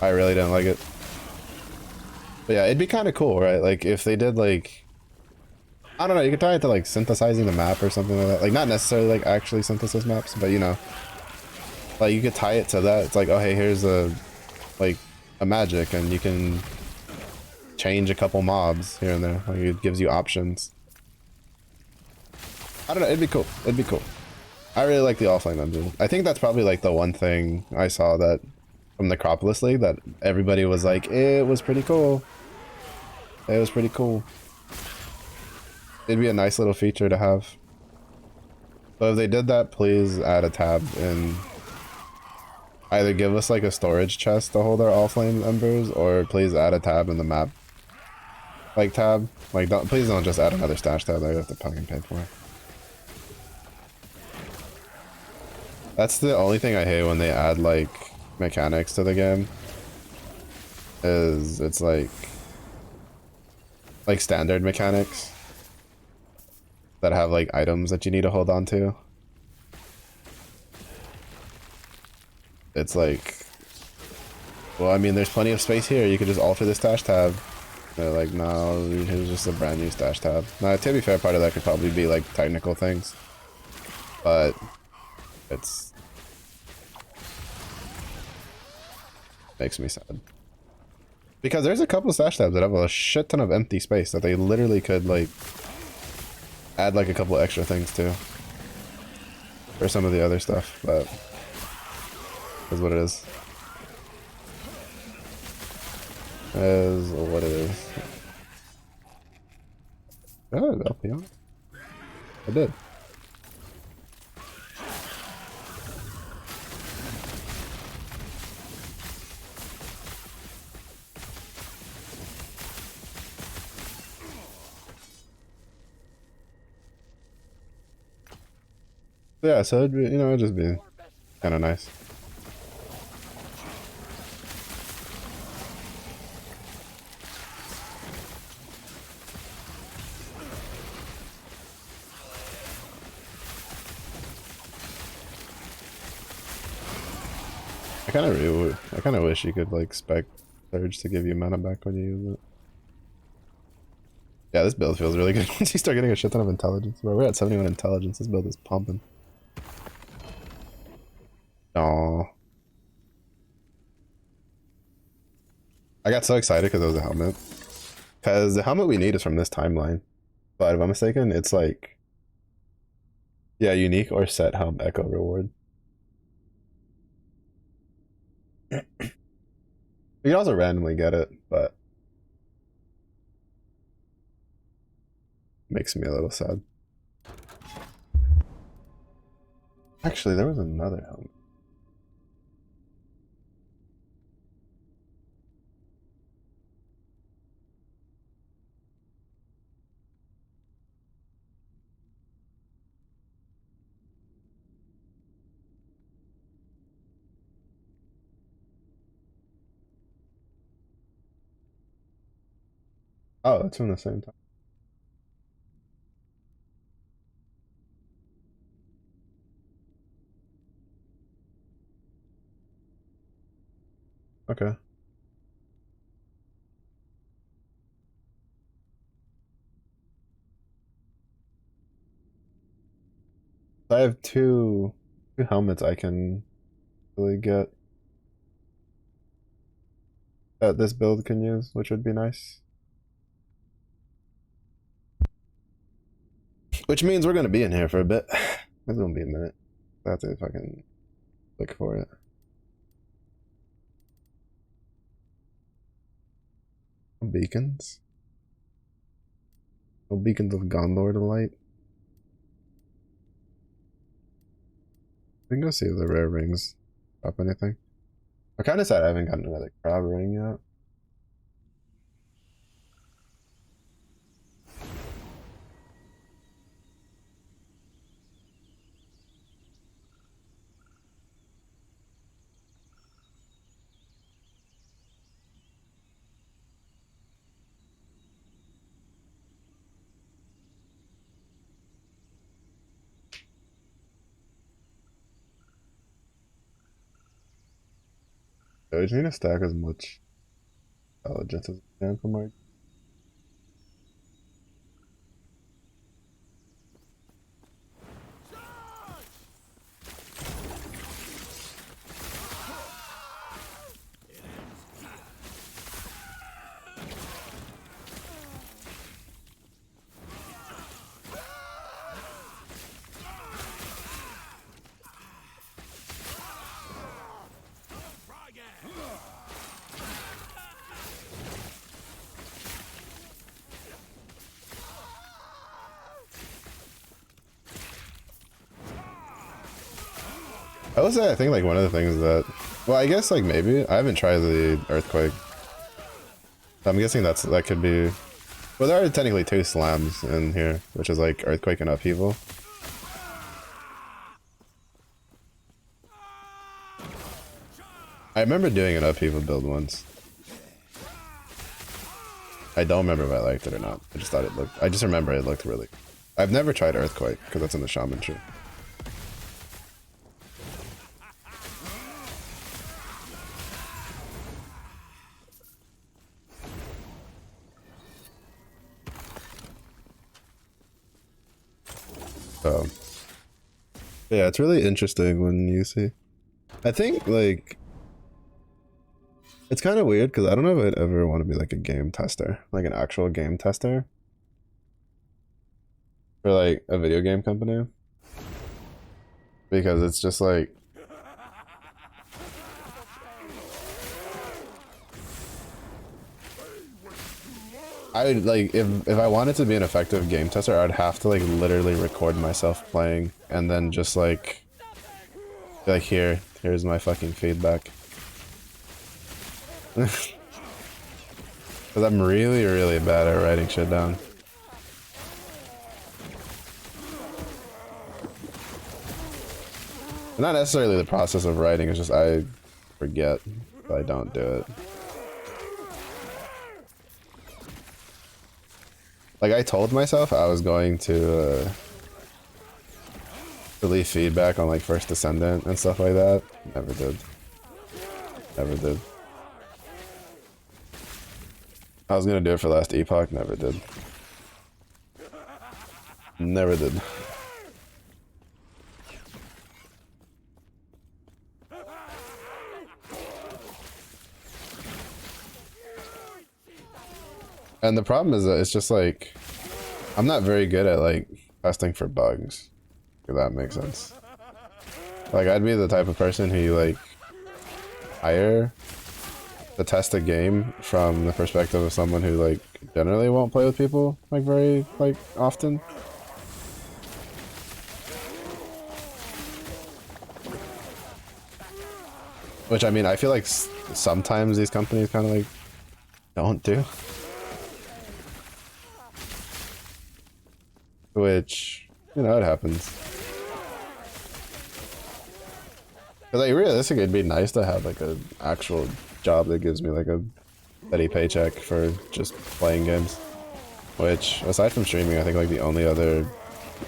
I really didn't like it. But yeah, it'd be kind of cool, right? Like if they did like, I don't know, you could tie it to like synthesizing the map or something like that. Like not necessarily like actually synthesis maps, but you know, like you could tie it to that. It's like, oh hey, here's a like a magic, and you can change a couple mobs here and there. Like it gives you options. I don't know, it'd be cool. It'd be cool. I really like the offline dungeon. I think that's probably like the one thing I saw that from the Acropolis League that everybody was like, it was pretty cool. It was pretty cool. It'd be a nice little feature to have. So if they did that, please add a tab and either give us like a storage chest to hold our offlane embers, or please add a tab in the map. Like tab. Like please don't just add another stash tab that you have to fucking pay for. That's the only thing I hate when they add like mechanics to the game. Is it's like standard mechanics that have like items that you need to hold on to. It's like, well, I mean, there's plenty of space here. You could just alter the stash tab. They're like, no, here's just a brand new stash tab. Now, to be fair, part of that could probably be like technical things, but it's makes me sad. Because there's a couple of stash tabs that have a shit ton of empty space that they literally could like add like a couple extra things to for some of the other stuff, but is what it is. Is what it is. Oh, LP on. I did. Yeah, so it'd be, you know, it'd just be kind of nice. I kind of wish you could like spec surge to give you mana back when you use it. Yeah, this build feels really good once you start getting a shit ton of intelligence. Bro, we're at 71 intelligence. This build is pumping. Aww. I got so excited because it was a helmet. Because the helmet we need is from this timeline. But if I'm mistaken, it's like, yeah, unique or set helm echo reward. You can also randomly get it, but makes me a little sad. Actually, there was another helmet. Oh, it's from the same time. Okay. I have two helmets I can really get that this build can use, which would be nice. Which means we're gonna be in here for a bit. It's gonna be a minute. I have to fucking look for it. Beacons? No beacons of Gondor to light. We can go see if the rare rings drop anything. I'm kinda sad I haven't gotten another crab ring yet. I just need to stack as much intelligence as I can for my. I will say I think like one of the things that, well, I guess like maybe I haven't tried the earthquake. I'm guessing that could be. Well, there are technically 2 slams in here, which is like earthquake and upheaval. I remember doing an upheaval build once. I don't remember if I liked it or not. I just thought it looked. I just remember it looked really. I've never tried earthquake because that's in the shaman tree. So, yeah, it's really interesting when you see. I think, like, it's kind of weird because I don't know if I'd ever want to be like a game tester, like an actual game tester for like a video game company. Because it's just like, I would like if I wanted to be an effective game tester, I'd have to like literally record myself playing and then just like be like here's my fucking feedback. Because I'm really, really bad at writing shit down. Not necessarily the process of writing, it's just I forget if I don't do it. Like, I told myself I was going to leave feedback on, like, First Descendant and stuff like that. Never did. Never did. I was gonna do it for Last Epoch, never did. Never did. And the problem is that it's just like, I'm not very good at like testing for bugs, if that makes sense. Like, I'd be the type of person who like hire to test a game from the perspective of someone who like generally won't play with people like very like often. Which, I mean, I feel like sometimes these companies kind of like don't do. Which, you know, it happens. Cause like realistically, it'd be nice to have like an actual job that gives me like a steady paycheck for just playing games. Which, aside from streaming, I think like the only other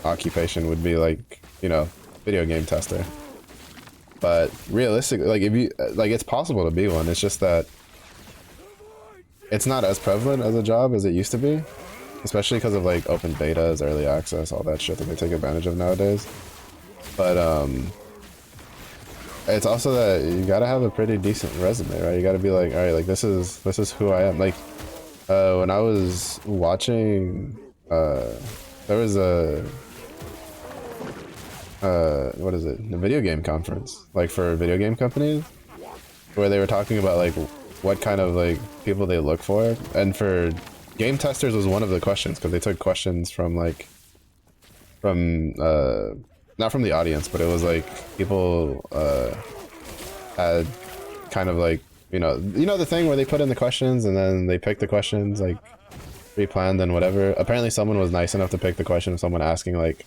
occupation would be like, you know, video game tester. But realistically, like if you like, it's possible to be one. It's just that it's not as prevalent as a job as it used to be. Especially because of like open betas, early access, all that shit that they take advantage of nowadays. But it's also that you gotta have a pretty decent resume, right? You gotta be like, all right, like this is who I am. Like when I was watching, there was a what is it? A video game conference, like for video game companies, where they were talking about like what kind of like people they look for, and for game testers was one of the questions, because they took questions from like not from the audience, but it was like people had kind of like, you know the thing where they put in the questions and then they pick the questions like pre-planned and whatever. Apparently someone was nice enough to pick the question of someone asking like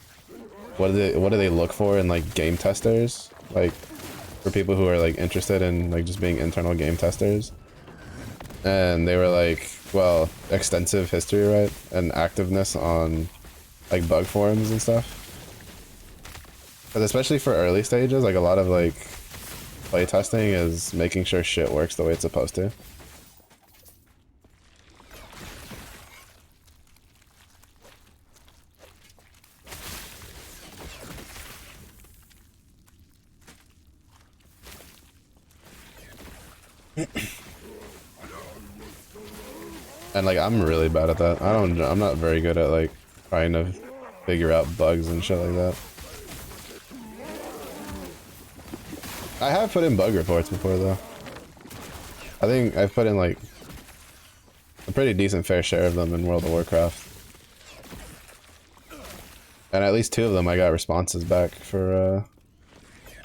what do they look for in like game testers, like for people who are like interested in like just being internal game testers. And they were like, well, extensive history, right? And activeness on like bug forums and stuff. But especially for early stages, like a lot of like playtesting is making sure shit works the way it's supposed to. And like I'm really bad at that. I'm not very good at like trying to figure out bugs and shit like that. I have put in bug reports before though. I think I've put in like a pretty decent fair share of them in World of Warcraft. And at least 2 of them I got responses back for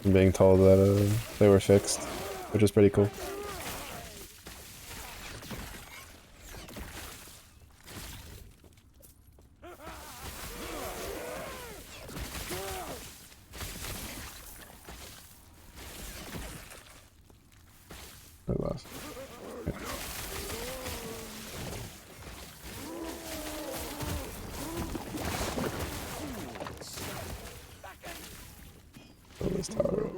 I'm being told that they were fixed, which is pretty cool. This tower up.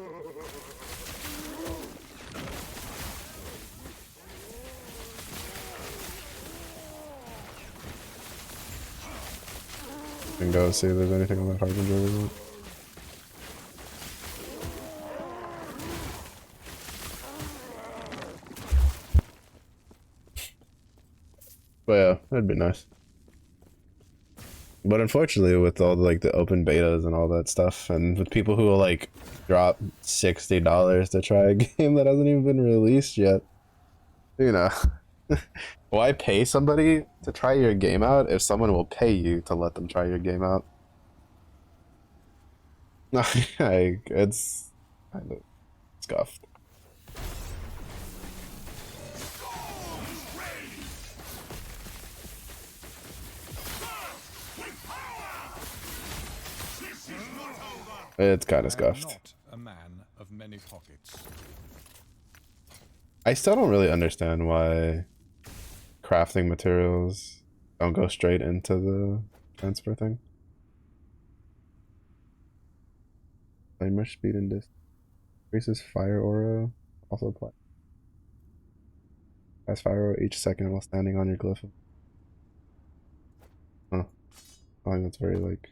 And go see if there's anything on that harbinger we want. But yeah, that'd be nice. But unfortunately, with all like the open betas and all that stuff, and with people who will like drop $60 to try a game that hasn't even been released yet, you know, why pay somebody to try your game out if someone will pay you to let them try your game out? Like, it's kind of scuffed. It's kind of scuffed. A man of many pockets. I still don't really understand why crafting materials don't go straight into the transfer thing. Flamer speed and distance. Increases fire aura. Also apply. As fire aura each second while standing on your glyph. Huh. I think that's very like.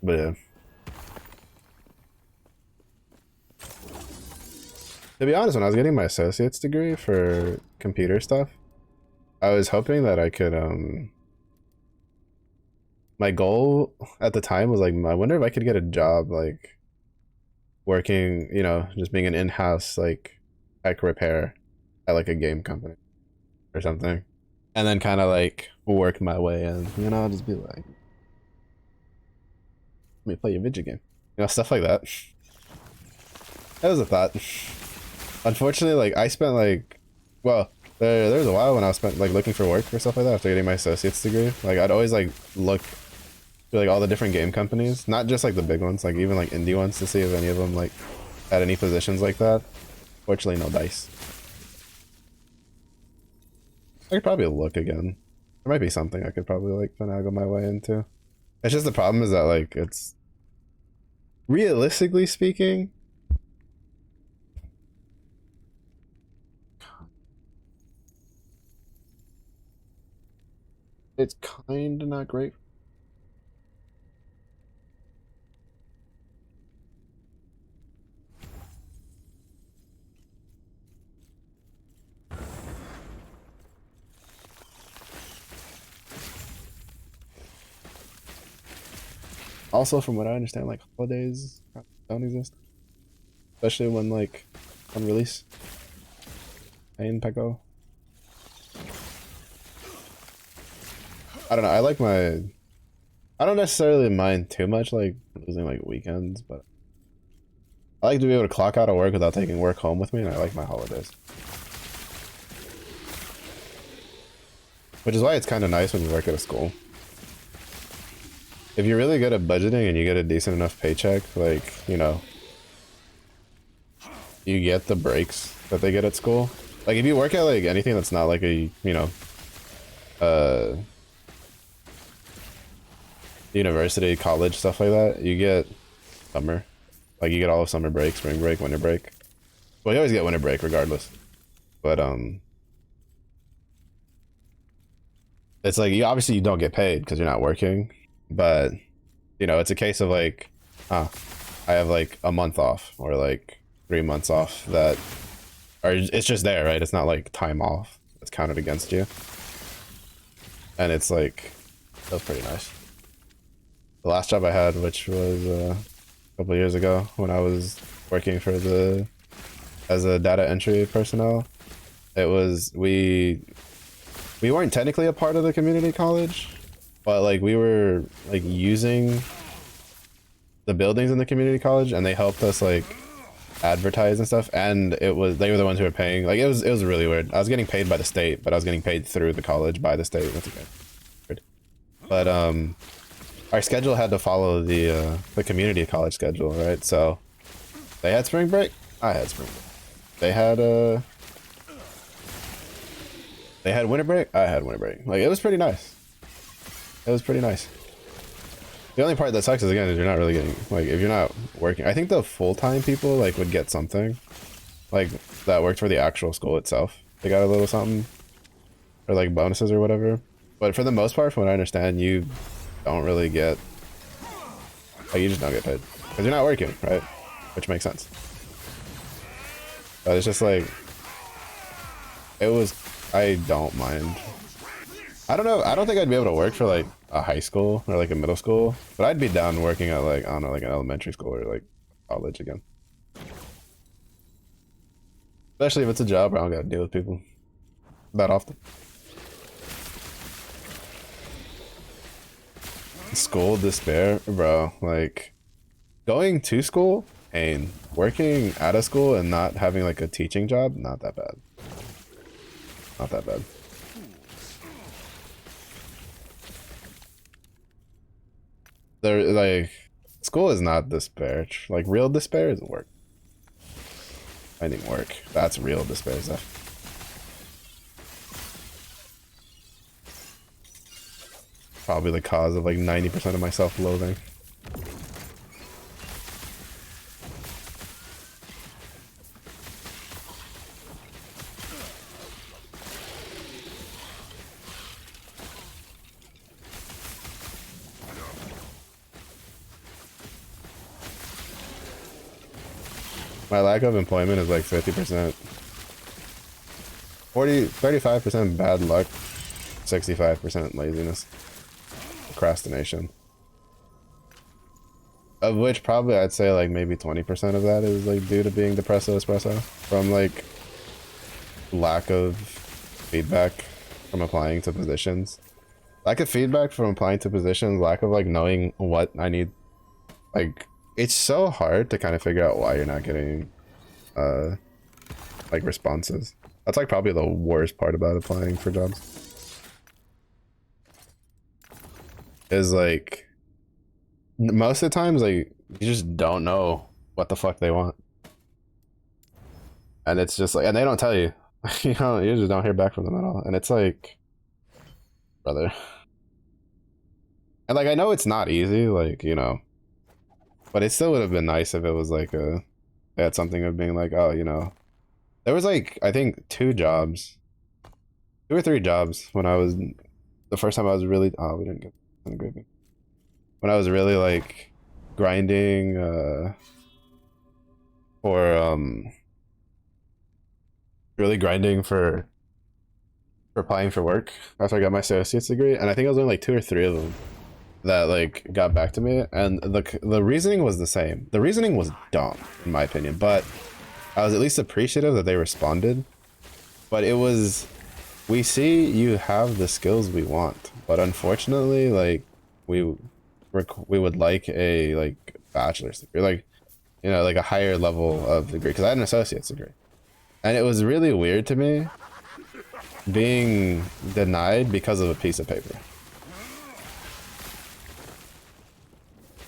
But yeah. To be honest, when I was getting my associate's degree for computer stuff, I was hoping that I could, my goal at the time was like, I wonder if I could get a job, like, working, you know, just being an in-house, like, tech repair at, like, a game company or something. And then kind of, like, work my way in, you know, just be like, let me play your video game. You know, stuff like that. That was a thought. Unfortunately, like, I spent, like, well, there was a while when I was spent, like, looking for work or stuff like that after getting my associate's degree. Like, I'd always, like, look through, like, all the different game companies. Not just, like, the big ones, like, even, like, indie ones to see if any of them, like, had any positions like that. Fortunately, no dice. I could probably look again. There might be something I could probably, like, finagle my way into. It's just the problem is that, like, it's... Realistically speaking... It's kinda not great. Also, from what I understand, like, holidays don't exist. Especially when, like, on release. In Peko. I don't know, I like my... I don't necessarily mind too much, like, losing, like, weekends, but... I like to be able to clock out of work without taking work home with me, and I like my holidays. Which is why it's kind of nice when you work at a school. If you're really good at budgeting and you get a decent enough paycheck, like, you know, you get the breaks that they get at school. Like, if you work at, like, anything that's not, like, a, you know, university, college, stuff like that, you get summer. Like, you get all of summer break, spring break, winter break. Well, you always get winter break regardless. But, it's like, you obviously you don't get paid because you're not working. But, you know, it's a case of like, I have like a month off or like 3 months off that, or it's just there, right? It's not like time off. It's counted against you. And it's like, that was pretty nice. The last job I had, which was a couple of years ago when I was working for the as a data entry personnel. It was we weren't technically a part of the community college, but like we were like using the buildings in the community college, and they helped us like advertise and stuff, and they were the ones who were paying. Like it was really weird. I was getting paid by the state, but I was getting paid through the college by the state. That's okay. Weird. But our schedule had to follow the community college schedule, right? So they had spring break, I had spring break. They had winter break, I had winter break. Like it was pretty nice. It was pretty nice. The only part that sucks is, again, is you're not really getting, like, if you're not working. I think the full-time people, like, would get something, like, that worked for the actual school itself. They got a little something, or, like, bonuses or whatever. But for the most part, from what I understand, you don't really get, like, you just don't get paid. Because you're not working, right? Which makes sense. But it's just, like, I don't mind. I don't know, I don't think I'd be able to work for, like, a high school or like a middle school, but I'd be down working at like, I don't know, like an elementary school or like college again. Especially if it's a job where I don't gotta deal with people that often. School despair, bro. Like going to school, pain. Working at a school and not having like a teaching job, not that bad. Not that bad. They're like, school is not despair. Like real despair is work. Finding work. That's real despair stuff. Probably the cause of like 90% of my self-loathing. My lack of employment is like 50%. 35% bad luck, 65% laziness, procrastination. Of which probably I'd say like maybe 20% of that is like due to being depresso espresso from like lack of feedback from applying to positions. Lack of feedback from applying to positions, lack of like knowing what I need. Like it's so hard to kind of figure out why you're not getting like responses. That's like probably the worst part about applying for jobs. Is like most of the times like you just don't know what the fuck they want. And it's just like, and they don't tell you. You know, you just don't hear back from them at all. And it's like, brother. And like I know it's not easy, like, you know, but it still would have been nice if it was like they had something of being like, oh, you know, there was like, I think 2 or 3 jobs when I was, the first time I was really, oh, we didn't get an agreement. When I was really like grinding really grinding for applying for work after I got my associate's degree. And I think it was only like 2 or 3 of them that like got back to me, and the reasoning was the same. The reasoning was dumb in my opinion, but I was at least appreciative that they responded. But it was, we see you have the skills we want, but unfortunately like we would like a like bachelor's degree, like, you know, like a higher level of degree, because I had an associate's degree. And it was really weird to me being denied because of a piece of paper.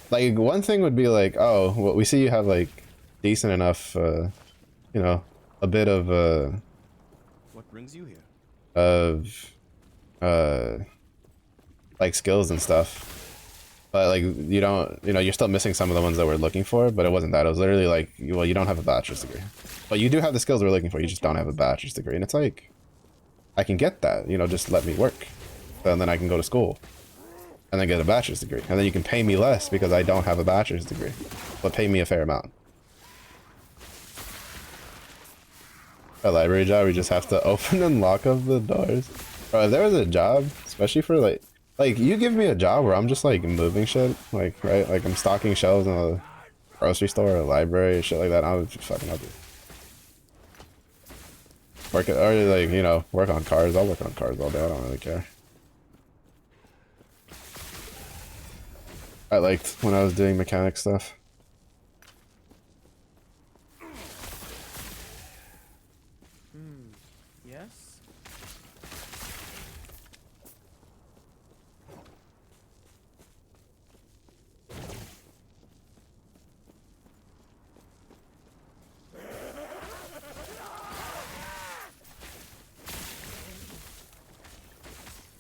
Like, one thing would be like, oh, well, we see you have, like, decent enough, you know, a bit of, what brings you here? Of, like, skills and stuff. But, like, you don't, you know, you're still missing some of the ones that we're looking for, but it wasn't that. It was literally like, well, you don't have a bachelor's degree. But you do have the skills we're looking for, you just don't have a bachelor's degree. And it's like, I can get that, you know, just let me work. And then I can go to school. And then get a bachelor's degree. And then you can pay me less because I don't have a bachelor's degree. But pay me a fair amount. A library job, we just have to open and lock up the doors. Bro, if there was a job, especially for like you give me a job where I'm just like moving shit, like, right? Like I'm stocking shelves in a grocery store or a library or shit like that, I would just fucking help you. Work it, or like, you know, work on cars. I'll work on cars all day. I don't really care. I liked when I was doing mechanic stuff. Yes?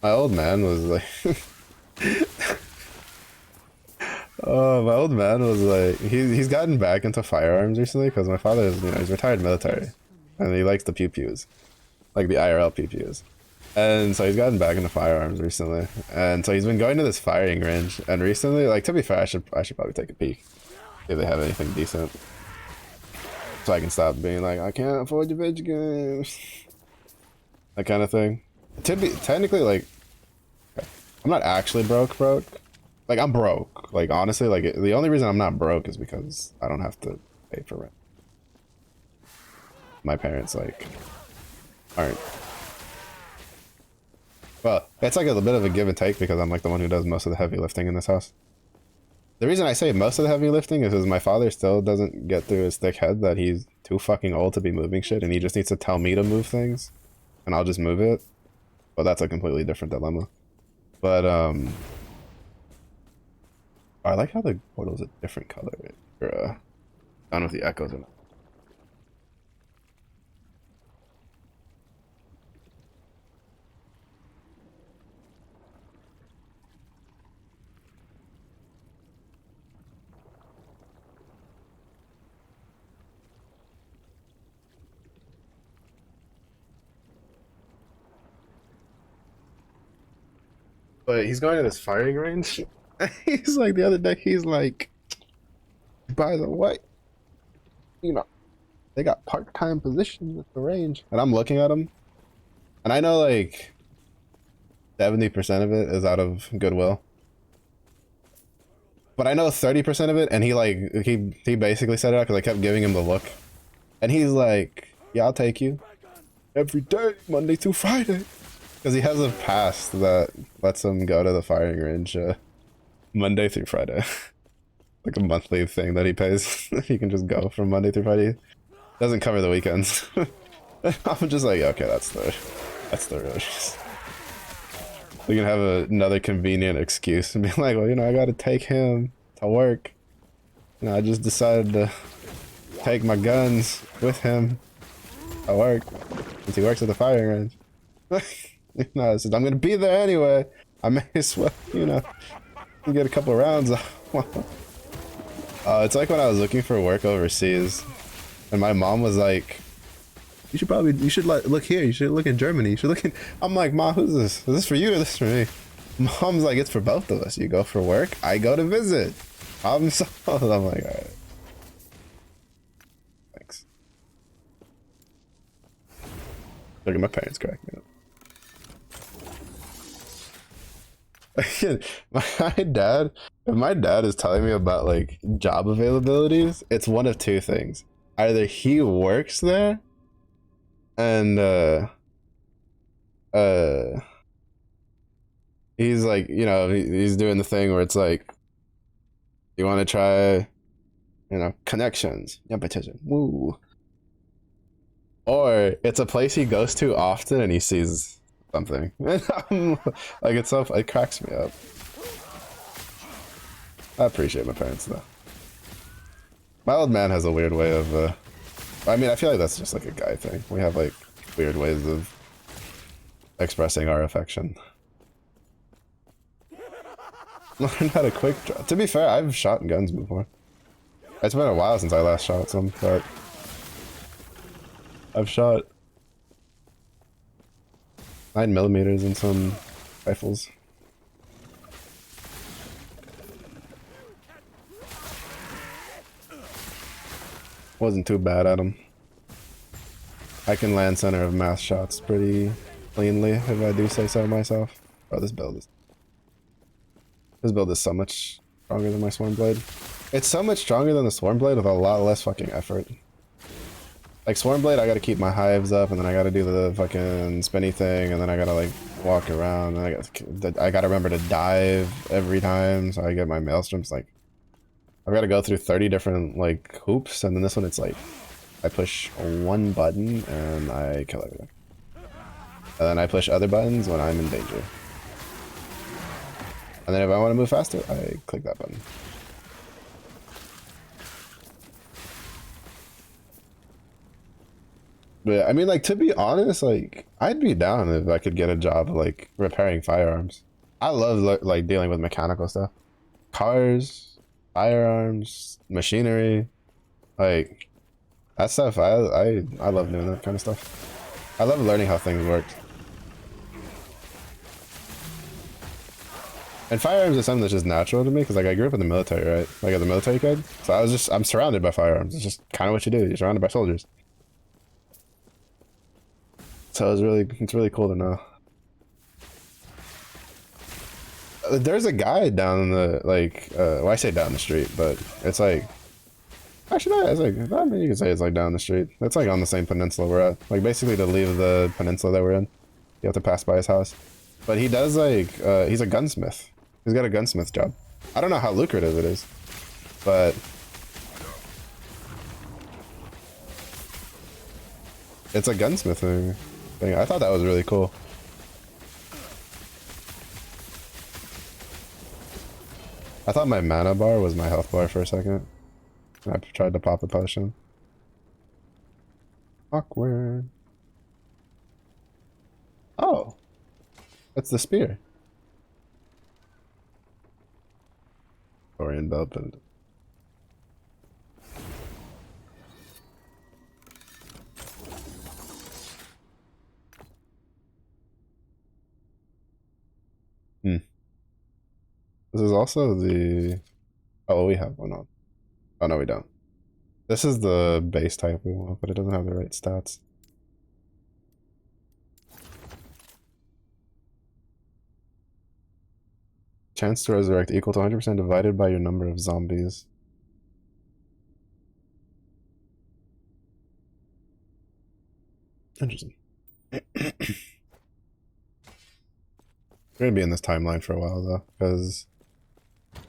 My old man was like, oh, my old man was like, he's gotten back into firearms recently because my father is, you know, he's retired military, and he likes the pew pews, like the IRL pew pews, and so he's gotten back into firearms recently, and so he's been going to this firing range, and recently, like, to be fair, I should probably take a peek if they have anything decent, so I can stop being like, I can't afford your video games, that kind of thing. To be technically, like, I'm not actually broke. Like, I'm broke. Like, honestly, like, the only reason I'm not broke is because I don't have to pay for rent. My parents, like, aren't. Well, it's like a bit of a give and take because I'm like the one who does most of the heavy lifting in this house. The reason I say most of the heavy lifting is because my father still doesn't get through his thick head that he's too fucking old to be moving shit, and he just needs to tell me to move things, and I'll just move it. But that's a completely different dilemma. But, I like how the portal's a different color. Or, I don't know if the echoes or not. But he's going to this firing range. He's like, the other day, he's like, by the way, you know, they got part-time positions at the range. And I'm looking at him, and I know like 70% of it is out of goodwill. But I know 30% of it, and he basically said it out because I kept giving him the look. And he's like, yeah, I'll take you. Every day, Monday through Friday. Because he has a pass that lets him go to the firing range Monday through Friday. Like a monthly thing that he pays. He can just go from Monday through Friday. Doesn't cover the weekends. I'm just like, okay, that's the rush. We can have another convenient excuse and be like, well, you know, I gotta take him to work. You know, I just decided to take my guns with him to work since he works at the firing range. You know, I said, I'm gonna be there anyway. I may as well, you know, get a couple rounds off. It's like when I was looking for work overseas, and my mom was like, you should look here, you should look in Germany, you should look in. I'm like, Mom, who's this? Is this for you or this for me? Mom's like, it's for both of us. You go for work, I go to visit. I'm solved. I'm like, alright. Thanks. Look at my parents crack me up. If my dad is telling me about like job availabilities, it's one of two things. Either he works there and he's like, you know, he's doing the thing where it's like, you want to try, you know, connections, competition, woo. Or it's a place he goes to often and he sees something. Like, it cracks me up. I appreciate my parents though. My old man has a weird way of, I mean, I feel like that's just like a guy thing. We have like weird ways of expressing our affection. Learn how to quick draw. To be fair, I've shot guns before. It's been a while since I last shot some, but I've shot 9mm in some rifles. Wasn't too bad at them. I can land center of mass shots pretty cleanly, if I do say so myself. Oh, this build is so much stronger than my Swarm Blade. It's so much stronger than the Swarm Blade with a lot less fucking effort. Like Swarmblade, I gotta keep my hives up, and then I gotta do the fucking spinny thing, and then I gotta like walk around, and I gotta remember to dive every time, so I get my maelstroms. Like, I've gotta go through 30 different like hoops, and then this one it's like I push one button and I kill everything, and then I push other buttons when I'm in danger, and then if I want to move faster, I click that button. But I mean, like, to be honest, like, I'd be down if I could get a job like repairing firearms. I love like dealing with mechanical stuff, cars, firearms, machinery, like that stuff. I love doing that kind of stuff. I love learning how things work. And firearms is something that's just natural to me because like I grew up in the military, right? Like as a military kid, so I'm surrounded by firearms. It's just kind of what you do. You're surrounded by soldiers. So it's really cool to know. There's a guy down the like well, I say down the street, but it's like actually it's like I mean you can say it's like down the street. It's like on the same peninsula we're at. Like basically to leave the peninsula that we're in, you have to pass by his house. But he does like he's a gunsmith. He's got a gunsmith job. I don't know how lucrative it is, but it's a gunsmithing thing. I thought that was really cool. I thought my mana bar was my health bar for a second. I tried to pop a potion. Awkward. Oh, that's the spear. Orion belt and this is also the oh we have one on. Oh no we don't. This is the base type we want, but it doesn't have the right stats. Chance to resurrect equal to 100% divided by your number of zombies. Interesting. We're gonna be in this timeline for a while though, because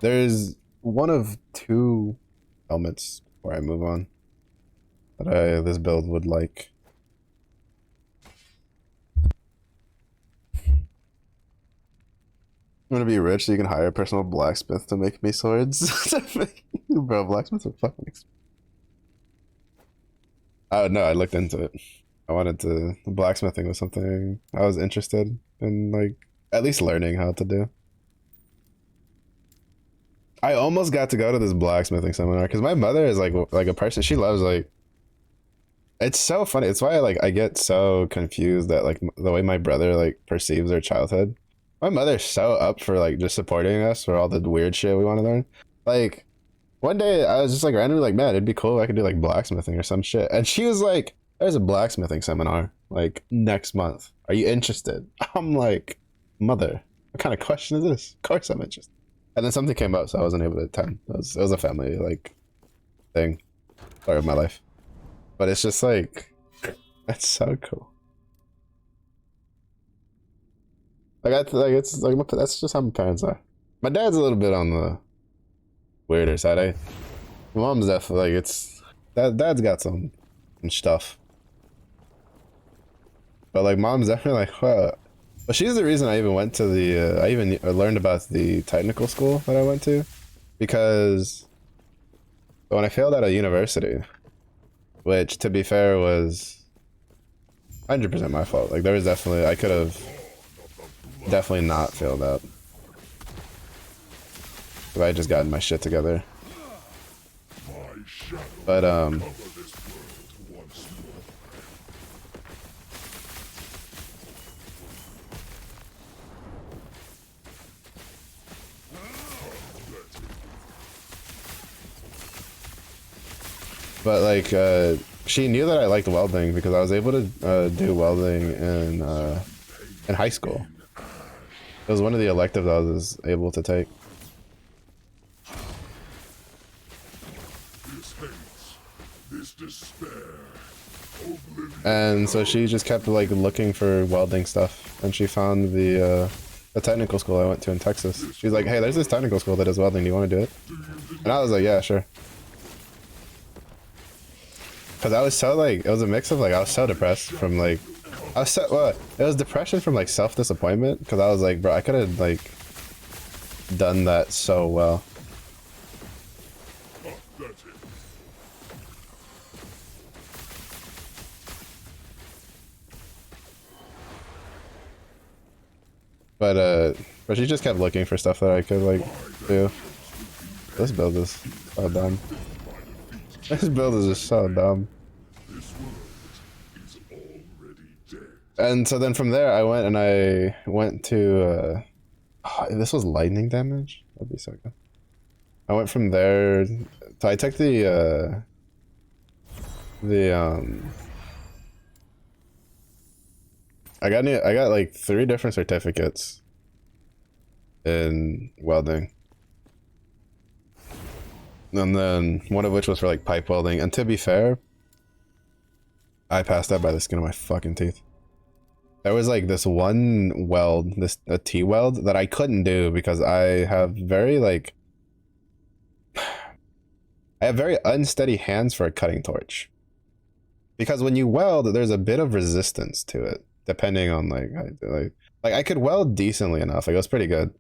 there's one of two helmets where I move on that this build would like. I'm gonna be rich so you can hire a personal blacksmith to make me swords. Bro, blacksmiths are fucking expensive. Oh no, I looked into it. I wanted to. Blacksmithing was something I was interested in, like at least learning how to do. I almost got to go to this blacksmithing seminar because my mother is like a person. She loves like. It's so funny. It's why I get so confused that like the way my brother like perceives their childhood. My mother's so up for like just supporting us for all the weird shit we want to learn. Like one day I was just like randomly like, man, it'd be cool if I could do like blacksmithing or some shit. And she was like, there's a blacksmithing seminar like next month. Are you interested? I'm like, mother, what kind of question is this? Of course I'm interested. And then something came up, so I wasn't able to attend. It was a family like thing, part of my life. But it's just like, that's so cool. Like it's like that's just how my parents are. My dad's a little bit on the weirder side. My mom's definitely like dad's got some stuff. But like mom's definitely like, well, but she's the reason I even went to the I even learned about the technical school that I went to, because when I failed out of university, which to be fair was 100% my fault. Like there was definitely I could have definitely not failed out if I had just gotten my shit together. But like she knew that I liked welding because I was able to do welding in high school. It was one of the electives I was able to take. This hate, this despair, And so she just kept like looking for welding stuff, and she found the technical school I went to in Texas. She's like, hey, there's this technical school that does welding, do you want to do it? And I was like, yeah, sure. Because I was so like, it was a mix of like, I was so depressed from like, I was so, well, it was depression from like self-disappointment, because I was like, bro, I could have like done that so well. But she just kept looking for stuff that I could like do. This build is so dumb. This build is just so dumb. And so then from there I went to oh, this was lightning damage? That'd be so good. I went from there, so I took I got like 3 different certificates in welding. And then one of which was for like pipe welding, and to be fair, I passed that by the skin of my fucking teeth. There was like this one weld, a T-weld that I couldn't do because I have very like I have very unsteady hands for a cutting torch. Because when you weld, there's a bit of resistance to it, depending on like I could weld decently enough. Like it was pretty good.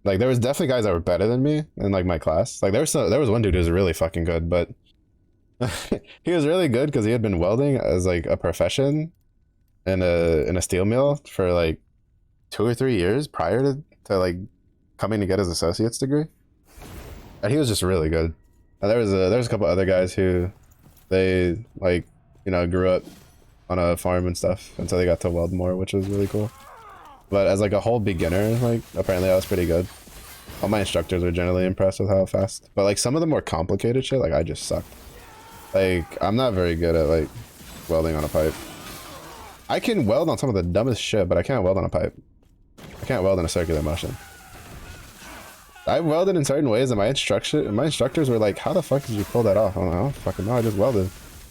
Like there was definitely guys that were better than me in like my class. Like there was one dude who was really fucking good, but he was really good because he had been welding as like a profession in a steel mill for like 2 or 3 years prior to like coming to get his associate's degree. And he was just really good. And there was a couple other guys who they like, you know, grew up on a farm and stuff, and so they got to weld more, which was really cool. But as like a whole beginner, like apparently I was pretty good. All my instructors were generally impressed with how fast. But like some of the more complicated shit, like I just sucked. Like I'm not very good at like welding on a pipe. I can weld on some of the dumbest shit, but I can't weld on a pipe. I can't weld in a circular motion. I welded in certain ways, and my instructors were like, how the fuck did you pull that off? I'm like, I don't fucking know, I just welded.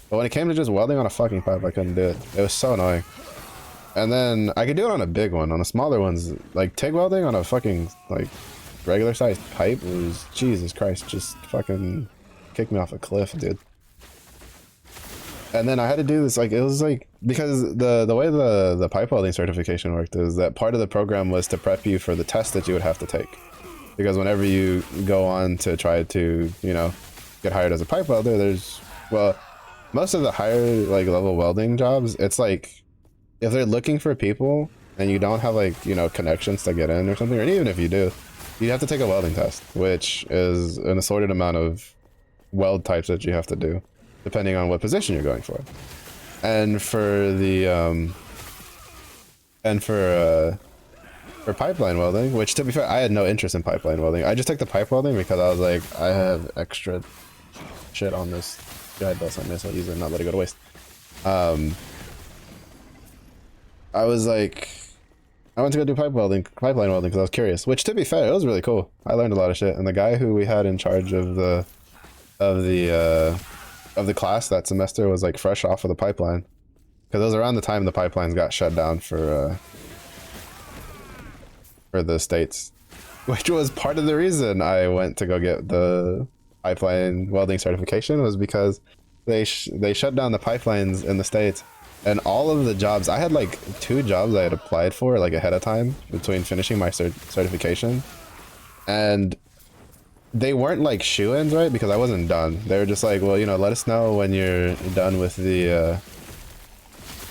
But when it came to just welding on a fucking pipe, I couldn't do it. It was so annoying. And then I could do it on a big one. On the smaller ones, like TIG welding on a fucking like regular sized pipe was, Jesus Christ, just fucking kicked me off a cliff, dude. And then I had to do this, like, it was like, because the way the pipe welding certification worked is that part of the program was to prep you for the test that you would have to take. Because whenever you go on to try to, you know, get hired as a pipe welder, there's, well, most of the higher like level welding jobs, it's like, if they're looking for people and you don't have like, you know, connections to get in or something, or even if you do, you have to take a welding test, which is an assorted amount of weld types that you have to do, depending on what position you're going for. And for the for pipeline welding, which to be fair, I had no interest in pipeline welding. I just took the pipe welding because I was like, I have extra shit on this guide belt, so I may as well use it and not let it go to waste. I was like, I went to go do pipeline welding because I was curious, which to be fair, it was really cool. I learned a lot of shit. And the guy who we had in charge of the class that semester was like fresh off of the pipeline, because it was around the time the pipelines got shut down for the states, which was part of the reason I went to go get the pipeline welding certification, was because they shut down the pipelines in the states. And all of the jobs, I had like 2 jobs I had applied for like ahead of time between finishing my certification, and they weren't like shoo-ins, right? Because I wasn't done. They were just like, well, you know, let us know when you're done with the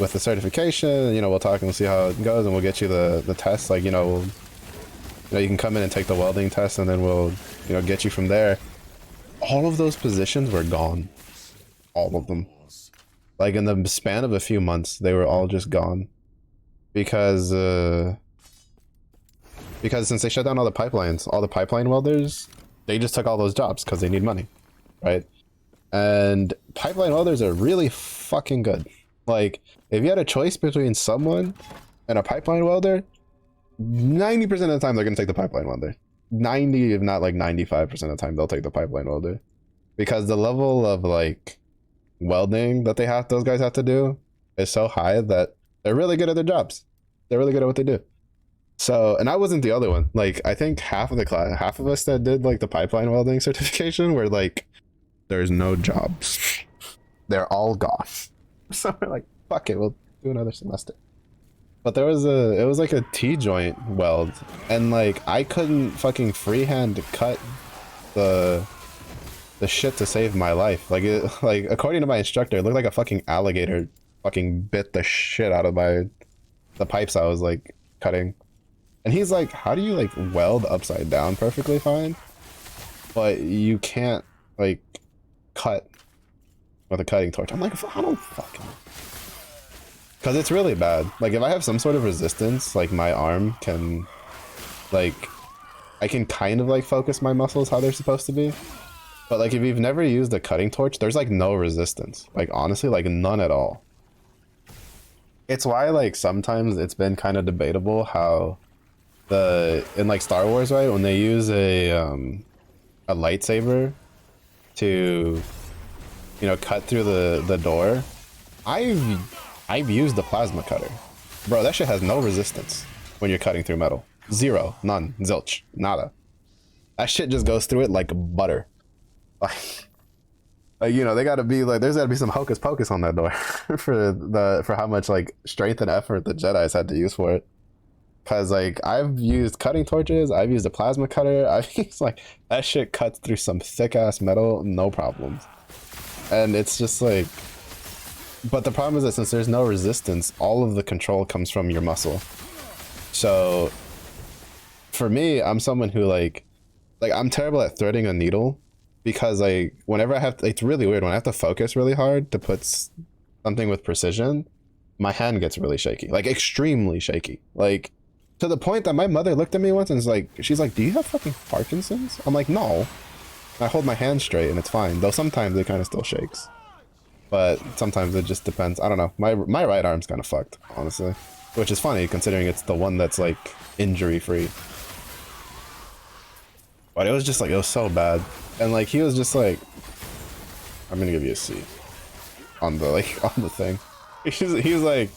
certification. You know, we'll talk and we'll see how it goes, and we'll get you the test. Like, you know, you can come in and take the welding test, and then we'll, you know, get you from there. All of those positions were gone. All of them. Like in the span of a few months, they were all just gone, because since they shut down all the pipelines, all the pipeline welders, they just took all those jobs because they need money, right? And pipeline welders are really fucking good. Like, if you had a choice between someone and a pipeline welder, 90% of the time they're gonna take the pipeline welder. 90, if not like 95% of the time, they'll take the pipeline welder, because the level of like welding that those guys have to do is so high that they're really good at their jobs. They're really good at what they do. So, and I wasn't the other one. Like, I think half of the class, half of us that did like the pipeline welding certification were like, there's no jobs. They're all gone. So we're like, fuck it, we'll do another semester. But it was like a T-joint weld, and like I couldn't fucking freehand cut the shit to save my life. Like according to my instructor, it looked like a fucking alligator fucking bit the shit out of the pipes I was like cutting. And he's like, how do you like weld upside down perfectly fine, but you can't like cut with a cutting torch? I'm like, I don't fucking, because it's really bad. Like if I have some sort of resistance, like my arm can, like, I can kind of like focus my muscles how they're supposed to be. But like if you've never used a cutting torch, there's like no resistance. Like honestly, like none at all. It's why like sometimes it's been kind of debatable how in like Star Wars, right, when they use a lightsaber to, you know, cut through the door, I've used the plasma cutter. Bro, that shit has no resistance when you're cutting through metal. Zero, none, zilch, nada. That shit just goes through it like butter. Like, you know, they gotta be like, there's gotta be some hocus pocus on that door for how much like strength and effort the Jedi's had to use for it. Cause like I've used cutting torches, I've used a plasma cutter, I've used like, that shit cuts through some thick ass metal, no problems. And it's just like, but the problem is that since there's no resistance, all of the control comes from your muscle. So for me, I'm someone who like I'm terrible at threading a needle, because like whenever I have to, it's really weird when I have to focus really hard to put something with precision, my hand gets really shaky, like extremely shaky, like to the point that my mother looked at me once and was like, she's like, do you have fucking Parkinson's? I'm like, no, I hold my hand straight and it's fine, though sometimes it kind of still shakes, but sometimes it just depends. I don't know, my right arm's kind of fucked, honestly, which is funny considering it's the one that's like injury free. But it was just like, it was so bad. And like he was just like, I'm gonna give you a C on the on the thing. He was like,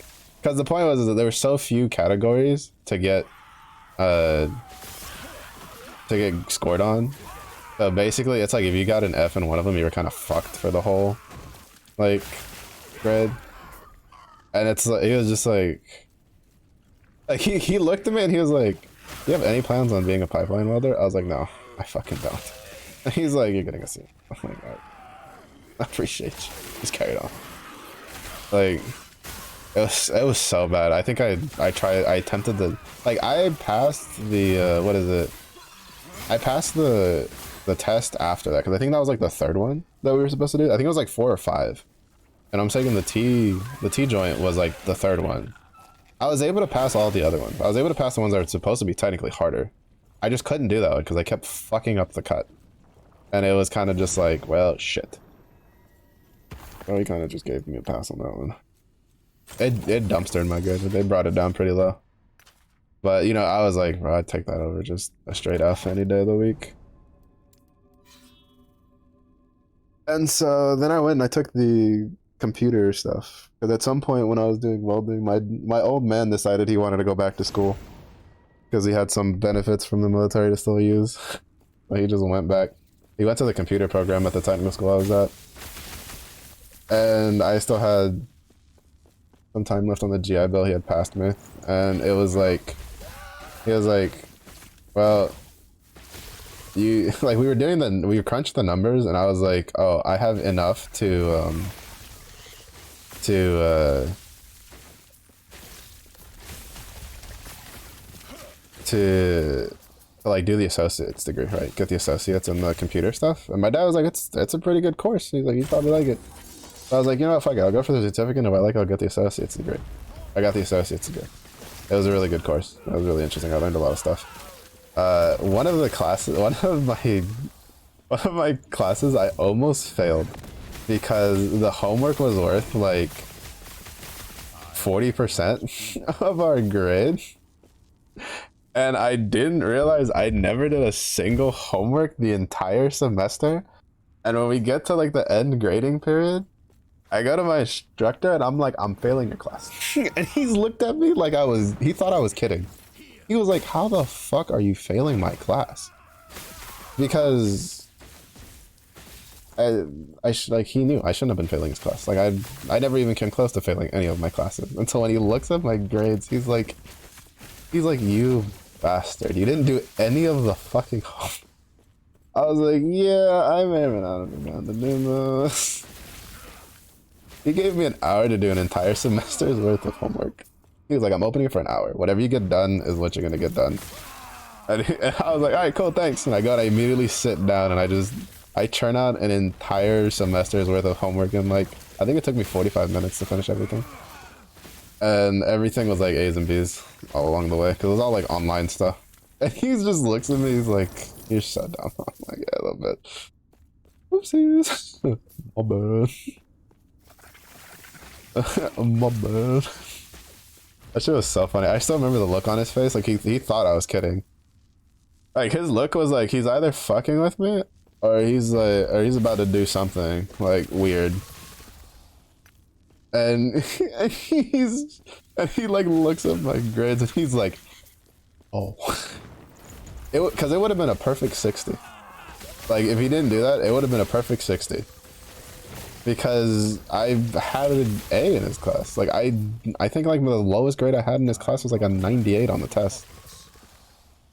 because the point was that there were so few categories to get scored on. So basically it's like if you got an F in one of them, you were kind of fucked for the whole like grade. And it's like, he was just like he looked at me and he was like, do you have any plans on being a pipeline welder? I was like, no, I fucking don't. And he's like, you're getting a C. I'm like, alright, I appreciate you. Just carried on. Like it was so bad. I think I attempted to, like, I passed the what is it? I passed the test after that, because I think that was like the third one that we were supposed to do. I think it was like 4 or 5. And I'm saying the T joint was like the third one. I was able to pass all the other ones. I was able to pass the ones that are supposed to be technically harder. I just couldn't do that because I kept fucking up the cut. And it was kind of just like, well, shit. So he kind of just gave me a pass on that one. It dumpstered my grade. They brought it down pretty low. But, you know, I was like, bro, I'd take that over just a straight F any day of the week. And so then I went and I took the computer stuff. Because at some point when I was doing welding, my old man decided he wanted to go back to school. Because he had some benefits from the military to still use. But he just went back. He went to the computer program at the technical school I was at. And I still had some time left on the GI Bill. He had passed me. And it was like, he was like, well, you, like, we crunched the numbers and I was like, oh, I have enough to like do the associate's degree, right? Get the associates in the computer stuff. And my dad was like, it's a pretty good course. He's like, you probably like it. So I was like, you know what, fuck it, I'll go for the certificate, and if I like it, I'll get the associate's degree. I got the associate's degree. It was a really good course. It was really interesting. I learned a lot of stuff. One of my classes I almost failed because the homework was worth like 40% of our grade. And I didn't realize I never did a single homework the entire semester. And when we get to like the end grading period, I go to my instructor and I'm like, I'm failing your class. And he's looked at me like he thought I was kidding. He was like, how the fuck are you failing my class? Because like he knew I shouldn't have been failing his class. Like I never even came close to failing any of my classes until when he looks at my grades, he's like, you bastard, you didn't do any of the fucking homework. I was like, yeah, I may have been out of the ground to do this. He gave me an hour to do an entire semester's worth of homework. He was like, I'm opening it for an hour. Whatever you get done is what you're gonna get done. And I was like, all right, cool, thanks. And I immediately sit down and I churn out an entire semester's worth of homework in like, I think it took me 45 minutes to finish everything. And everything was like A's and B's all along the way, because it was all like online stuff. And he just looks at me, he's like, you're shut down. I'm like, yeah, a little bit. Oopsies. My bad. My bad. That shit was so funny. I still remember the look on his face, like he thought I was kidding. Like his look was like he's either fucking with me or he's about to do something like weird. And he like looks at my grades and he's like, oh. Because it would have been a perfect 60. Like if he didn't do that, it would have been a perfect 60. Because I had an A in his class. Like I think like the lowest grade I had in his class was like a 98 on the test.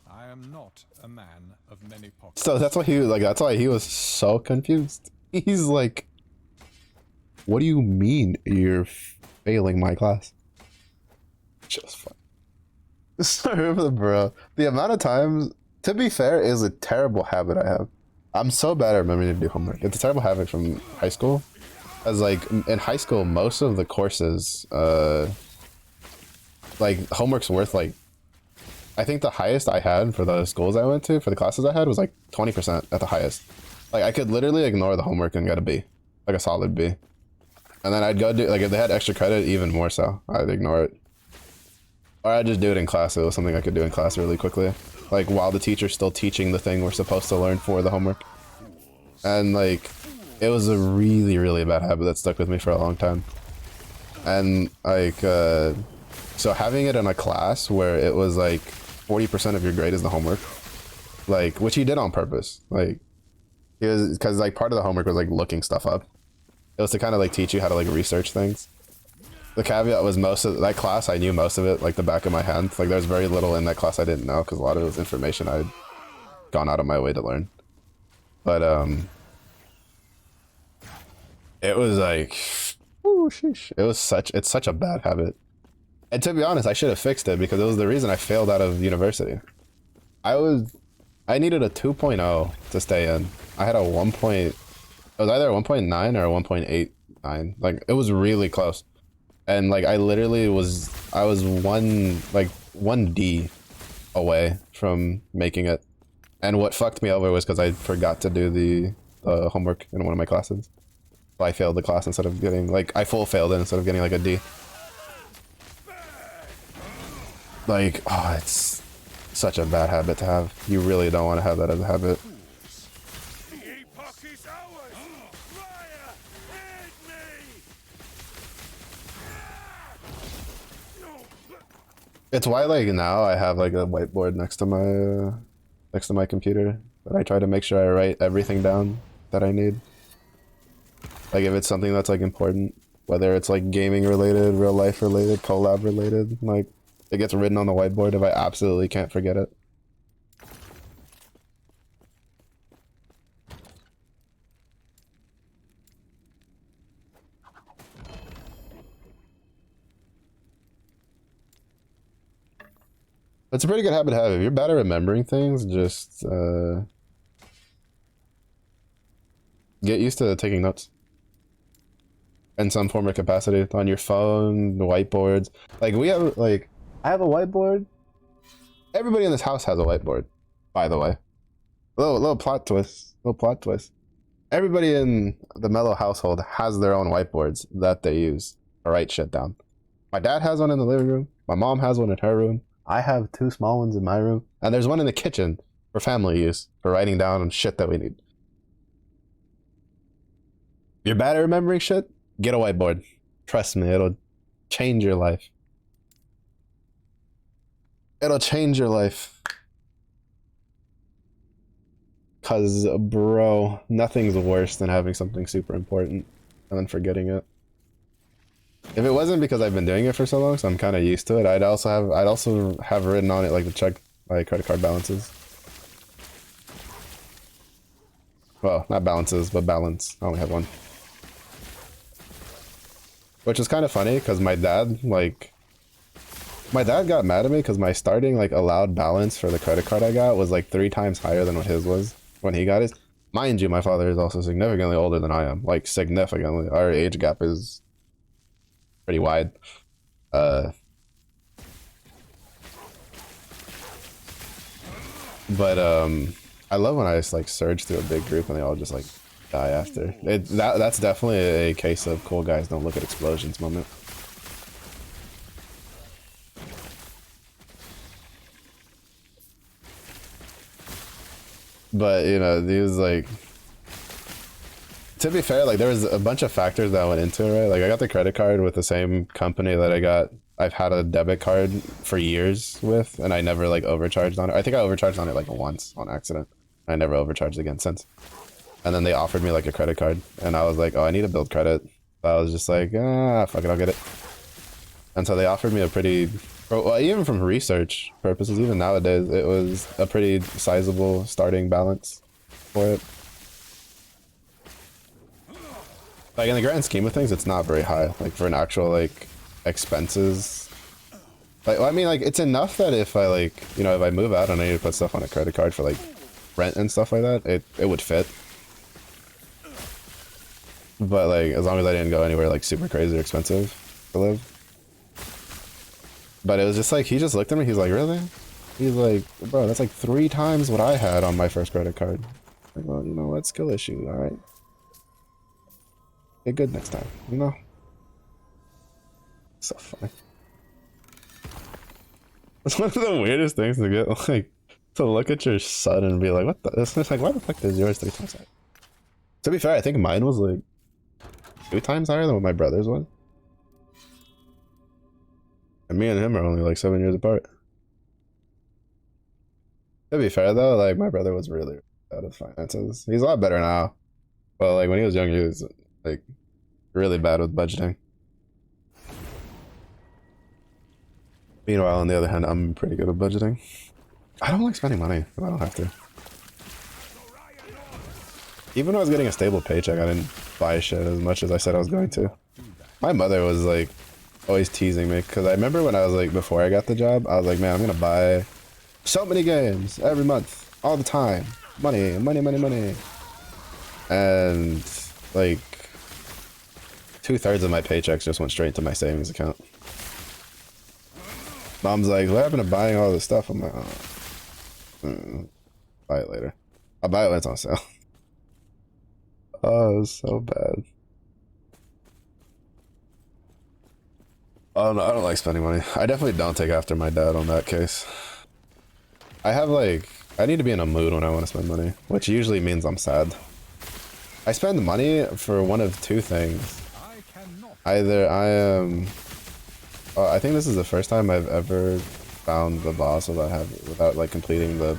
I am not a man of many pockets. So that's why he was so confused. He's like, what do you mean you're failing my class? Just fun. So, bro, the amount of times, to be fair, is a terrible habit I have. I'm so bad at remembering to do homework. It's a terrible habit from high school. As like in high school, most of the courses, like homework's worth like, I think the highest I had for the schools I went to, for the classes I had, was like 20% at the highest. Like I could literally ignore the homework and get a B, like a solid B. And then I'd go do, like if they had extra credit, even more so, I'd ignore it. Or I'd just do it in class. It was something I could do in class really quickly. Like while the teacher's still teaching the thing we're supposed to learn for the homework. And like, it was a really, really bad habit that stuck with me for a long time. And like, so having it in a class where it was like 40% of your grade is the homework, like, which he did on purpose. Like, it was, cause like part of the homework was like looking stuff up. It was to kind of like teach you how to like research things. The caveat was most of that class, I knew most of it like the back of my hand. Like there's very little in that class I didn't know because a lot of it was information I'd gone out of my way to learn. But it was like, oh sheesh. It's such a bad habit. And to be honest, I should have fixed it because it was the reason I failed out of university. I needed a 2.0 to stay in. I had a 1. It was either a 1.9 or a 1.89. Like it was really close. And like I literally was one D away from making it. And what fucked me over was because I forgot to do the homework in one of my classes. So I failed the class instead of getting, like, I full failed it instead of getting like a D. Like, oh, it's such a bad habit to have. You really don't want to have that as a habit. It's why like now I have like a whiteboard next to my computer that I try to make sure I write everything down that I need. Like if it's something that's like important, whether it's like gaming related, real life related, collab related, like it gets written on the whiteboard if I absolutely can't forget it. It's a pretty good habit to have. If you're bad at remembering things, just get used to taking notes in some form or capacity on your phone, the whiteboards. Like I have a whiteboard. Everybody in this house has a whiteboard, by the way. Little plot twist. Little plot twist. Everybody in the Mellow household has their own whiteboards that they use to write shit down. My dad has one in the living room. My mom has one in her room. I have 2 small ones in my room, and there's one in the kitchen for family use, for writing down shit that we need. You're bad at remembering shit? Get a whiteboard. Trust me, it'll change your life. It'll change your life. Cause bro, nothing's worse than having something super important and then forgetting it. If it wasn't because I've been doing it for so long, so I'm kind of used to it, I'd also have written on it like to check my credit card balances. Well, not balances, but balance. I only have one. Which is kind of funny because my dad got mad at me because my starting like allowed balance for the credit card I got was like 3 times higher than what his was when he got his. Mind you, my father is also significantly older than I am. Like significantly. Our age gap is pretty wide. But I love when I just like surge through a big group and they all just like die after. That's definitely a case of cool guys don't look at explosions moment. But you know, he was like, to be fair, like there was a bunch of factors that went into it, right? Like I got the credit card with the same company that I've had a debit card for years with, and I never like overcharged on it. I think I overcharged on it like once on accident. I never overcharged again since. And then they offered me like a credit card, and I was like, oh, I need to build credit. So I was just like, fuck it, I'll get it. And so they offered me a pretty, well, even from research purposes, even nowadays, it was a pretty sizable starting balance for it. Like in the grand scheme of things, it's not very high. Like for an actual like expenses. Like, well, I mean, like it's enough that if I like, you know, if I move out and I need to put stuff on a credit card for like rent and stuff like that, it would fit. But like, as long as I didn't go anywhere like super crazy or expensive to live. But it was just like, he just looked at me, he's like, really? He's like, bro, that's like 3 times what I had on my first credit card. Like, well, you know what, skill issue, alright. Get good next time, you know? So funny. It's one of the weirdest things to get, like, to look at your son and be like, what the? It's like, why the fuck is yours 3 times higher? To be fair, I think mine was like 2 times higher than what my brother's was. And me and him are only like 7 years apart. To be fair though, like my brother was really bad at finances. He's a lot better now. But like when he was young, he was like really bad with budgeting. Meanwhile, on the other hand, I'm pretty good at budgeting. I don't like spending money if I don't have to. Even when I was getting a stable paycheck, I didn't buy shit as much as I said I was going to. My mother was like always teasing me because I remember when I was like, before I got the job, I was like, man, I'm gonna buy so many games every month, all the time. Money, money, money, money. And like 2/3 of my paychecks just went straight to my savings account. Mom's like, what happened to buying all this stuff? I'm like, oh, buy it later. I'll buy it when it's on sale. Oh, it was so bad. Oh no, I don't like spending money. I definitely don't take after my dad on that case. I have like, I need to be in a mood when I want to spend money, which usually means I'm sad. I spend money for one of 2 things. Either I am, I think this is the first time I've ever found the boss without like completing the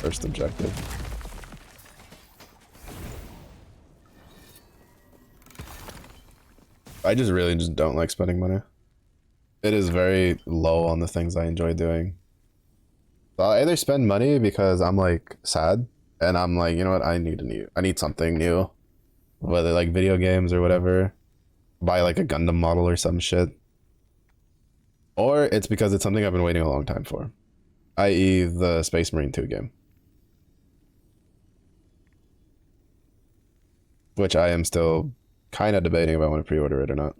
first objective. I just really just don't like spending money. It is very low on the things I enjoy doing. So I'll either spend money because I'm like sad and I'm like, you know what, I need something new. Whether like video games or whatever. Buy like a Gundam model or some shit. Or it's because it's something I've been waiting a long time for. i.e. the Space Marine 2 game. Which I am still kind of debating if I want to pre-order it or not.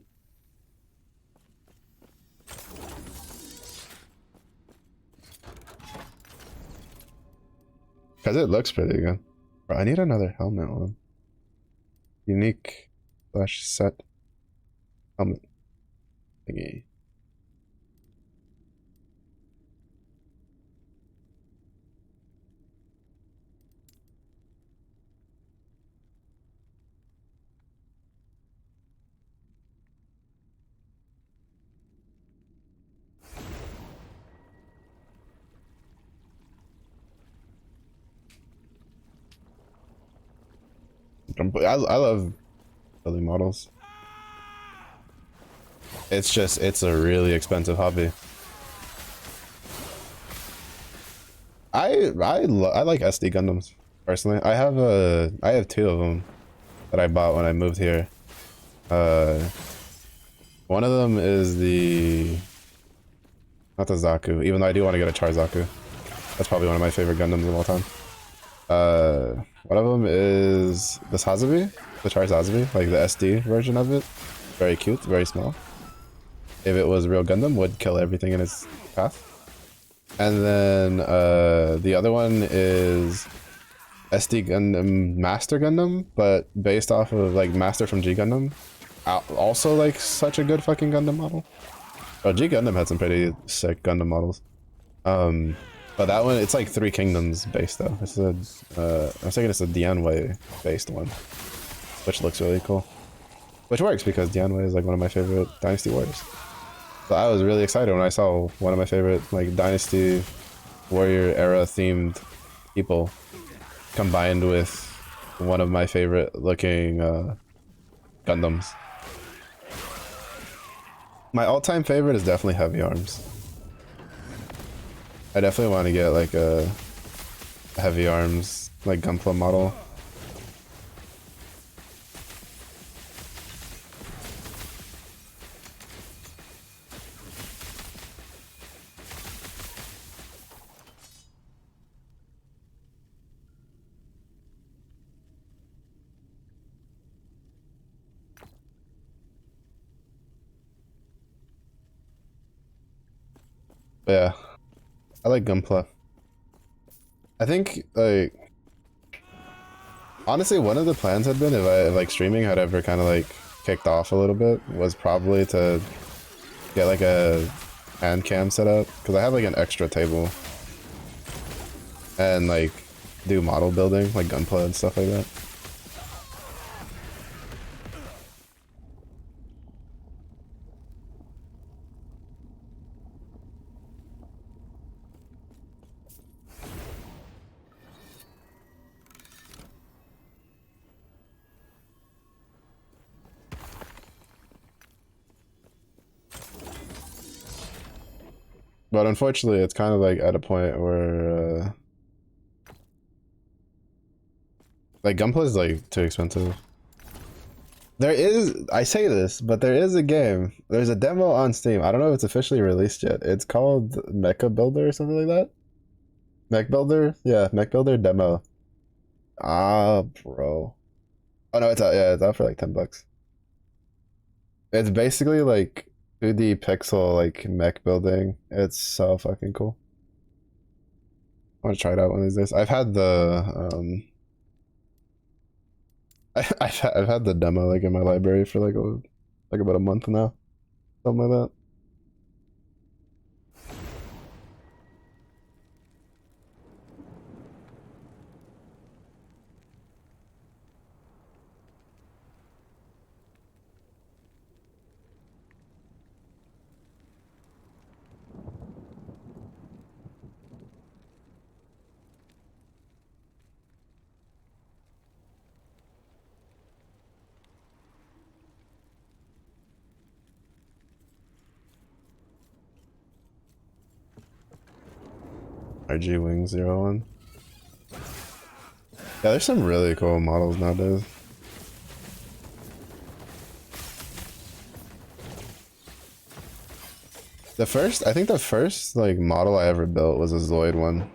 Because it looks pretty good. Bro, I need another helmet one. Unique / set helmet thingy. I love building models. It's just, it's a really expensive hobby. I like SD Gundams personally. I have two of them that I bought when I moved here. One of them is not the Zaku, even though I do want to get a Char Zaku. That's probably one of my favorite Gundams of all time. One of them is the Sazabi, the Char Sazabi, like the SD version of it. Very cute, very small. If it was real Gundam, would kill everything in its path. And then the other one is SD Gundam Master Gundam, but based off of like Master from G Gundam. Also like such a good fucking Gundam model. Oh, G Gundam had some pretty sick Gundam models. But that one, it's like 3 Kingdoms based though. It's a, I'm thinking it's a Dianwei based one, which looks really cool. Which works because Dianwei is like one of my favorite Dynasty Warriors. So I was really excited when I saw one of my favorite like Dynasty Warrior era themed people combined with one of my favorite looking Gundams. My all-time favorite is definitely Heavy Arms. I definitely want to get like a Heavy Arms like Gunpla model. But yeah, I like Gunpla. I think like honestly one of the plans had been if like streaming had ever kind of like kicked off a little bit was probably to get like a hand cam set up because I have like an extra table and like do model building like Gunpla and stuff like that. But unfortunately, it's kind of like at a point where like Gunpla is like too expensive. There is, I say this, but there is a game. There's a demo on Steam. I don't know if it's officially released yet. It's called Mecha Builder or something like that. Mech Builder? Yeah, Mech Builder demo. Ah, bro. Oh no, it's out. Yeah, it's out for like $10. It's basically like 2D pixel like mech building. It's so fucking cool. I want to try it out one of these days. I've had the I've had the demo like in my library for like about a month now, something like that. RG Wing 01. Yeah, there's some really cool models nowadays. I think the first like model I ever built was a Zoid one.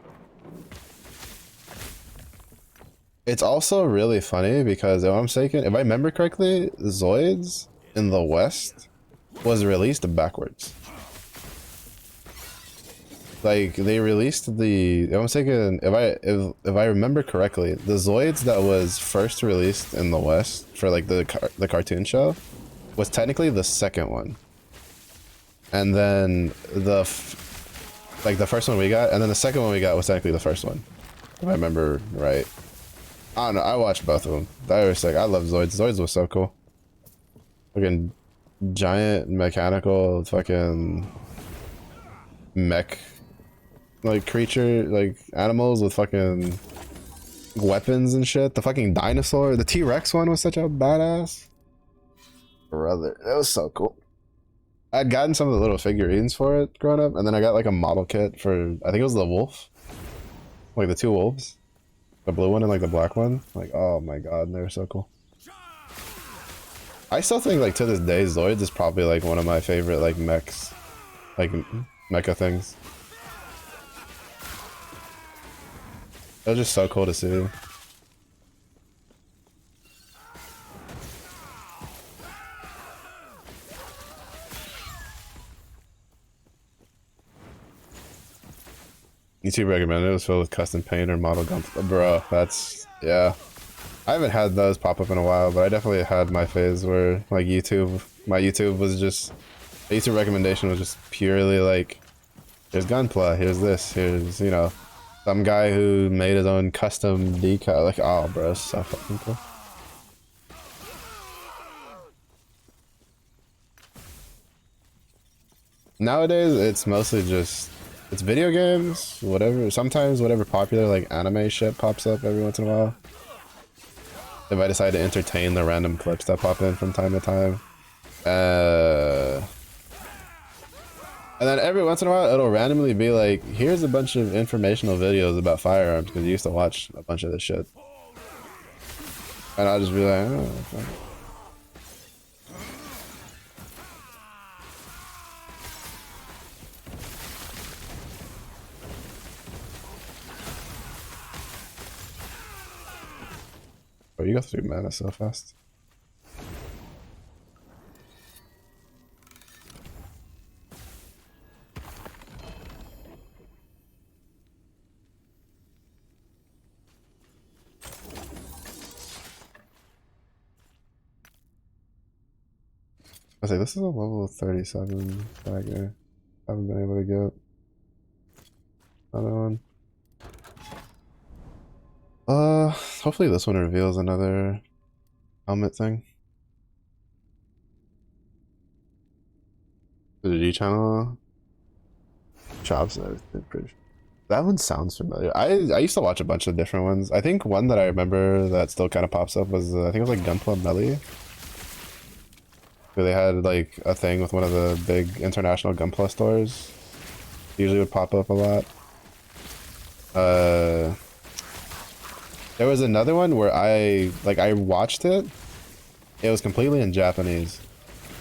It's also really funny because if I remember correctly, Zoids in the West was released backwards. Like they released if I'm mistaken, if I remember correctly, the Zoids that was first released in the West for like the cartoon show was technically the second one, and then the first one we got, and then the second one we got was technically the first one, if I remember right. I don't know. I watched both of them. They were sick. I love Zoids. Zoids was so cool. Fucking giant mechanical fucking mech like creature like animals with fucking weapons and shit. The fucking dinosaur, the T-Rex one was such a badass. Brother, that was so cool. I'd gotten some of the little figurines for it growing up, and then I got like a model kit for, I think it was the wolf. Like the two wolves. The blue one and like the black one. Like, oh my god, they were so cool. I still think like to this day, Zoids is probably like one of my favorite like mechs. Like mecha things. It was just so cool to see. YouTube recommended it was filled with custom paint or model guns. Bro, that's, yeah. I haven't had those pop up in a while, but I definitely had my phase where like my YouTube was just, the YouTube recommendation was just purely like, here's gunplay, here's this, here's, you know, some guy who made his own custom decal. Like, oh bro, it's so fucking cool. Nowadays, it's mostly just, it's video games, whatever, sometimes whatever popular like anime shit pops up every once in a while. If I decide to entertain the random clips that pop in from time to time. And then every once in a while, it'll randomly be like, here's a bunch of informational videos about firearms, because you used to watch a bunch of this shit. And I'll just be like, oh, fuck. Oh, you got through mana so fast. I say this is a level 37 dagger. Haven't been able to get another one. Hopefully this one reveals another helmet thing. The G channel chops and everything. Pretty sure. That one sounds familiar. I used to watch a bunch of different ones. I think one that I remember that still kind of pops up was I think it was like Gunpla Melly. Where they had like a thing with one of the big international Gunpla stores. Usually would pop up a lot. There was another one where I watched it. It was completely in Japanese,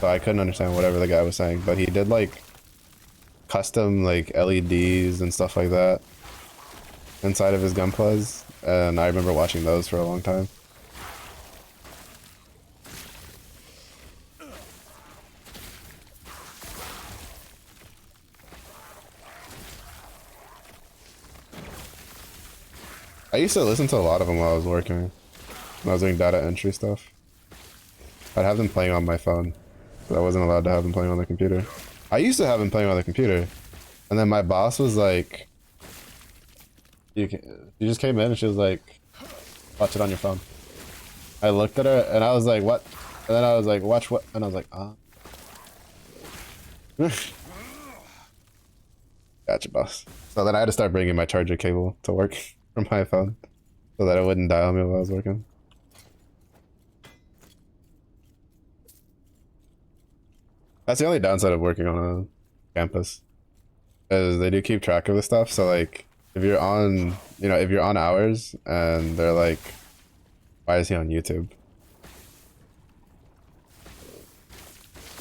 so I couldn't understand whatever the guy was saying. But he did like custom like LEDs and stuff like that inside of his Gunplas, and I remember watching those for a long time. I used to listen to a lot of them while I was working. When I was doing data entry stuff. I'd have them playing on my phone. But I wasn't allowed to have them playing on the computer. I used to have them playing on the computer. And then my boss was like... You just came in and she was like... Watch it on your phone. I looked at her and I was like, what? And then I was like, watch what? And I was like, ah. Gotcha, boss. So then I had to start bringing my charger cable to work. From my phone so that it wouldn't die on me while I was working. That's the only downside of working on a campus is they do keep track of the stuff. So like if you're on, you know, if you're on hours and they're like, why is he on YouTube?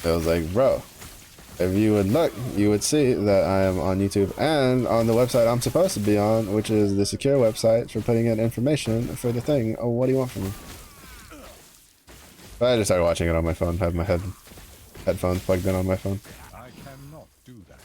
It was like, bro, if you would look, you would see that I am on YouTube and on the website I'm supposed to be on, which is the secure website for putting in information for the thing. Oh, what do you want from me? But I just started watching it on my phone, had my headphones plugged in on my phone. I cannot do that.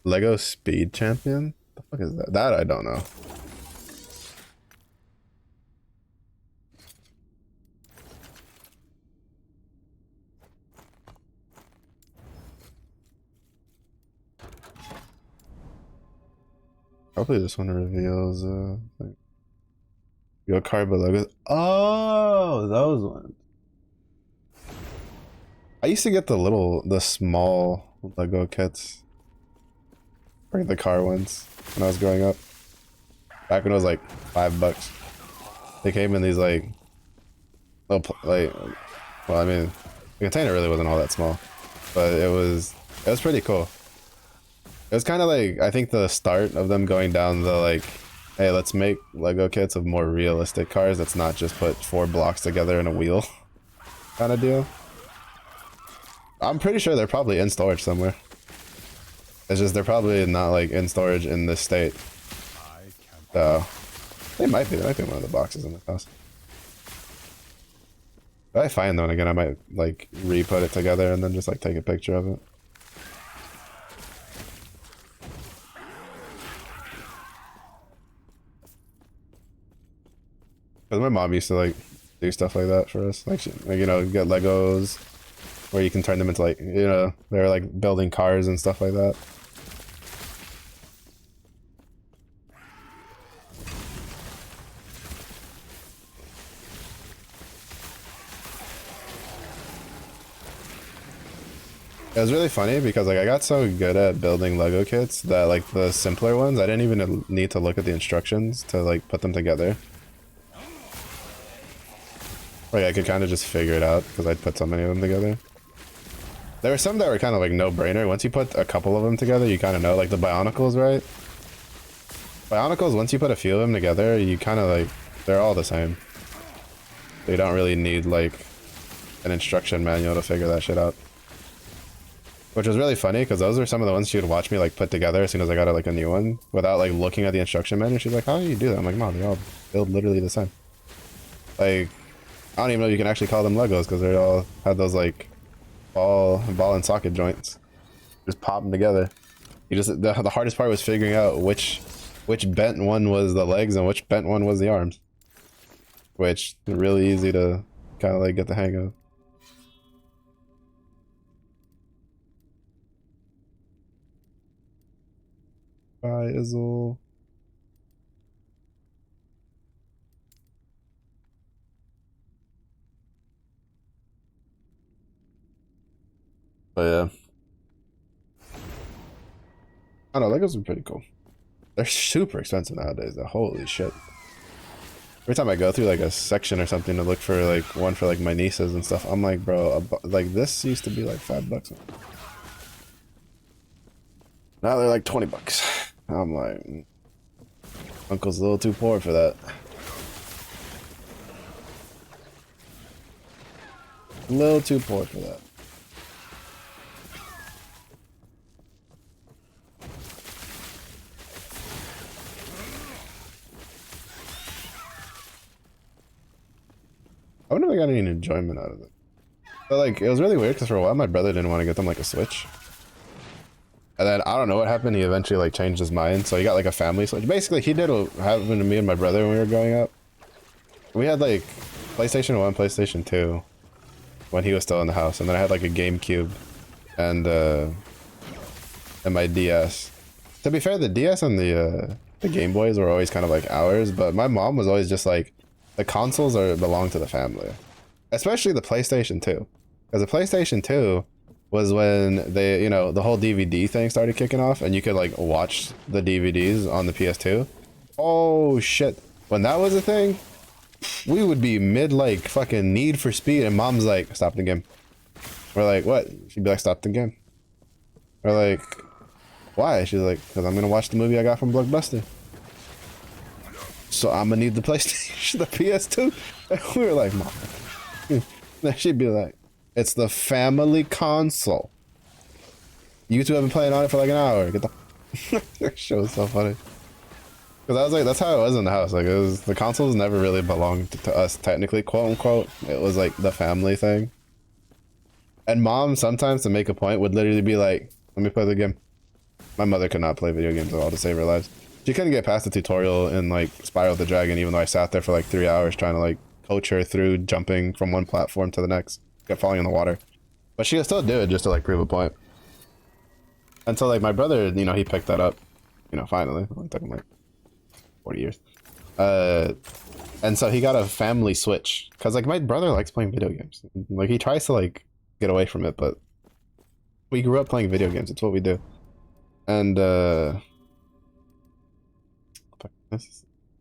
Lego Speed Champion? The fuck is that? That I don't know. Probably this one reveals like your card but logos. Oh, those ones. I used to get the small Lego kits. Or the car ones when I was growing up. Back when it was like $5. They came in these like little well, I mean, the container really wasn't all that small, but it was pretty cool. It was kind of like, I think, the start of them going down the like, hey, let's make Lego kits of more realistic cars that's not just put 4 blocks together in a wheel kind of deal. I'm pretty sure they're probably in storage somewhere. It's just they're probably not like in storage in this state. So they might be in one of the boxes in the house. If I find one again, I might like re-put it together and then just like take a picture of it. Cause my mom used to like do stuff like that for us, like, you know, get Legos where you can turn them into like, you know, they're like building cars and stuff like that. It was really funny because like I got so good at building Lego kits that like the simpler ones I didn't even need to look at the instructions to like put them together. Like I could kind of just figure it out because I'd put so many of them together. There were some that were kind of like no-brainer. Once you put a couple of them together, you kind of know, like the Bionicles, right? Bionicles, once you put a few of them together, you kind of like, they're all the same. So you don't really need like an instruction manual to figure that shit out. Which was really funny because those were some of the ones she would watch me like put together as soon as I got like a new one without like looking at the instruction manual. She's like, how do you do that? I'm like, Mom, they all build literally the same. Like, I don't even know if you can actually call them Legos because they all had those like ball and socket joints. Just pop them together. You just the hardest part was figuring out which bent one was the legs and which bent one was the arms. Which is really easy to kind of like get the hang of. Bye, Izzle. But yeah. I don't know, Legos are pretty cool. They're super expensive nowadays, though. Holy shit. Every time I go through like a section or something to look for like one for like my nieces and stuff, I'm like, bro, like this used to be like $5. Now they're like $20. I'm like, Uncle's a little too poor for that. A little too poor for that. I wonder if I got any enjoyment out of it. But like, it was really weird because for a while my brother didn't want to get them like a Switch. And then I don't know what happened. He eventually like changed his mind, so he got like a family Switch. Basically, he did what happened to me and my brother when we were growing up. We had like PlayStation 1, PlayStation 2 when he was still in the house, and then I had like a GameCube and my DS. To be fair, the DS and the Game Boys were always kind of like ours, but my mom was always just like, the consoles belong to the family, especially the PlayStation 2, because the PlayStation 2 was when they, you know, the whole DVD thing started kicking off, and you could like watch the DVDs on the PS2. Oh shit! When that was a thing, we would be mid like fucking Need for Speed, and Mom's like, "Stop the game." We're like, "What?" She'd be like, "Stop the game." We're like, "Why?" She's like, "Because I'm gonna watch the movie I got from Blockbuster. So I'm gonna need the PlayStation, the PS2." And we were like, "Mom." Then she'd be like, "It's the family console. You two have been playing on it for like an hour. Get the..." That show was so funny. Cause I was like, that's how it was in the house. Like, it was, the consoles never really belonged to us technically, quote unquote. It was like the family thing. And Mom sometimes, to make a point, would literally be like, "Let me play the game." My mother could not play video games at all to save her lives. She couldn't get past the tutorial in like Spyro the Dragon, even though I sat there for like 3 hours trying to like coach her through jumping from one platform to the next, kept falling in the water. But she would still do it just to like prove a point. Until like my brother, you know, he picked that up. You know, finally. It took him like 40 years. And so he got a family Switch. Because, like, my brother likes playing video games. Like, he tries to, like, get away from it, but we grew up playing video games. It's what we do. And,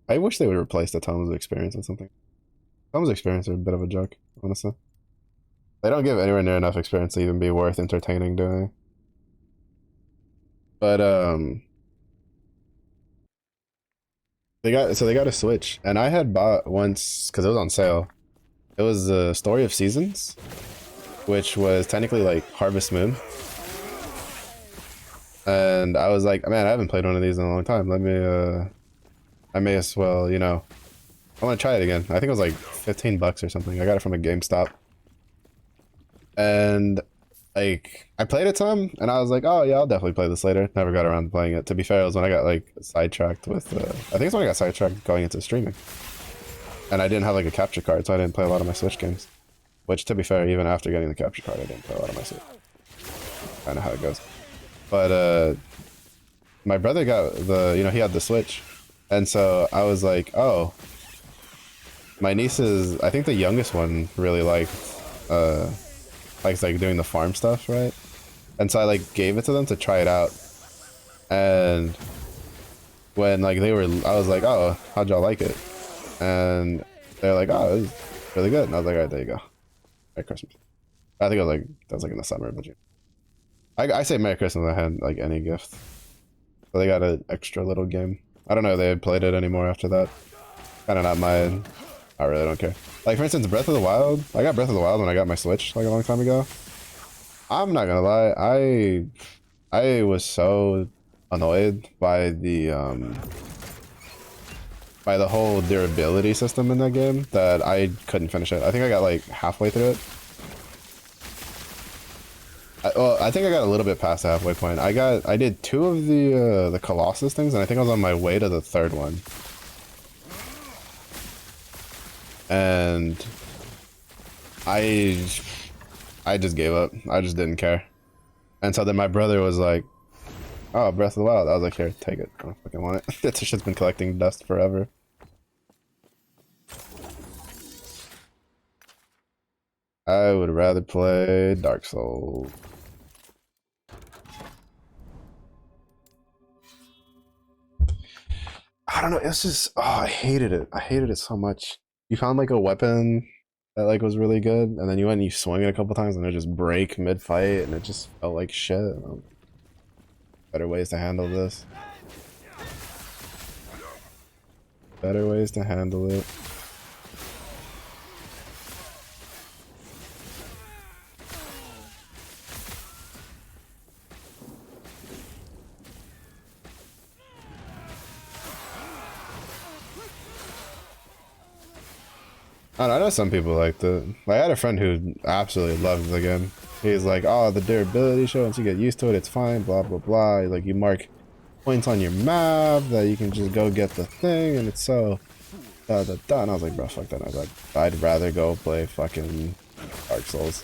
I wish they would replace the Tom's Experience with something. Tom's Experience are a bit of a joke, honestly. They don't give anywhere near enough experience to even be worth entertaining doing. But, they got a Switch, and I had bought once because it was on sale. It was the Story of Seasons, which was technically like Harvest Moon. And I was like, man, I haven't played one of these in a long time. Let me, I may as well, you know, I want to try it again. I think it was like 15 bucks or something. I got it from a GameStop. And like, I played it some, and I was like, oh yeah, I'll definitely play this later. Never got around to playing it. To be fair, it was when I got like sidetracked with, I think it's when I got sidetracked going into streaming. And I didn't have like a capture card, so I didn't play a lot of my Switch games. Which, to be fair, even after getting the capture card, I didn't play a lot of my Switch. Kind of how it goes. But, my brother got the, you know, he had the Switch. And so I was like, oh, my nieces, I think the youngest one really liked, likes like doing the farm stuff, right? And so I like gave it to them to try it out. And when like they were, I was like, oh, how'd y'all like it? And they're like, oh, it was really good. And I was like, all right, there you go. Merry Christmas. I think it was like, that was like in the summer, but I say Merry Christmas, I had like any gift. So they got an extra little game. I don't know if they had played it anymore after that. Kind of not mine. I really don't care. Like, for instance, Breath of the Wild. I got Breath of the Wild when I got my Switch, like, a long time ago. I'm not gonna lie. I was so annoyed by the whole durability system in that game that I couldn't finish it. I think I got, like, halfway through it. Well, I think I got a little bit past the halfway point. I did 2 of the Colossus things, and I think I was on my way to the 3rd one. And I just gave up. I just didn't care. And so then my brother was like, oh, Breath of the Wild. I was like, here, take it. I don't fucking want it. That shit's been collecting dust forever. I would rather play Dark Souls. I don't know, it's just, oh, I hated it. I hated it so much. You found like a weapon that like was really good, and then you went and you swung it a couple times and it just break mid-fight, and it just felt like shit. Better ways to handle this. Better ways to handle it. I know some people liked it. I had a friend who absolutely loved the game. He's like, oh, the durability show, once you get used to it, it's fine, blah, blah, blah. Like, you mark points on your map that you can just go get the thing, and it's so da da da. And I was like, bro, fuck that. I was like, I'd rather go play fucking Dark Souls.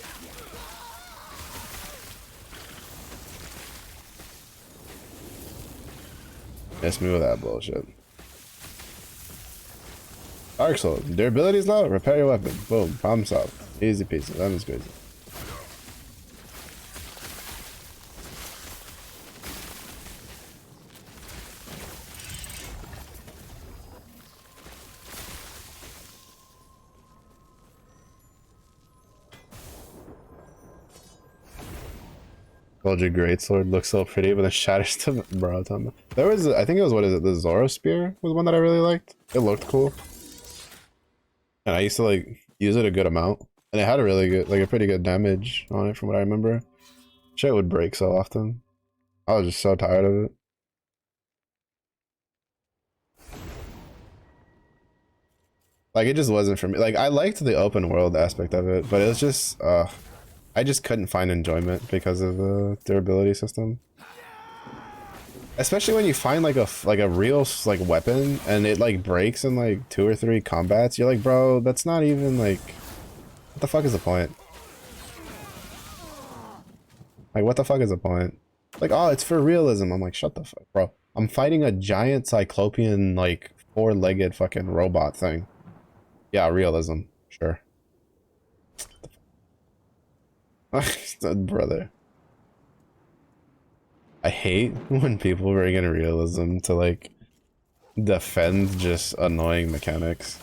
Miss me with that bullshit. Dark Souls. Durability is low. Repair your weapon. Boom. Problem solved. Easy peasy. That was crazy. Told you Greatsword looks so pretty, but then shatters to bro. There was, I think it was, what is it? The Zoro Spear was one that I really liked. It looked cool. And I used to like use it a good amount, and it had a really good, like a pretty good damage on it from what I remember. Shit would break so often. I was just so tired of it. Like, it just wasn't for me. Like, I liked the open world aspect of it, but it was just, I just couldn't find enjoyment because of the durability system. Especially when you find like a real like weapon and it like breaks in like 2 or 3 combats, you're like, bro, that's not even like, what the fuck is the point? Like, what the fuck is the point? Like, oh, it's for realism. I'm like, shut the fuck, bro. I'm fighting a giant cyclopean, like, four-legged fucking robot thing. Yeah, realism. Sure. Brother. I hate when people bring in realism to, like, defend just annoying mechanics.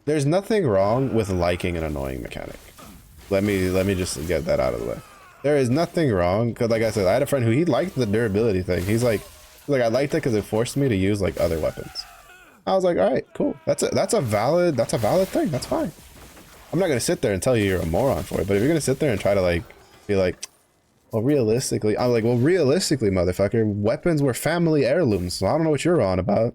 There's nothing wrong with liking an annoying mechanic. Let me just get that out of the way. There is nothing wrong, because like I said, I had a friend who he liked the durability thing. He's like I liked it because it forced me to use like other weapons. I was like, all right, cool. That's a valid thing. That's fine. I'm not gonna sit there and tell you you're a moron for it, but if you're gonna sit there and try to like be like, well, realistically, I'm like, well, realistically, motherfucker, weapons were family heirlooms, so I don't know what you're on about.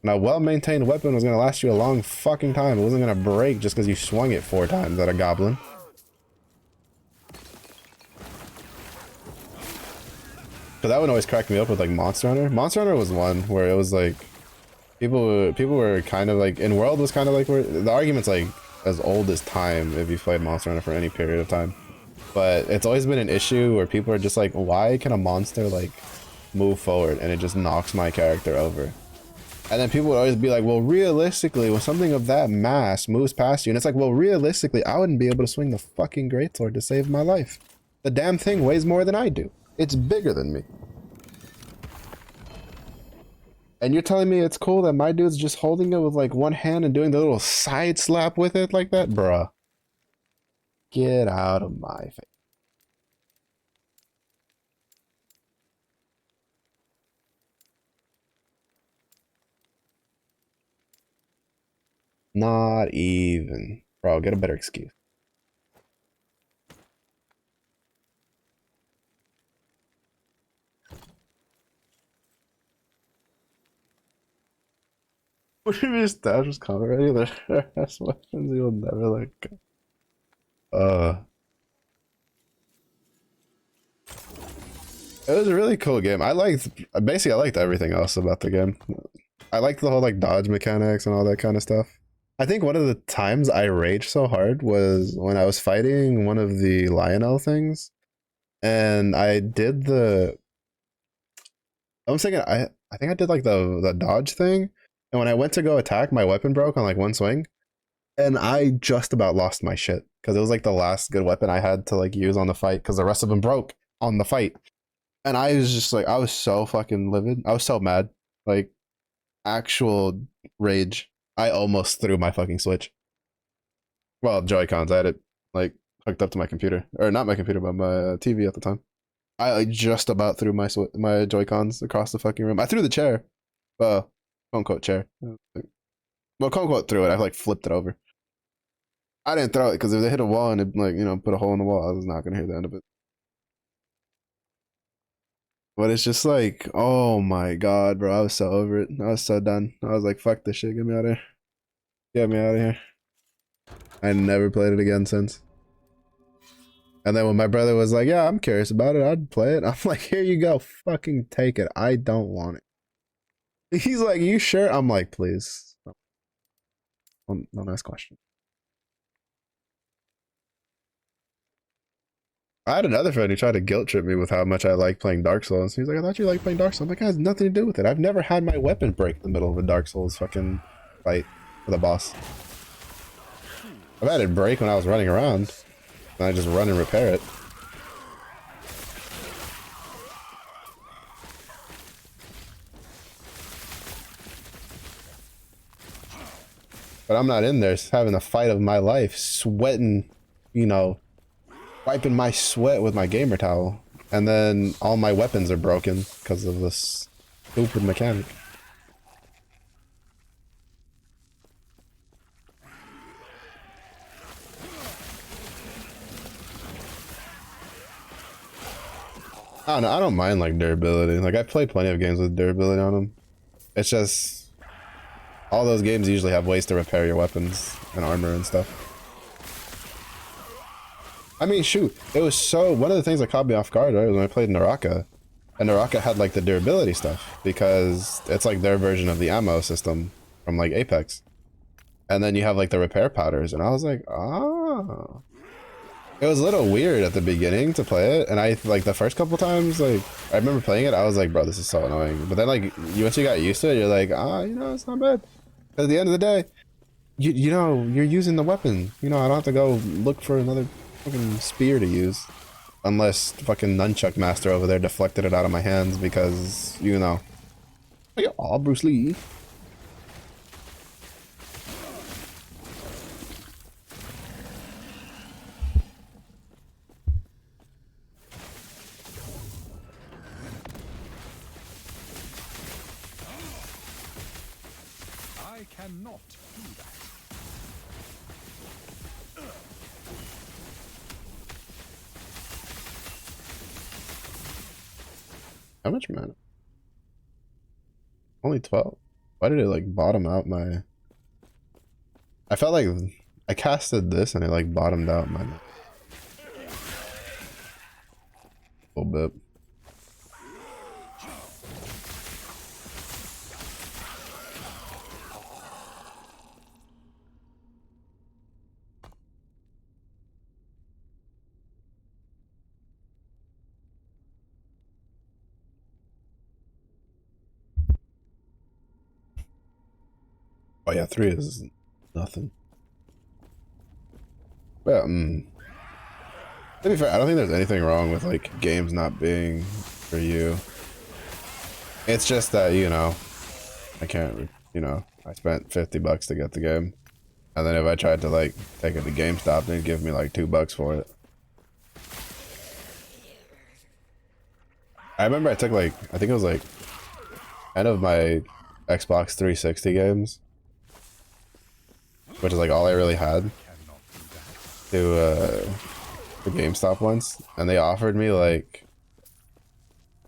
And a well-maintained weapon was gonna last you a long fucking time. It wasn't gonna break just because you swung it 4 times at a goblin. So that one always cracked me up with like Monster Hunter. Monster Hunter was one where it was like people were kind of like, in World was kind of like where the argument's like as old as time if you played Monster Hunter for any period of time. But it's always been an issue where people are just like, why can a monster like move forward and it just knocks my character over? And then people would always be like, well, realistically, when something of that mass moves past you, and it's like, well, realistically, I wouldn't be able to swing the fucking greatsword to save my life. The damn thing weighs more than I do. It's bigger than me. And you're telling me it's cool that my dude's just holding it with like one hand and doing the little side slap with it like that? Bruh. Get out of my face. Not even. Bro, get a better excuse. What if your stash was coming already? There are weapons you'll never let go. It was a really cool game. I liked everything else about the game. I liked the whole like dodge mechanics and all that kind of stuff. I think one of the times I raged so hard was when I was fighting one of the Lionel things, and I did the. I'm thinking I think I did like the dodge thing, and when I went to go attack, my weapon broke on like one swing, and I just about lost my shit because it was like the last good weapon I had to like use on the fight because the rest of them broke on the fight, and I was just like I was so fucking livid. I was so mad, like actual rage. I almost threw my fucking Switch. Well, Joy-Cons. I had it like hooked up to my computer, or not my computer, but my TV at the time. I like, just about threw my Joy-Cons across the fucking room. I threw the chair, quote unquote chair. Well, quote unquote threw it. I like flipped it over. I didn't throw it because if they hit a wall and it like put a hole in the wall, I was not gonna hear the end of it. But it's just like, oh my god, bro, I was so over it. I was so done. I was like, fuck this shit, get me out of here. Get me out of here. I never played it again since. And then when my brother was like, yeah, I'm curious about it, I'd play it. I'm like, here you go, fucking take it. I don't want it. He's like, you sure? I'm like, please. Don't ask questions. I had another friend who tried to guilt trip me with how much I like playing Dark Souls. He's like, I thought you liked playing Dark Souls. I'm like, it has nothing to do with it. I've never had my weapon break in the middle of a Dark Souls fucking fight with a boss. I've had it break when I was running around, and I just run and repair it. But I'm not in there having the fight of my life, sweating, wiping my sweat with my gamer towel, and then all my weapons are broken because of this stupid mechanic. I don't know, I don't mind like durability. Like I played plenty of games with durability on them. It's just all those games usually have ways to repair your weapons and armor and stuff. I mean, shoot, it was so, one of the things that caught me off guard, right, was when I played Naraka, and Naraka had like the durability stuff, because it's like their version of the ammo system from like Apex. And then you have like the repair powders, and I was like, ah. It was a little weird at the beginning to play it, and I like the first couple times, like I remember playing it, I was like, bro, this is so annoying. But then like once you got used to it, you're like, ah, you know, it's not bad. At the end of the day, you know, you're using the weapon. You know, I don't have to go look for another fucking spear to use, unless fucking nunchuck master over there deflected it out of my hands because you know, oh, Bruce Lee. I cannot do that. How much mana? Only 12. Why did it like bottom out my... I felt like I casted this and it like bottomed out my... A little bit. Oh yeah, 3 is nothing. But to be fair, I don't think there's anything wrong with like games not being for you. It's just that, you know, I can't, you know, I spent 50 bucks to get the game. And then if I tried to like take it to GameStop, they'd give me like $2 for it. I remember I took like, I think it was like end of my Xbox 360 games, which is like all I really had, to the GameStop once, and they offered me like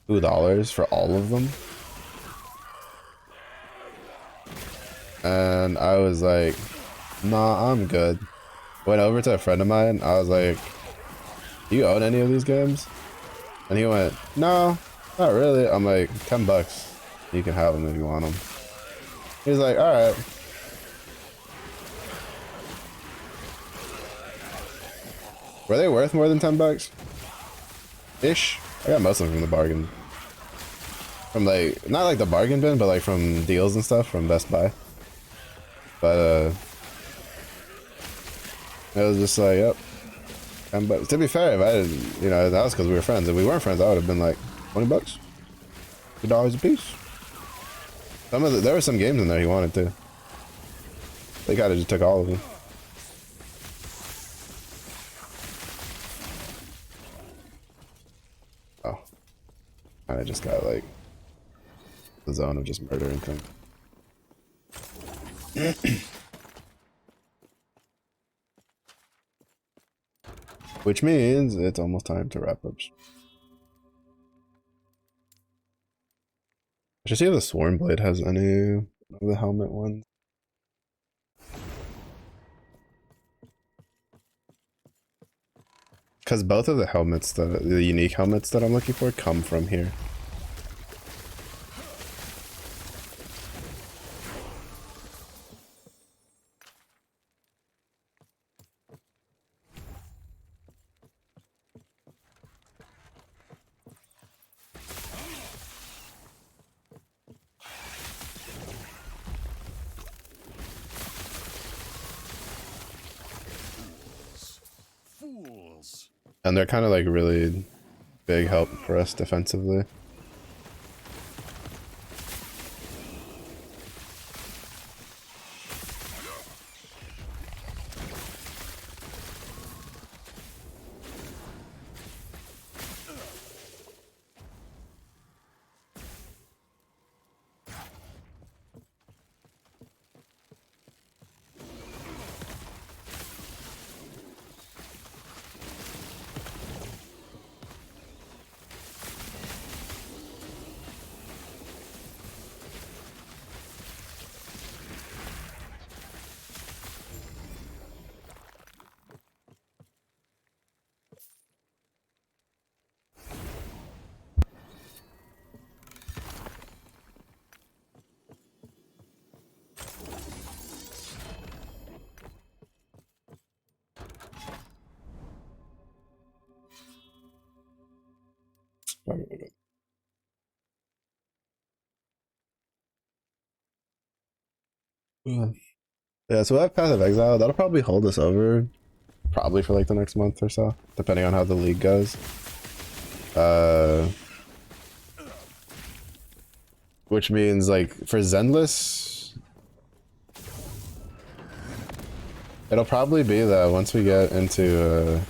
$2 for all of them, and I was like, nah, I'm good. Went over to a friend of mine, I was like, do you own any of these games? And he went, no, not really. I'm like, $10, you can have them if you want them. He's like, all right. Were they worth more than $10? Ish. I got most of them from the bargain. From like, not like the bargain bin, but like from deals and stuff from Best Buy. But it was just like, yep. $10. To be fair, if I didn't, you know, that was because we were friends. If we weren't friends, I would have been like, $20, $2 a piece. Some of the, there were some games in there he wanted to. They kind of just took all of them. Oh, and I just got like the zone of just murdering things. Which means it's almost time to wrap up. I should see if the Sworn Blade has any of the helmet ones. Because both of the helmets, the unique helmets that I'm looking for, come from here. Fools. And they're kind of like really big help for us defensively. probably really good. Yeah, so we have Path of Exile. That'll probably hold us over, probably for like the next month or so, depending on how the league goes. Which means like for Zenless, it'll probably be that once we get into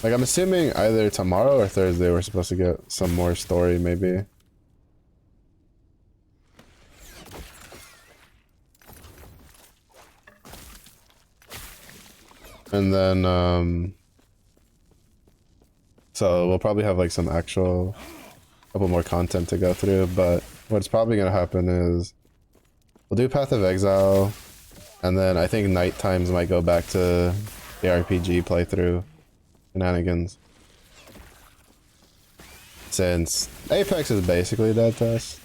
like I'm assuming either tomorrow or Thursday we're supposed to get some more story maybe. And then so we'll probably have like some actual couple more content to go through, but what's probably gonna happen is we'll do Path of Exile, and then I think night times might go back to the RPG playthrough shenanigans. Since Apex is basically dead to us.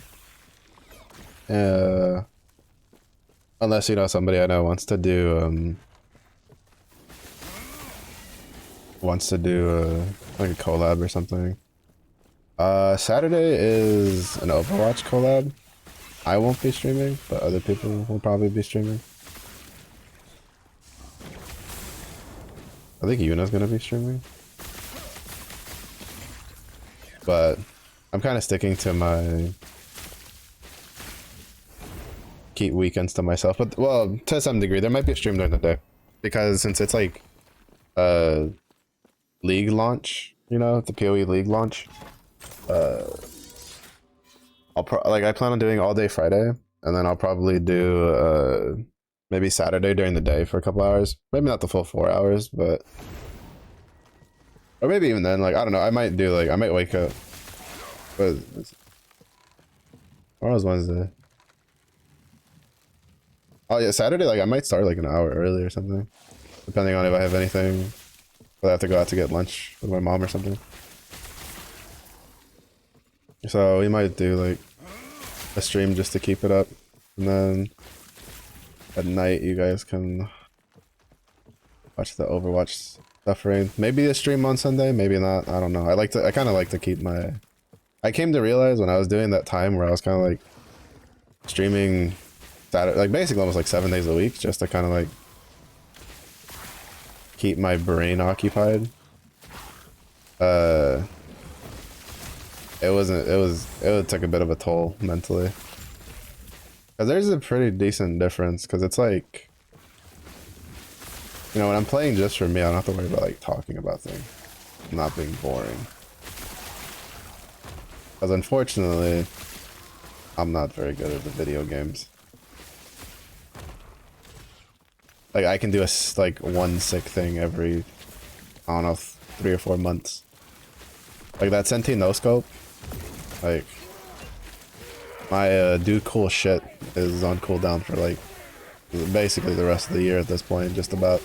Unless, you know, somebody I know wants to do like a collab or something. Saturday is an Overwatch collab. I won't be streaming, but other people will probably be streaming. I think Yuna's gonna be streaming. But I'm kind of sticking to my keep weekends to myself. But, well, to some degree, there might be a stream during the day. Because since it's like league launch, you know, the PoE league launch, I plan on doing all day Friday, and then I'll probably do maybe Saturday during the day for a couple hours. Maybe not the full 4 hours, but or maybe even then, like I don't know. I might do like I might wake up. Tomorrow's Wednesday. Oh yeah, Saturday. Like I might start like an hour early or something, depending on if I have anything. If I have to go out to get lunch with my mom or something. So we might do like a stream just to keep it up, and then at night you guys can watch the Overwatch stuff rain. Maybe a stream on Sunday, maybe not. I don't know. I kind of like to keep my. I came to realize when I was doing that time where I was kind of like streaming Saturday, like basically almost like 7 days a week, just to kind of like keep my brain occupied. It took a bit of a toll mentally. Cause there's a pretty decent difference, cause it's like, you know, when I'm playing just for me, I don't have to worry about like talking about things, not being boring. Cause unfortunately, I'm not very good at the video games. Like I can do like one sick thing every, I don't know, 3 or 4 months. Like that Senti no scope, like my do cool shit is on cooldown for like basically the rest of the year at this point, just about.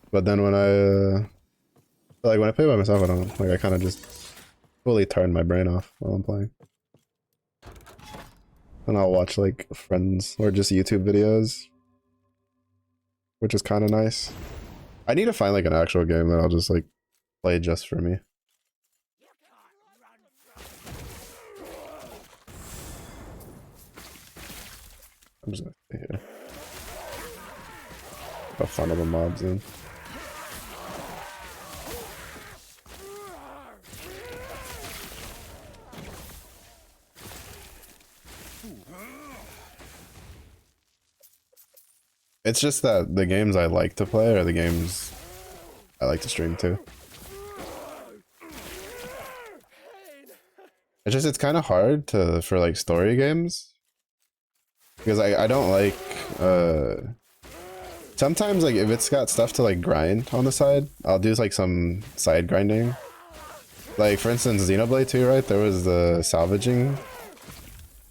But then when I play by myself, I don't like. I kind of just fully turn my brain off while I'm playing, and I'll watch like friends or just YouTube videos, which is kind of nice. I need to find like an actual game that I'll just like play just for me. I'm just gonna stay here. I'll funnel the mobs in. It's just that the games I like to play are the games I like to stream too. It's kind of hard for like story games, because I don't like sometimes like if it's got stuff to like grind on the side, I'll do like some side grinding. Like for instance, Xenoblade 2, right? There was the salvaging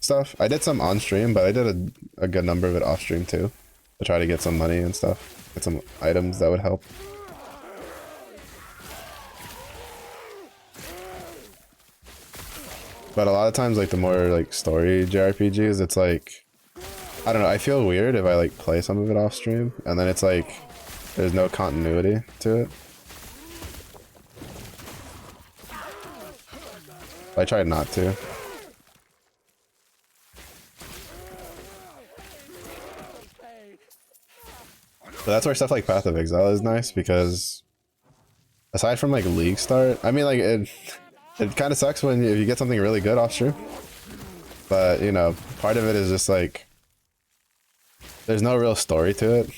stuff. I did some on stream, but I did a good number of it off stream too, to try to get some money and stuff, get some items that would help. But a lot of times, like the more like story JRPGs, it's like, I don't know, I feel weird if I like play some of it off stream and then it's like there's no continuity to it. I tried not to. But that's where stuff like Path of Exile is nice, because aside from like League start, I mean like it kind of sucks when if you get something really good off stream, but you know, part of it is just like there's no real story to it.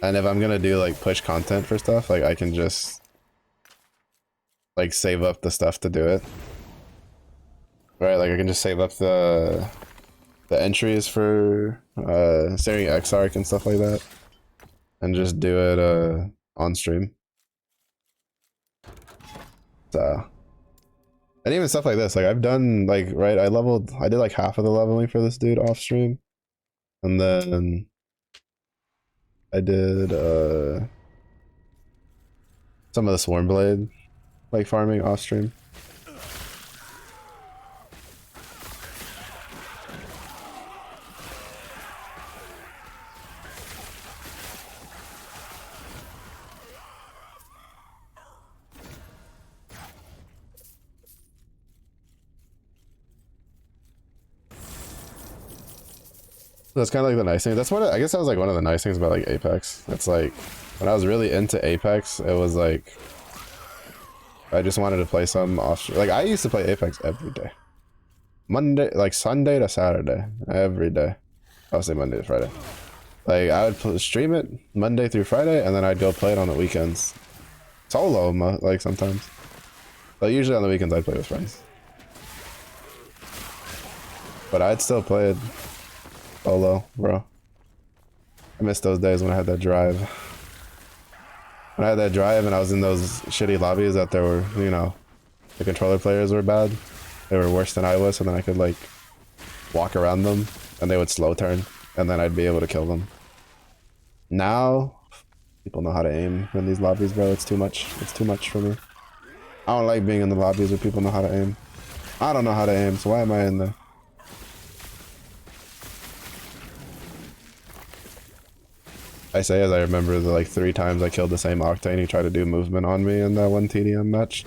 And if I'm gonna do like push content for stuff, like I can just like save up the stuff to do it. Right, like I can just save up the entries for Staring Exarch and stuff like that, and just do it on stream. So, and even stuff like this, like I've done like, right, I did like half of the leveling for this dude off stream, and then I did some of the Swarmblade like farming off stream. That's kind of like the nice thing. That's what I guess that was like one of the nice things about like Apex. It's like when I was really into Apex, it was like I just wanted to play some off. Like I used to play Apex every day, Monday, like Sunday to Saturday, every day. I'll say Monday to Friday. Like I would stream it Monday through Friday, and then I'd go play it on the weekends, solo, like sometimes. But usually on the weekends I'd play with friends. But I'd still play it solo, bro. I miss those days when I had that drive. When I had that drive and I was in those shitty lobbies that there were, you know, the controller players were bad. They were worse than I was, so then I could like walk around them and they would slow turn and then I'd be able to kill them. Now, people know how to aim in these lobbies, bro. It's too much. It's too much for me. I don't like being in the lobbies where people know how to aim. I don't know how to aim, so why am I in there? I say as I remember the like 3 times I killed the same Octane, he tried to do movement on me in that one TDM match.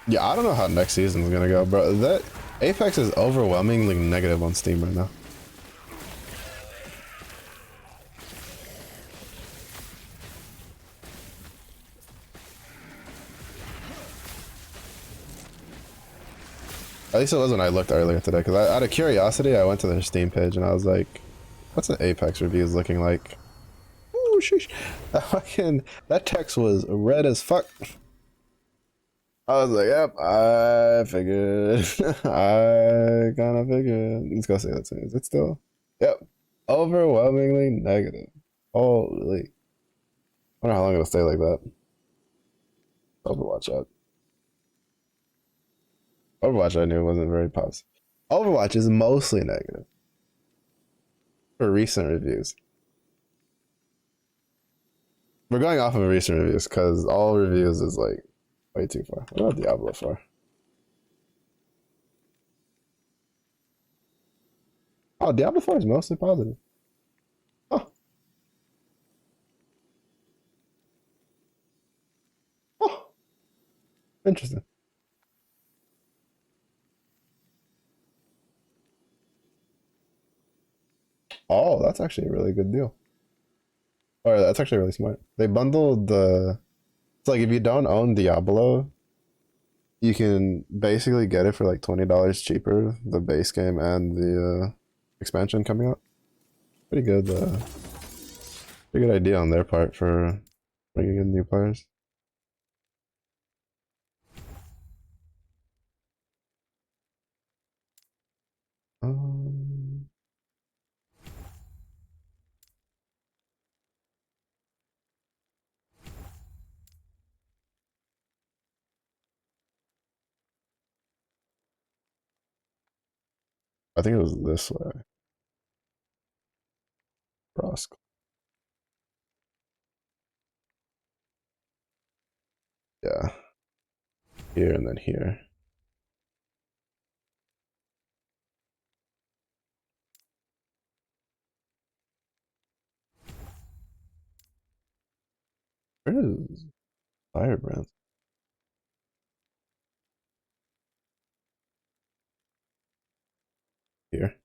Yeah, I don't know how next season's gonna go, bro. That Apex is overwhelmingly negative on Steam right now. At least it was when I looked earlier today, because out of curiosity, I went to their Steam page and I was like, what's the Apex reviews looking like? Ooh, sheesh. That text was red as fuck. I was like, yep, I figured. I kind of figured. Let's go see that. Is it still? Yep. Overwhelmingly negative. Holy. I wonder how long it'll stay like that. Overwatch out. Overwatch I knew wasn't very positive. Overwatch is mostly negative. For recent reviews. We're going off of recent reviews because all reviews is like way too far. What about Diablo 4? Oh, Diablo 4 is mostly positive. Oh. Oh. Interesting. Oh, that's actually a really good deal. Or that's actually really smart. They bundled the... It's like if you don't own Diablo, you can basically get it for like $20 cheaper, the base game and the expansion coming out. Pretty good idea on their part for bringing in new players. Um, I think it was this way. Cross. Yeah. Here and then here. Where is Firebrand? Here.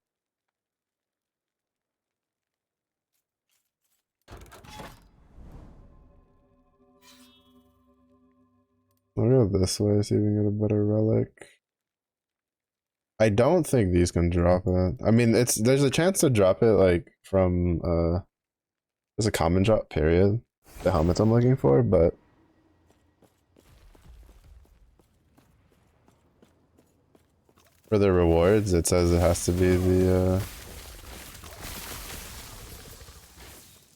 I'll go this way, see if we can get a better relic. I don't think these can drop it. I mean, there's a chance to drop it like from there's a common drop period. The helmets I'm looking for, but for the rewards, it says it has to be the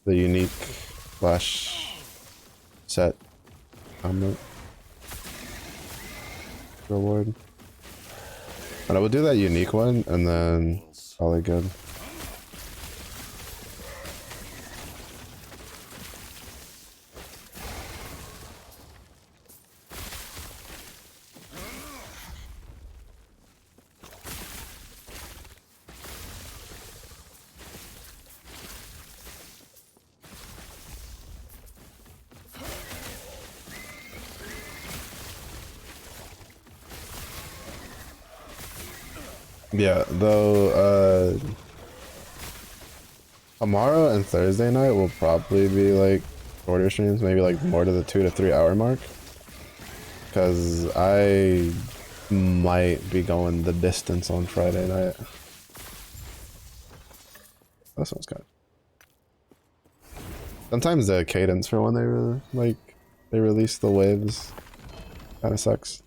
unique flash set helmet reward. And I will do that unique one, and then probably good. Yeah, though, tomorrow and Thursday night will probably be like shorter streams, maybe like more to the 2 to 3 hour mark. Because I might be going the distance on Friday night. That sounds good. Sometimes the cadence for when they release the waves kind of sucks.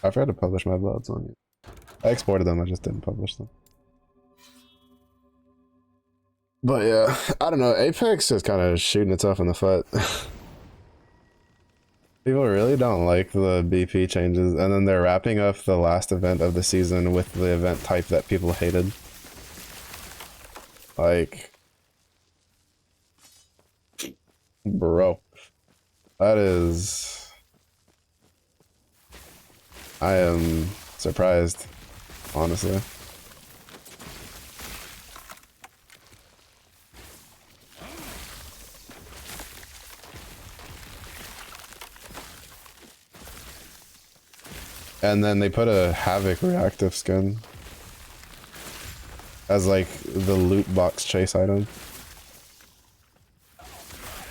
I forgot to publish my VODs on you. I exported them, I just didn't publish them. But yeah, I don't know. Apex is kind of shooting itself in the foot. People really don't like the BP changes, and then they're wrapping up the last event of the season with the event type that people hated. Like, bro, that is... I am surprised, honestly. And then they put a Havoc reactive skin as like the loot box chase item.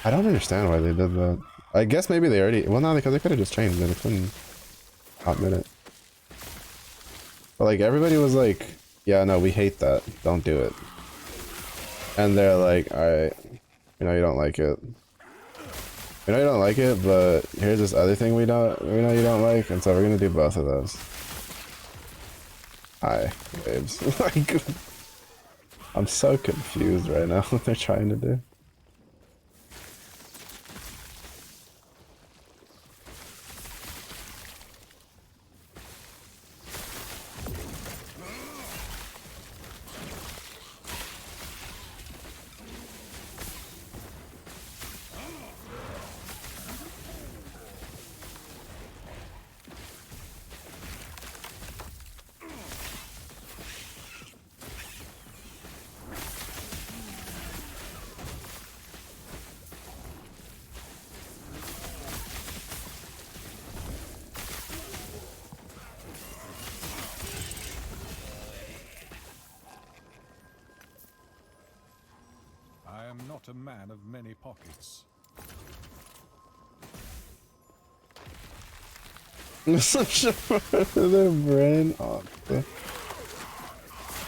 I don't understand why they did that. I guess maybe they already... Well, no, because they could have just changed it. It's been a hot minute. But like everybody was like, yeah, no, we hate that. Don't do it. And they're like, alright, you know you don't like it. We know you don't like it, but here's this other thing we know you don't like, and so we're gonna do both of those. Hi, babes. Like, I'm so confused right now what they're trying to do. I am not a man of many pockets. Such a their brain,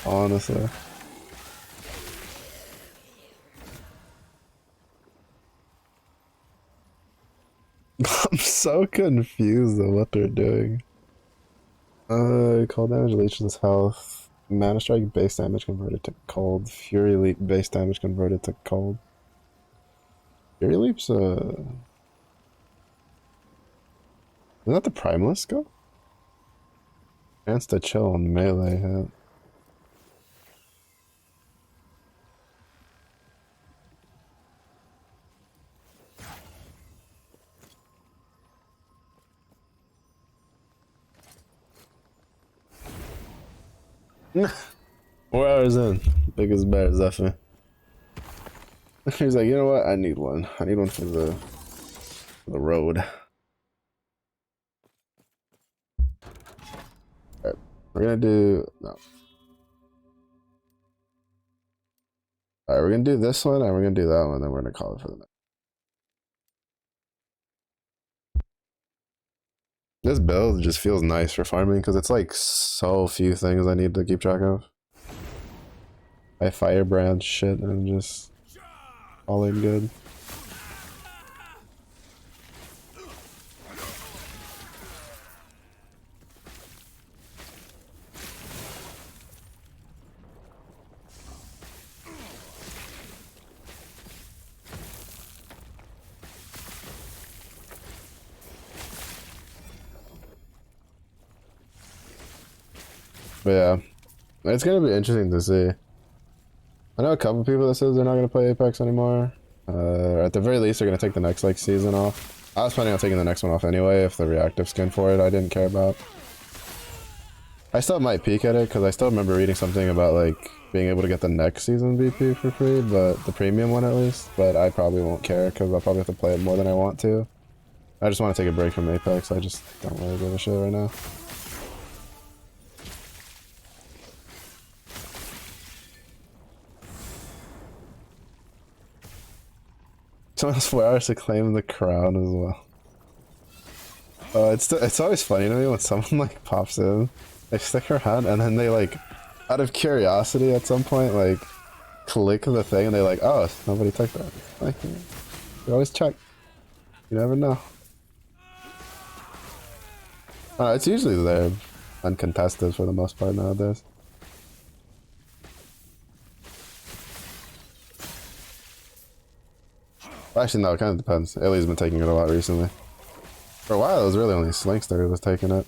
honestly. I'm so confused on what they're doing. Cold damage leeches health. Mana strike base damage converted to cold. Fury leap base damage converted to cold. Fury leap's isn't that the primalist skill? Chance to chill on melee hit. Four hours in. Biggest bear, Zephyr. He's like, you know what? I need one. I need one for the road. Alright. We're gonna do no. Alright, we're gonna do this one and we're gonna do that one, then we're gonna call it for the night. This build just feels nice for farming because it's like so few things I need to keep track of. I firebrand shit and just all in good. But yeah, it's gonna be interesting to see. I know a couple people that says they're not gonna play Apex anymore. At the very least, they're gonna take the next like season off. I was planning on taking the next one off anyway if the reactive skin for it I didn't care about. I still might peek at it because I still remember reading something about like being able to get the next season VP for free, but the premium one at least. But I probably won't care because I'll probably have to play it more than I want to. I just want to take a break from Apex. I just don't really give a shit right now. Someone has 4 hours to claim the crown as well. It's always funny to me when someone like pops in, they stick around, and then they like, out of curiosity at some point, like click the thing, and they're like, oh, nobody took that. Like, you always check. You never know. It's usually there, uncontested for the most part nowadays. Actually, no, it kind of depends. Ellie's been taking it a lot recently. For a while, it was really only Slinkster who was taking it.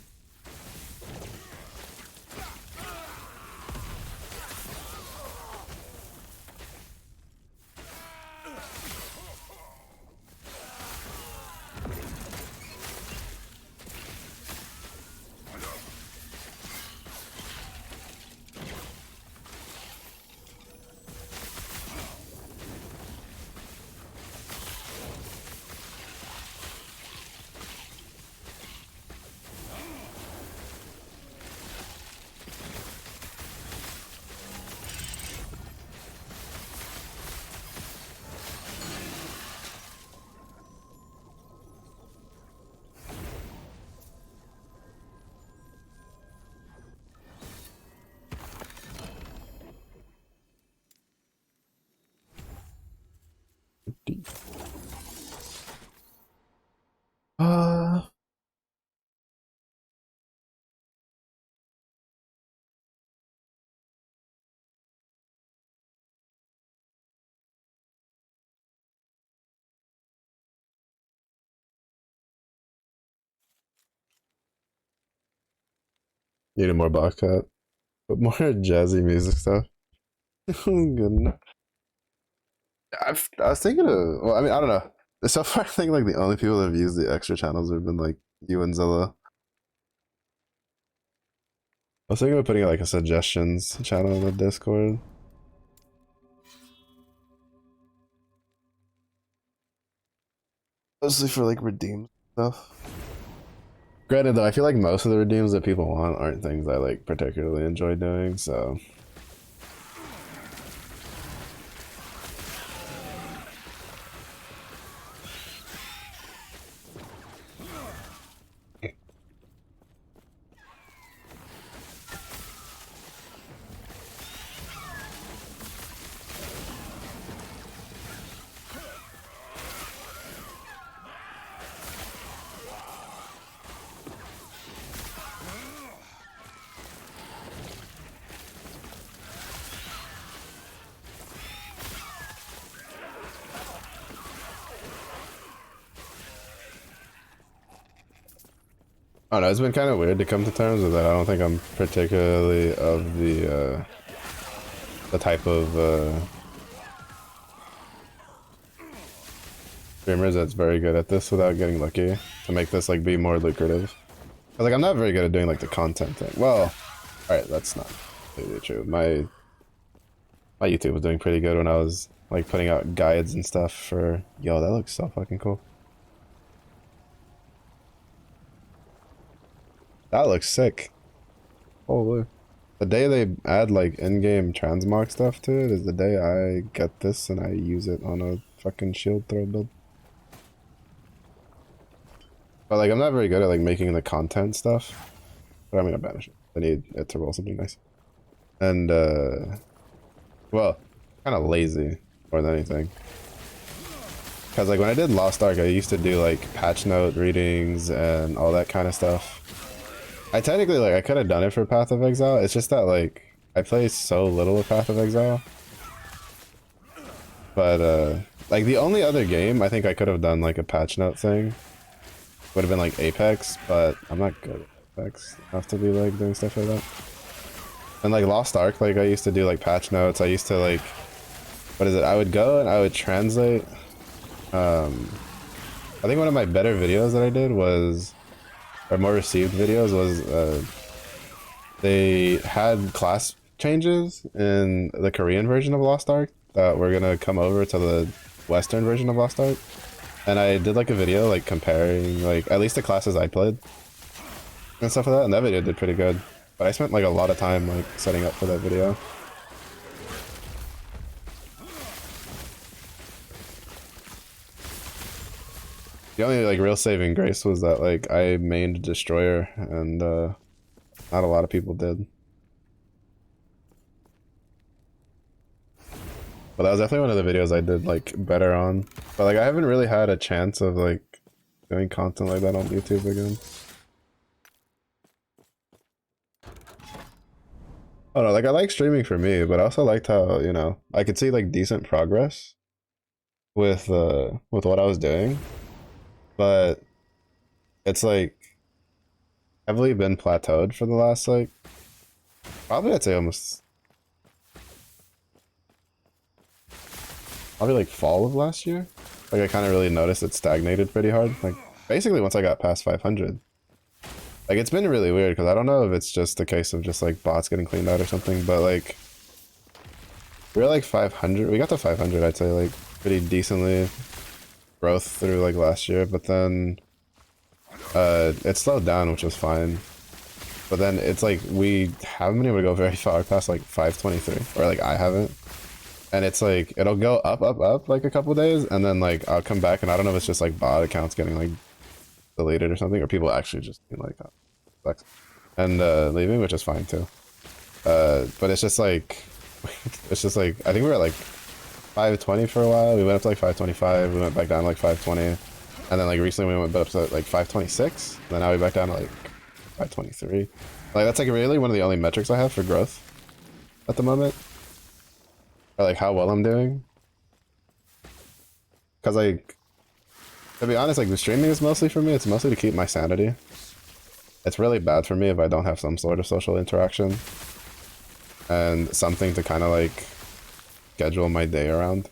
Uh, Needed more box cut. But more jazzy music stuff. Good enough. I was thinking of, well, I mean, I don't know. So far, I think like the only people that have used the extra channels have been like you and Zilla. I was thinking of putting like a suggestions channel in the Discord. Mostly for like redeemed stuff. Granted though, I feel like most of the redeems that people want aren't things I like particularly enjoy doing, so. I don't know, it's been kind of weird to come to terms with that. I don't think I'm particularly of the type of streamers that's very good at this without getting lucky to make this like be more lucrative. Like I'm not very good at doing like the content thing. Well, alright, that's not completely true. My YouTube was doing pretty good when I was like putting out guides and stuff for yo, that looks so fucking cool. That looks sick. Holy. The day they add like in-game transmog stuff to it is the day I get this and I use it on a fucking shield throw build. But like I'm not very good at like making the content stuff. But I'm gonna banish it. I need it to roll something nice. And well, kind of lazy more than anything. Cause like when I did Lost Ark, I used to do like patch note readings and all that kind of stuff. I technically like I could have done it for Path of Exile. It's just that like I play so little with Path of Exile. But like the only other game I think I could have done like a patch note thing would have been like Apex, but I'm not good at Apex enough to be like doing stuff like that. And like Lost Ark, like I used to do like patch notes. I used to like, what is it? I would go and I would translate. I think one of my better videos that I did was, or more received videos was, they had class changes in the Korean version of Lost Ark that were gonna come over to the Western version of Lost Ark. And I did like a video like comparing like at least the classes I played and stuff like that, and that video did pretty good. But I spent like a lot of time like setting up for that video. The only like real saving grace was that like I mained Destroyer and not a lot of people did. But that was definitely one of the videos I did like better on. But like I haven't really had a chance of like doing content like that on YouTube again. I don't know, like I like streaming for me, but I also liked how, you know, I could see like decent progress with what I was doing. But it's like heavily been plateaued for the last like probably I'd say almost probably like fall of last year. Like I kind of really noticed it stagnated pretty hard. Like basically once I got past 500. Like it's been really weird because I don't know if it's just a case of just like bots getting cleaned out or something, but like we're like 500. We got to 500 I'd say like pretty decently growth through like last year, but then it slowed down, which was fine. But then it's like we haven't been able to go very far past like 523, or like I haven't. And it's like it'll go up like a couple days, and then like I'll come back and I don't know if it's just like bot accounts getting like deleted or something, or people actually just being like sucks and leaving, which is fine too. But it's just like I think we were at like 520 for a while. We went up to like 525. We went back down to like 520, and then like recently we went up to like 526. And then now we back down to like 523. Like that's like really one of the only metrics I have for growth at the moment, or like how well I'm doing. Because like to be honest, like the streaming is mostly for me. It's mostly to keep my sanity. It's really bad for me if I don't have some sort of social interaction and something to kind of like schedule my day around.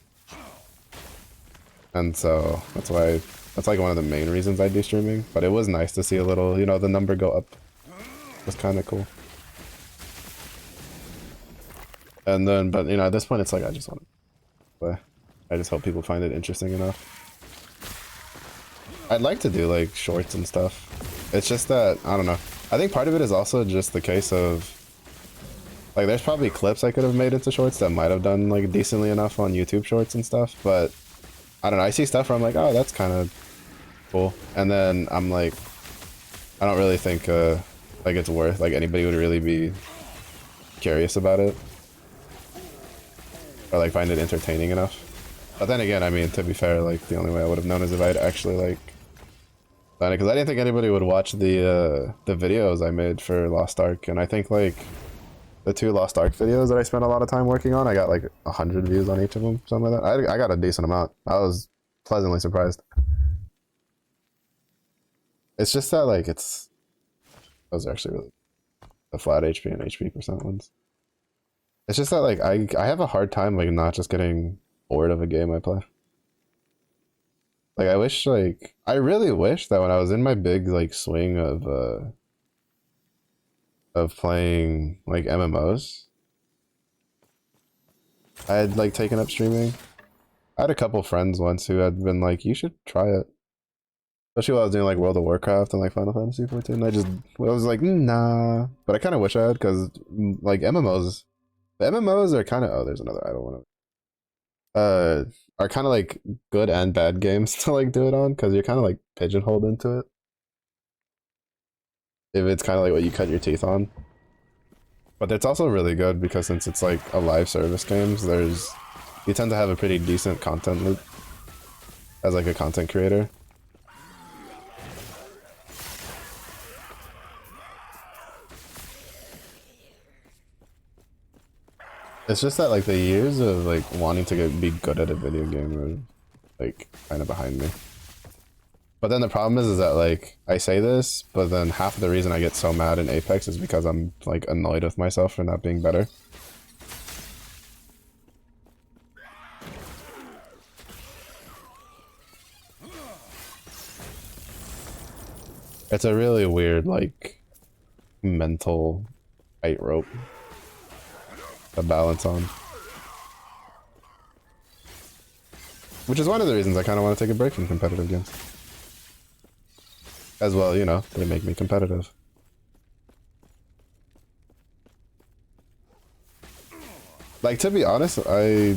And so that's why that's like one of the main reasons I do streaming. But it was nice to see a little, you know, the number go up. It was kind of cool. And then, but you know, at this point, it's like I just want to. I just hope people find it interesting enough. I'd like to do like shorts and stuff. It's just that I don't know. I think part of it is also just the case of like there's probably clips I could have made into shorts that might have done like decently enough on YouTube shorts and stuff, but I don't know. I see stuff where I'm like, oh, that's kind of cool, and then I'm like, I don't really think like it's worth like anybody would really be curious about it or like find it entertaining enough. But then again, I mean, to be fair, like the only way I would have known is if I'd actually like done it, because I didn't think anybody would watch the videos I made for Lost Ark, and I think like the 2 Lost Ark videos that I spent a lot of time working on, I got like 100 views on each of them, something like that. I got a decent amount. I was pleasantly surprised. It's just that like it's Those are actually really the flat HP and HP percent ones. It's just that like I have a hard time like not just getting bored of a game I play. Like I wish like I really wish that when I was in my big like swing of playing like MMOs, I had like taken up streaming. I had a couple friends once who had been like, you should try it. Especially while I was doing like World of Warcraft and like Final Fantasy 14. I was like, nah. But I kind of wish I had because like the MMOs are kind of, oh, there's another idle one. Are kind of like good and bad games to like do it on because you're kind of like pigeonholed into it. If it's kind of like what you cut your teeth on. But it's also really good because since it's like a live service games, you tend to have a pretty decent content loop as like a content creator. It's just that like the years of like wanting to be good at a video game are like kind of behind me. But then the problem is that like I say this, but then half of the reason I get so mad in Apex is because I'm like annoyed with myself for not being better. It's a really weird like mental tightrope to balance on. Which is one of the reasons I kind of want to take a break from competitive games. As well, you know, they make me competitive. Like, to be honest, I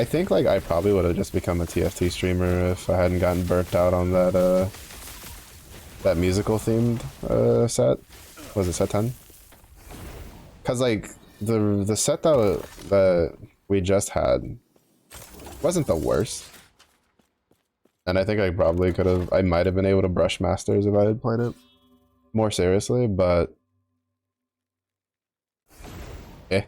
think like I probably would have just become a TFT streamer if I hadn't gotten burnt out on that musical themed set. Was it set 10? Cause like the set that we just had wasn't the worst. And I think I might have been able to brush Masters if I had played it more seriously, but eh.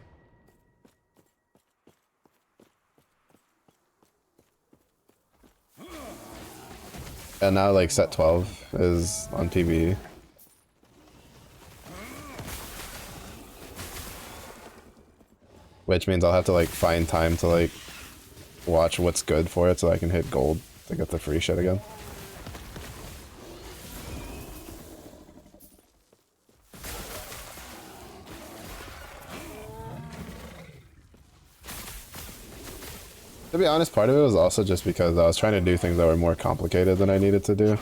And now like set 12 is on PvE. Which means I'll have to like find time to like watch what's good for it so I can hit gold to get the free shit again. To be honest, part of it was also just because I was trying to do things that were more complicated than I needed to do.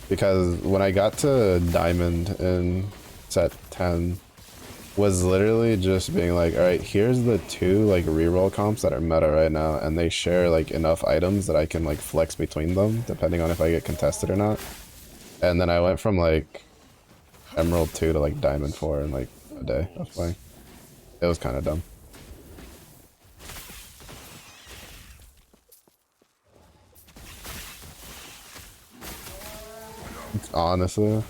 Because when I got to Diamond in set 10, was literally just being like, alright, here's the two like reroll comps that are meta right now, and they share like enough items that I can like flex between them, depending on if I get contested or not. And then I went from like Emerald 2 to like Diamond 4 in like a day of playing. It was kind of dumb. Honestly.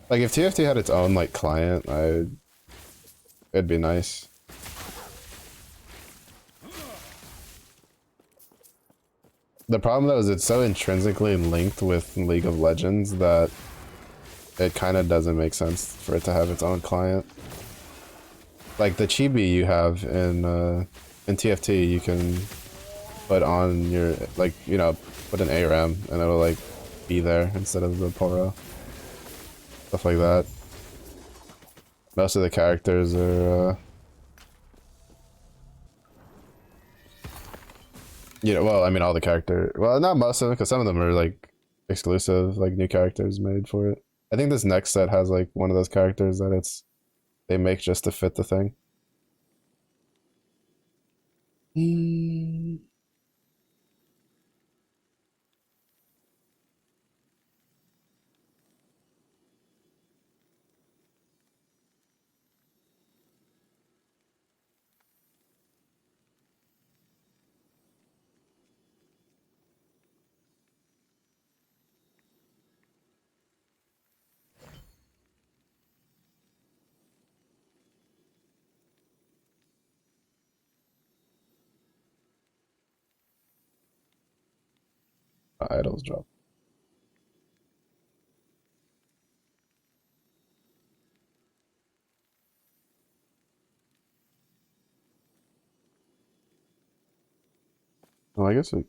Like if TFT had its own like client, it'd be nice. The problem though is it's so intrinsically linked with League of Legends that it kind of doesn't make sense for it to have its own client. Like the chibi you have in TFT, you can put on your like, you know, put an ARAM and it'll like be there instead of the Poro. Stuff like that. Most of the characters are you know, well, I mean all the well, not most of them, because some of them are like exclusive, like new characters made for it. I think this next set has like one of those characters that they make just to fit the thing. Idols drop. Oh, I guess we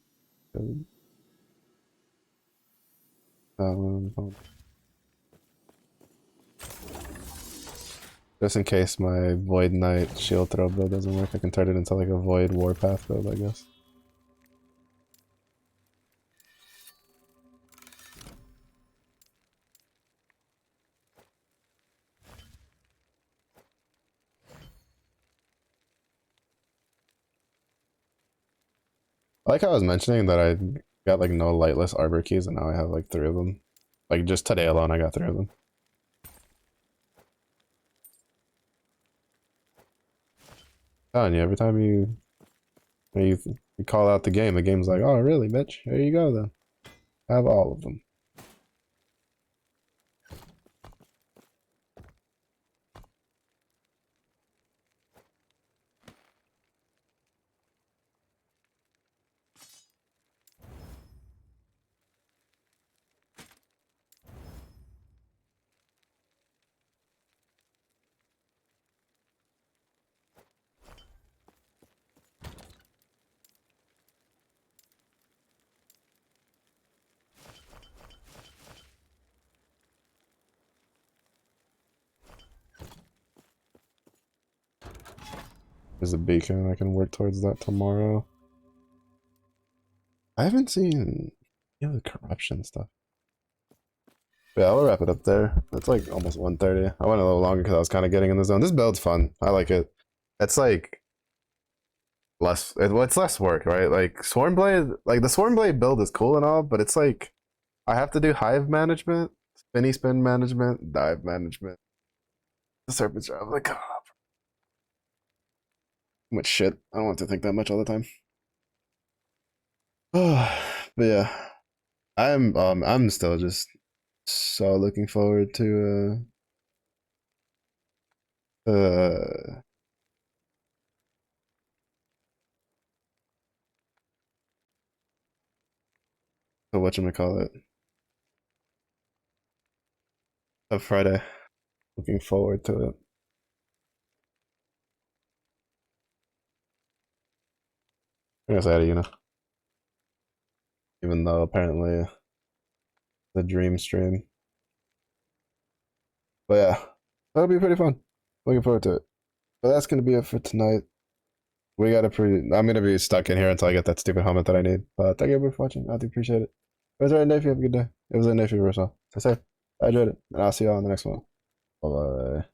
just in case my Void Knight shield throw build doesn't work, I can turn it into like a Void Warpath build, I guess. I like how I was mentioning that I got like no lightless arbor keys and now I have like 3 of them. Like just today alone I got 3 of them. Telling you, every time you call out the game's like, oh really, bitch? Here you go then. Have all of them. There's a beacon, I can work towards that tomorrow. I haven't seen any of the corruption stuff. Yeah, I'll wrap it up there. It's like almost 1:30. I went a little longer because I was kind of getting in the zone. This build's fun. I like it. It's like it's less work, right? Like Swarmblade, like the Swarmblade build is cool and all, but it's like I have to do hive management, spinny spin management, dive management. The serpent's job, like, oh, much shit. I don't want to think that much all the time. But yeah, I'm still just so looking forward to whatchamacallit, of Friday. Looking forward to it. I guess I had to, even though apparently the dream stream. But yeah, that'll be pretty fun. Looking forward to it. But that's gonna be it for tonight. I'm gonna be stuck in here until I get that stupid helmet that I need. But thank you everybody for watching. I do appreciate it. It was right day if you have a good day. It was a day for you, Russell. So safe. I enjoyed it. And I'll see y'all on the next one. Bye bye.